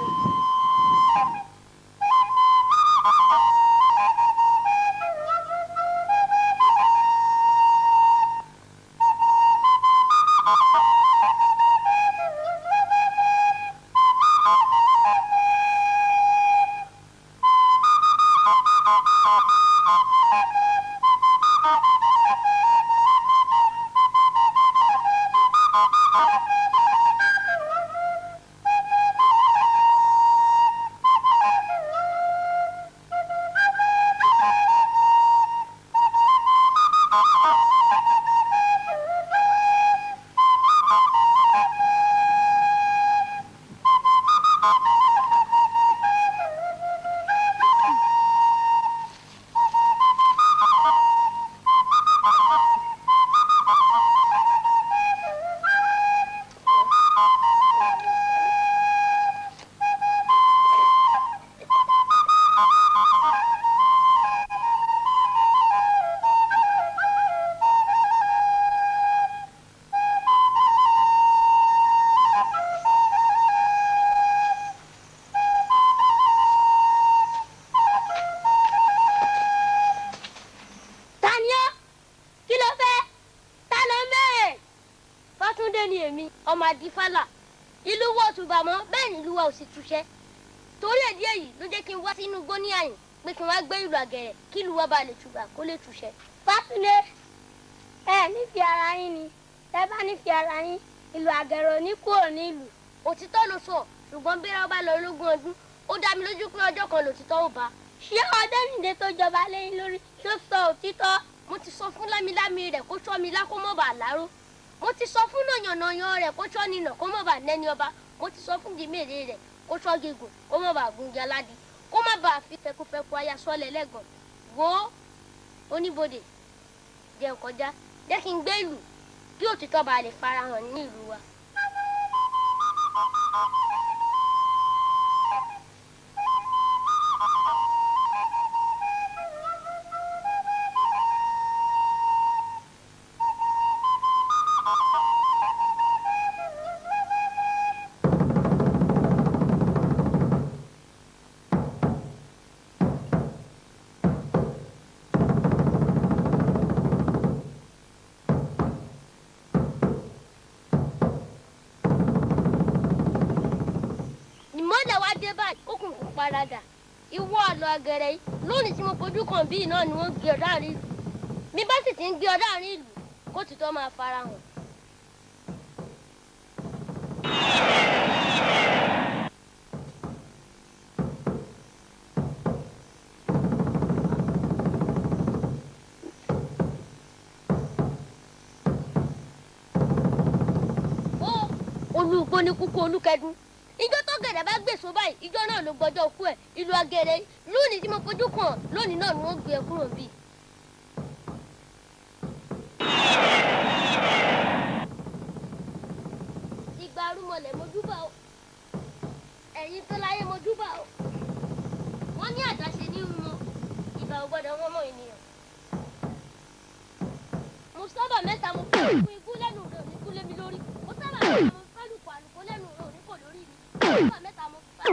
Adífálà ìlú wa ò túbà mọ́ bẹ́ẹ̀ ni ìlú wa ò sì túṣẹ́ torí èdè èyí ló jẹ́ kí n wá sínú igbó ní àyìn pé kí n wá gbé ìlú àgẹ̀rẹ̀ kí ìlú wa bá lè túbà kó lè túṣẹ́. Fátúndé ẹ nífẹ̀ẹ́ ara yín ni tẹ́ bá nífẹ̀ẹ́ ara yín ìlú àgẹ̀rẹ̀ ò ní kúrò ní ìlú. Òtítọ́ ló sọ ṣùgbọ́n bí wọ́n bá lọ lógún ọdún ó dá mi lójú pé ọjọ́ kan lòtítọ́ ò bá. Ṣé Ọdẹ́nìdé tó jọba lẹ́yìn lórí ló sọ òtítọ́? Mo ti sọ fún lámilámi rẹ̀ kó ṣọ́ mi lá kó mọ̀ bá láró. Mo ti sọ fún nàyànnàyàn rẹ̀ kó ṣọ́ nínà kó mọ̀ bá nẹ́ni ọba. Mo ti sọ fún gèmèrè rẹ̀ kó ṣọ́ gígùn kó mọ̀ bá gun jaládì kó má bàa fi fẹkufẹku aya sọ́lẹ̀ lẹ́gàn. Wo oníbodè jẹ́ kọjá jẹ́ kí n gbé ìlú kí òtítọ́ bá lè farahàn ní ìlú wa. Parada ìwọ àlọ́ àgẹ̀rẹ̀ yìí lónìí tí mo fojú kàn bíi náà ni wọ́n gbé ọ dáàrin ìlú mi bá sì ti ń gbé ọ dáàrin ìlú kó tìtọ́ máa farahàn. olùgbò ní kúkú olúkẹdùn ìjọ tó gẹ̀dẹ̀ bá gbèsò báyìí ìjọ náà ló gbọ́jọ́ kú ẹ̀ ìlú agẹrẹ lónìí tí mo fojú kàn lónìí náà ni wọ́n gbé ẹ kúrò bí. ìgbà arúmọlẹ̀ mojúbà o ẹ̀yin tó láyé mojúbà o wọ́n ní àdáṣe ní wọn ìgbà ò gbọ́dọ̀ wọ́n mọ̀ ènìyàn. mo sábà mẹ́ta mo fún ikú lẹ́nu rẹ̀ ní kúlé mi lórí mo sábà mẹ́ta mo àlùkò lẹ́nu rẹ̀ òní kò lórí mi nígbà mẹ́ta mo fà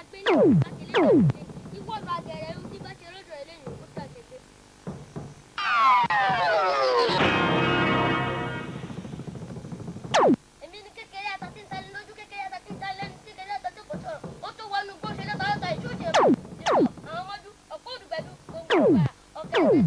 agbélé àtẹlé ìwé ìwọ lọ àgẹ̀rẹ̀ ẹ̀rú tí bá ṣe lọ́dọ̀ ẹ̀ lẹ́yìn ó tà gẹ́gẹ́. èmi ni kékeré ata tí ń ta lójú kékeré ata tí ń ta lẹ́nu kékeré ata tí kò sọ̀rọ̀ ó tó wọnú gbó ṣe lọ́ta ọ̀tá ìṣòjì ẹ̀rọ àwọn ọmọdú ọ̀pọ̀ òdùgbẹ̀dù gbogbo ìgbà ọ̀kẹ́ ẹ̀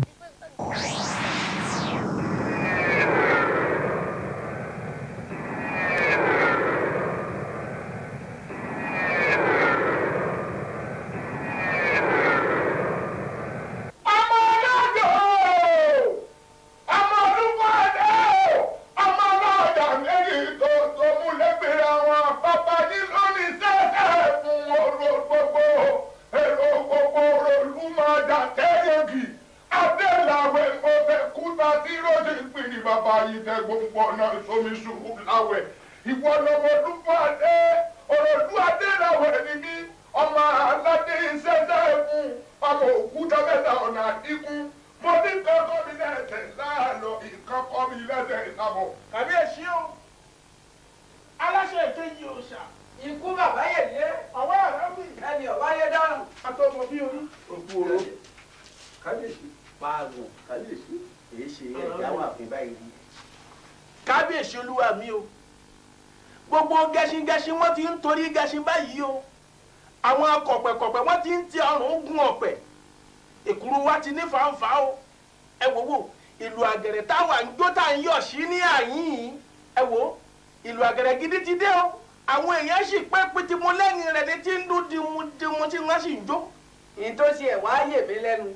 kábíyèsí olúwa mi o gbogbo gẹṣingẹṣin wọn ti ń torí gẹṣin báyìí o àwọn akọ̀pẹ̀kọ̀pẹ̀ wọn ti ń ti ọrùn gun ọ̀pẹ̀ èkúrú wa ti ní fàǹfà o ẹ wò wò ìlú àgẹ̀rẹ̀ táwa ń jó tá à ń yọ̀ sí ní àyín ẹ wò ìlú àgẹ̀rẹ̀ gidi ti dé o àwọn èèyàn sì pẹ́ pitimu lẹ́yìn rẹ̀ ní tí ń dún dimu tí wọ́n sì ń jó. ìtòsí ẹ̀ wá yè mí lẹ́nu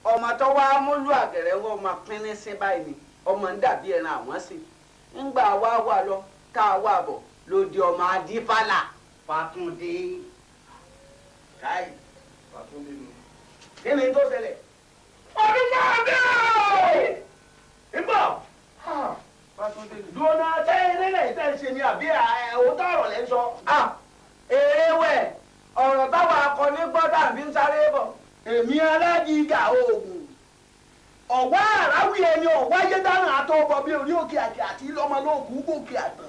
ọmọ tó wá múlù àgẹ̀rẹ̀ wọ́n máa pín ní sí báyìí ni ọmọ ń dàbí ẹran àwọn sí ńgbà wá wà lọ tá a wà bọ̀ lòdì ọmọ adífálà Fàtúndé káyì Fàtúndé nù. kí ni tó ṣẹlẹ̀. ọdún máa dé o. ìbọ̀ Fàtúndé nù. dùnà tẹ́lẹ̀ tẹ́ ń ṣe ni àbí òótọ́ ọ̀rọ̀ lẹ́ ń sọ. èrè wẹ̀ ọ̀rọ̀ táwọn akọni gbọ́dọ̀ àbí ń sáré bọ̀ èmi alájìgà oògùn ọ̀wá àráwì ẹni ọ̀wá yédáná àtọ́bọ̀ bí orí òkè àti àti lọ́mọlóògùn gòkè àtàn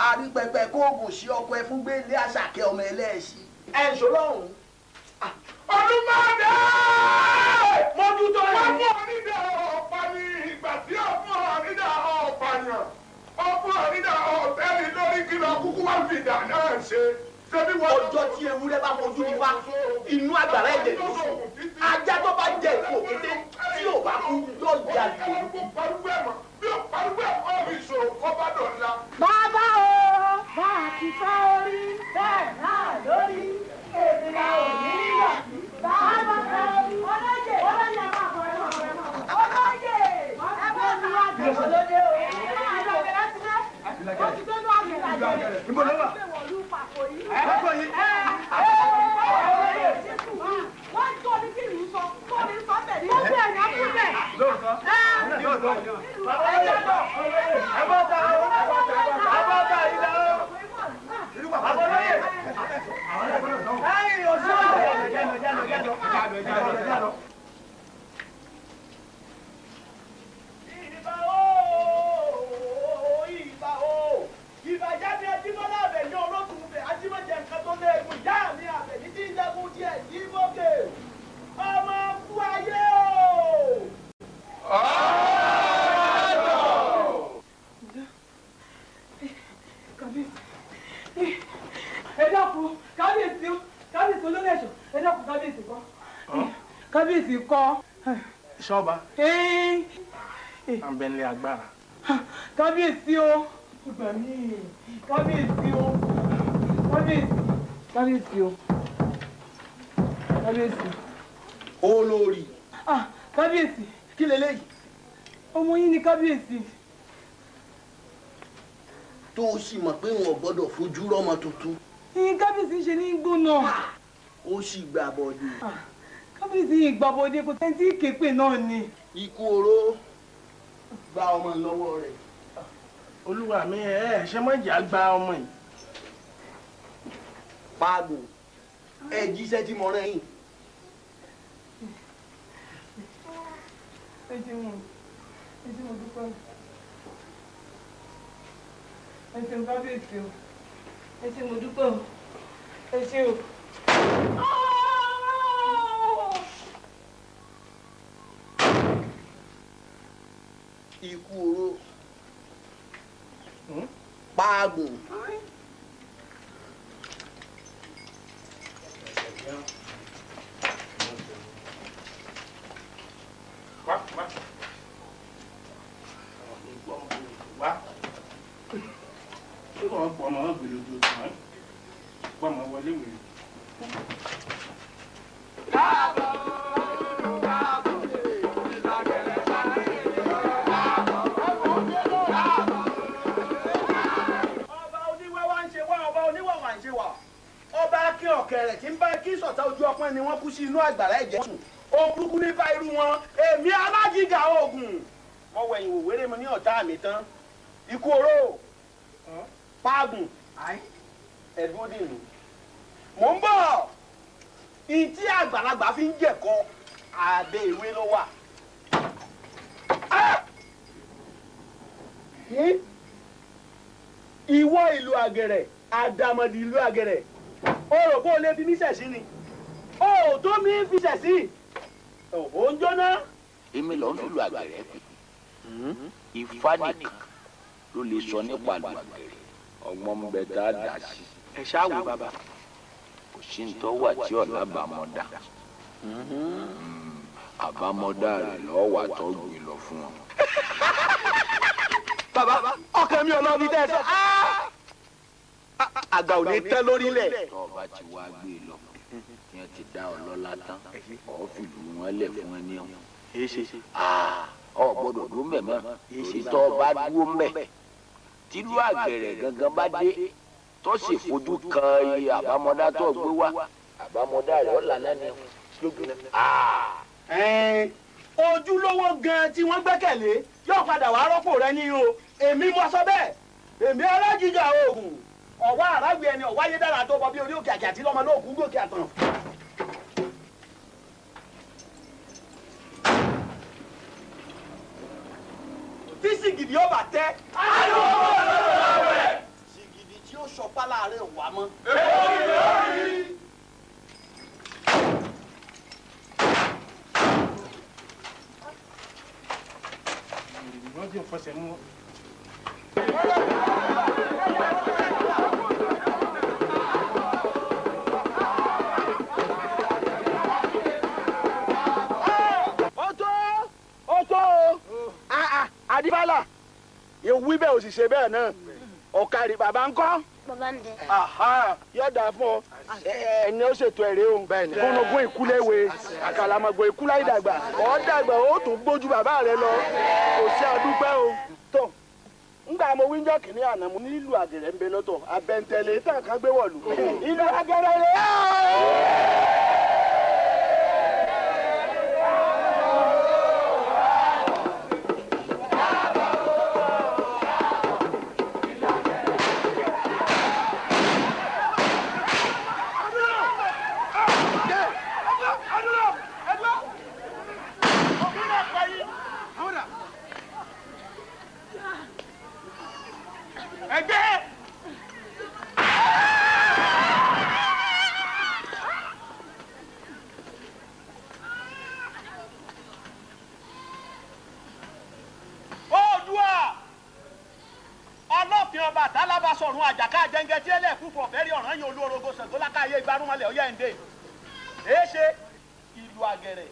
àrípẹpẹ kóògùn sí ọkọ ẹ fún gbélé àṣàkẹ́ ọmọ ẹlẹ́ẹ̀sì ẹ̀ ń ṣọlọ́run. ọdún máa dé mójútó yìí. wọ́n fún onídà ọ̀pá ní ìgbà tí ó fún onídà ọ̀pàyàn ó fún onídà ọ̀tẹ́ni lórí kìlọ̀ kúkú wá fìdá náà ṣe. ọjọ́ tí ewúrẹ́ bá fojú ní wá inú àgbàrá ẹ̀jẹ̀ ló sùn ajá tó bá jẹ ìkó kété tí ò bá kú yóò jẹ àgbò. bàbá o bá a ti fọ́ orí bẹ́ẹ̀ náà lórí èdè la ò ní nílò bàbá o ọlọ́jẹ̀ ọlọ́jẹ̀ máa bọ̀ ẹ̀ ọlọ́jẹ̀ ẹ bá mi wá jẹ́ ọlọ́jẹ̀ o ó ti tó ní àgbẹ̀ wọ́n tó ní kí ni sọ tó ní sọ tẹ̀lé. ó bẹ̀rẹ̀ ní akúbẹ̀. lóòótọ́ lóòótọ́ ẹ bá ta ìdá àbọ̀lóyè ẹ̀yìn òṣèlú. ìbàjáde ajímọ́lá àbẹ̀ ní olókùn bẹ̀ ajímọ́jẹ nǹkan tó léegun ìyá mi àbẹ̀ ní tí ń jẹ́gun díẹ̀ ní mọ́kè ọmọ fún ayé o. ẹ dákun kábíyèsí olórí ẹ̀ṣọ́ ẹ dákun kábíyèsí kọ́. Ìṣọba. Àbẹ̀lẹ̀ agbára. Kábíyèsí o. Ìgbà mi. Kábíyèsí o. Kábíyèsí. Kábíyèsí o. Kábíyèsí. Olórí. Kábíyèsí. Kí leléyìí? Ọmọ yín ni kábíyèsí. Tó o sì mọ̀ pé wọn ò gbọ́dọ̀ fojú rọ́mọ tuntun. Kábíyèsí ṣe ní gbóná. Ó sì gbà bọ̀dé. Kábíyèsí yìí gbà bọ̀dé kò tẹ́ntì képe náà ni. Ikú oró gba ọmọ lọ́wọ́ rẹ̀. Olúwa mi ṣé mọ̀jà gba ọmọ yìí. Páàgò jíṣẹ́ tí mo rán yín. Ẹ ṣeun mo dúpẹ́. Ẹ ṣeun kábíyèsí o. Ẹ ṣeun mo dúpẹ́ o. Ẹ ṣeun. Ikú oró Páàgò. Ọ̀kẹ́rẹ́ tí ń bá kí sọ̀tà ojú ọpọ́n ni wọ́n kú sí inú àgbàrá ẹ̀jẹ̀ sùn. Ó burúkú ní bá irú wọn. Èmi alájìgà oògùn. Mo wẹ̀yìn wò wéré mo ní ọ̀tá mi tán. Ikú oró. Páàgùn. Ẹ̀dúró dè mí. Mò ń bọ̀. Ìtí àgbàlagbà fi ń jẹ̀kọ abẹ́ ìwé ló wà. Ìwọ ìlú àgẹ̀rẹ̀, àdàmọ̀dì ìlú àgẹ̀rẹ̀. O rò pé o lè fi mí ṣẹ̀sí ni? O ò tó mi fi ṣẹ̀sí. Ó ń jóná. Èmi lọ ń fi lu àgbẹ̀rẹ̀ pè. Ifá nìkan ló lè sọ nípa lu àgbẹ̀rẹ̀. Ọgbọ́n ń bẹ tá a dà sí. Ẹ ṣáà wò bàbá. Kò sí ní tọ́ wà tí ọ̀la bàmọ́dá. Àbámọ́dá rẹ̀ lọ́ọ́ wà tó gbé lọ fún ọ. Bàbá ọkàn mi ò lọ bí tẹ́ ẹ sọ. Àgbà ò ní tẹ́ lórílẹ̀. Tọ́ ọba ti wá gbé e lọ kí wọ́n ti dá ọ lọ́lá tán ọ̀ fìlú wọn lẹ̀ fún ẹ ní ọ̀hún. Ọ gbọ́dọ̀ dúró mbẹ̀ mọ́ torí tọ́ ọba dúró mbẹ̀ tìlú àgẹ̀rẹ̀ gangan bá dé tó sì fojú kan iye àbámọ́dá tó gbé wá àbámọ́dá rẹ̀ ọ̀là náà ni lójú náà. Ojúlówó gan tí wọ́n gbẹ́kẹ̀lé yóò padà wá rọ́pò rẹ ní o. Èmi mo sọ bẹ́ẹ̀. Èmi alájìjà oògùn. Ọ̀wá àrágbé ẹni ọ̀wá yé dára tó bọ bí orí òkè àkè àti lọ́mọ náà kú gòkè àtàn. Tí sìgìdì yóò bá tẹ́. Sìgìdì tí ó sọpá láàrin wà mọ́. Wọ́n ti fọṣẹ mú. Adébálà ewu bẹ́ẹ̀ ò sì ṣe bẹ́ẹ̀ náà ọ̀kadì bàbá ń kọ́. Bàbá ń dẹ. Yọ̀dà fún ọ ẹni ó ṣètò ẹ̀rẹ́ o gbọ́nogún ìkúléwe àkàlàmọ̀gbọ̀ ìkúlá ìdàgbà ọ̀ dàgbà ó tún gbójú bàbá rẹ lọ kò sí àdúpẹ́ o. tó ngbà mo wíńjọ́ kìíní àná mo nílùú àgẹ̀rẹ̀ ń bẹ lọ́tọ̀ abẹ́ntẹ́lẹ̀ tàn ká gbé wọ̀lú ìlú àgẹ̀rẹ̀ rẹ̀. Sọ̀run àjàká jẹ́ngẹ́ tí ẹlẹ́ẹ̀kú fọ̀ fẹ́rí ọ̀ràn yóò olú orogo Ṣàngó lákàáyé ìgbárùmọ̀lẹ̀ ọ̀yẹ́ ǹdè. Èéṣe ìlú àgẹ̀rẹ̀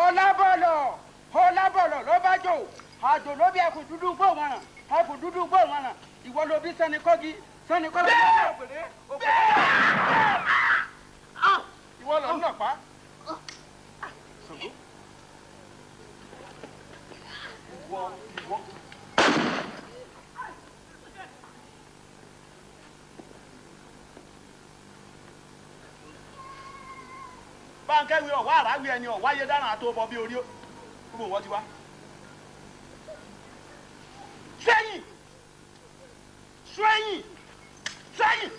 ọlábọ̀lọ̀ ló bá jò àjò ló bí ẹkùn dúdú gbòmọ̀ràn ẹkùn dúdú gbòmọ̀ràn ìwọ ló bí sẹ́nikọ́gi sẹ́nikọ́gi. ìwọ lọ nà pa. báńkẹ́wì ọ̀wá àràwì ẹni ọ̀wáyé dáná àtó bọ bí orí gbogbo wọn ti wá. sẹ́yìn sẹ́yìn sẹ́yìn.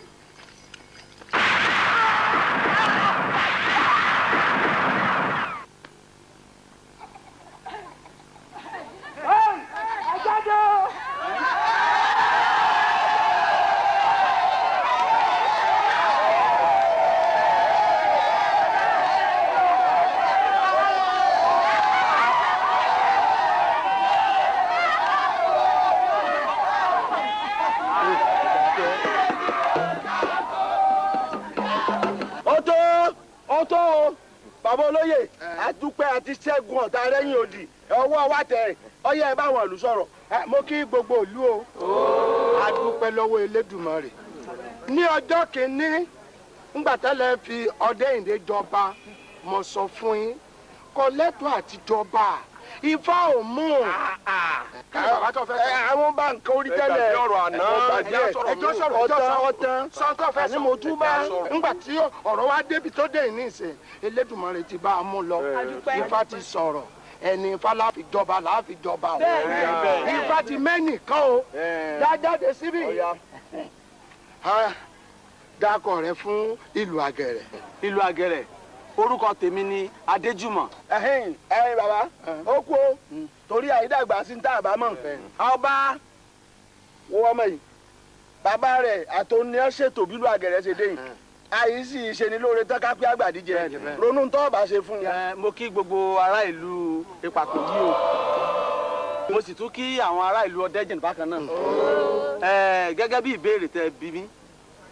bàbá olóyè àdúpẹ́ àti ṣẹ́gun ọ̀tá rẹ́yìn òdì ọwọ́ wa tẹ̀ ọyẹ ẹ bá wọn ìlú sọ̀rọ̀ mo kí gbogbo ìlú o àdúpẹ́ lọ́wọ́ Elédùmarè ní ọjọ́ kìíní ńgbà tẹ́lẹ̀ fi Ọdẹ́yìndé jọba mo sọ fún yín kọ́lẹ́tọ̀ àti jọba Ifá ò mú àwọn bá nǹkan orí tẹ́lẹ̀ ẹjọ́ sọ̀rọ̀ ọ̀tán àní mo tún bá ńgbà tí ọ̀rọ̀ wa débi tó dé ní ìsìn Elédùmarè ti bá a mú lọ Ifá ti sọ̀rọ̀ ẹni Ifá láfi jọba láfi jọba o Ifá ti mẹ́nìkan o dájáde síbí dákọ̀ rẹ fún ìlú Àgẹ̀rẹ̀. ìlú Àgẹ̀rẹ̀ orúkọ tèmi ni Adéjùmọ̀. ẹ̀yin bàbá ó kú o torí àyídàgbà sí tá a bá mọ̀ ọba wo ọmọ yìí bàbá rẹ̀ àtòní ẹ ṣètò bílù Àgẹ̀rẹ̀ ṣe dé yìí àyè sì ṣe ni lóore tán ká pé àgbàdì jẹ ronú tó bá ṣe fún un. mo kí gbogbo ará ìlú Ìpàkò yìí o mo sì tún kí àwọn ará ìlú Ọ̀dẹ́jìn bákan náà gẹ́gẹ́ bí ìbéèrè tẹ́ bí mi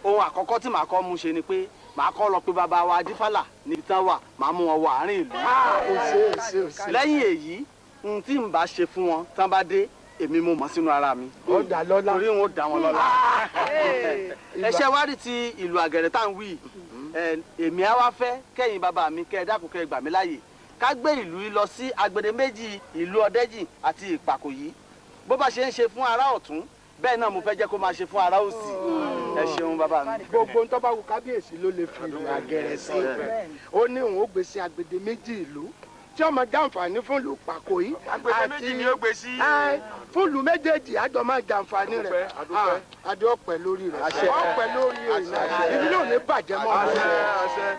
ohun àkọ́kọ́ tí màá kọ́ mú ṣe ni pé màá kọ́ lọ pé bàbá wa Adífálà níbi tán wà màá mú wọn wọ àárín ìlú. lẹ́yìn èyí n tí n bá ṣe fún wọn tán bá dé èmi mo mọ̀ sínú ara mi. ó dà lọ́lá torí wọn ó dà wọn lọ́lá. ẹṣẹ́ wá rí ti ìlú Àgẹ̀rẹ̀ tá à ń wí èmi á wá fẹ́ kẹ́yìn bàbá mi kẹ́ ẹ dákun kẹ́ ẹ gbà mí láàyè ká gbé ìlú yìí lọ sí agbede méjì ìlú Ọ̀dẹ́jìn àti Ìpàkò yìí bó bá ṣe ń ṣe fún ará ọ̀tún bẹ́ẹ̀ náà mo fẹ́ jẹ́ kó máa ṣe fún ará òsì. ẹ ṣeun bàbá mi. gbogbo ń tọ́ba wù kábíyèsí ló lè fi ìlú Àgẹ̀rẹ̀ sí ó ní òun ó gbé sí agbede méjì ìlú tí ọmọ jàǹfààní fún ìlú Ìpàkò yìí agbede méjì ni ó gbé sí. fún ìlú méjèèjì àjọ máa jàǹfààní rẹ̀ adé ọ̀pẹ lórí rẹ̀ ọ̀pẹ lórí rẹ̀ ibi náà ní bàjẹ́ mọ́ ọ̀pẹ rẹ̀.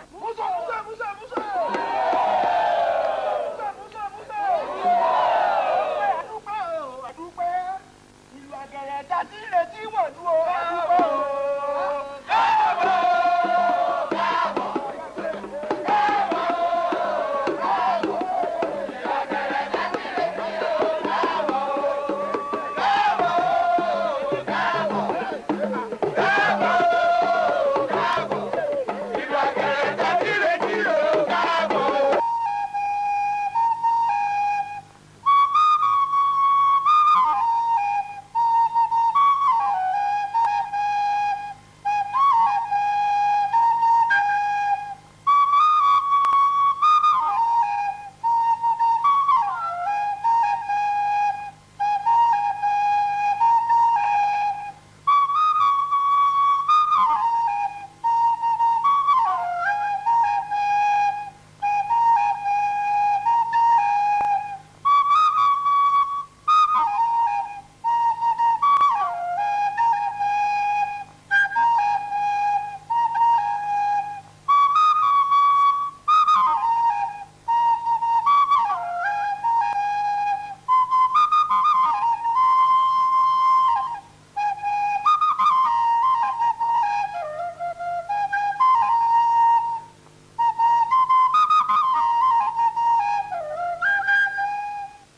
ìlú Àgẹ̀rẹ̀ ẹ̀dá tí ìrètí wọ̀lú o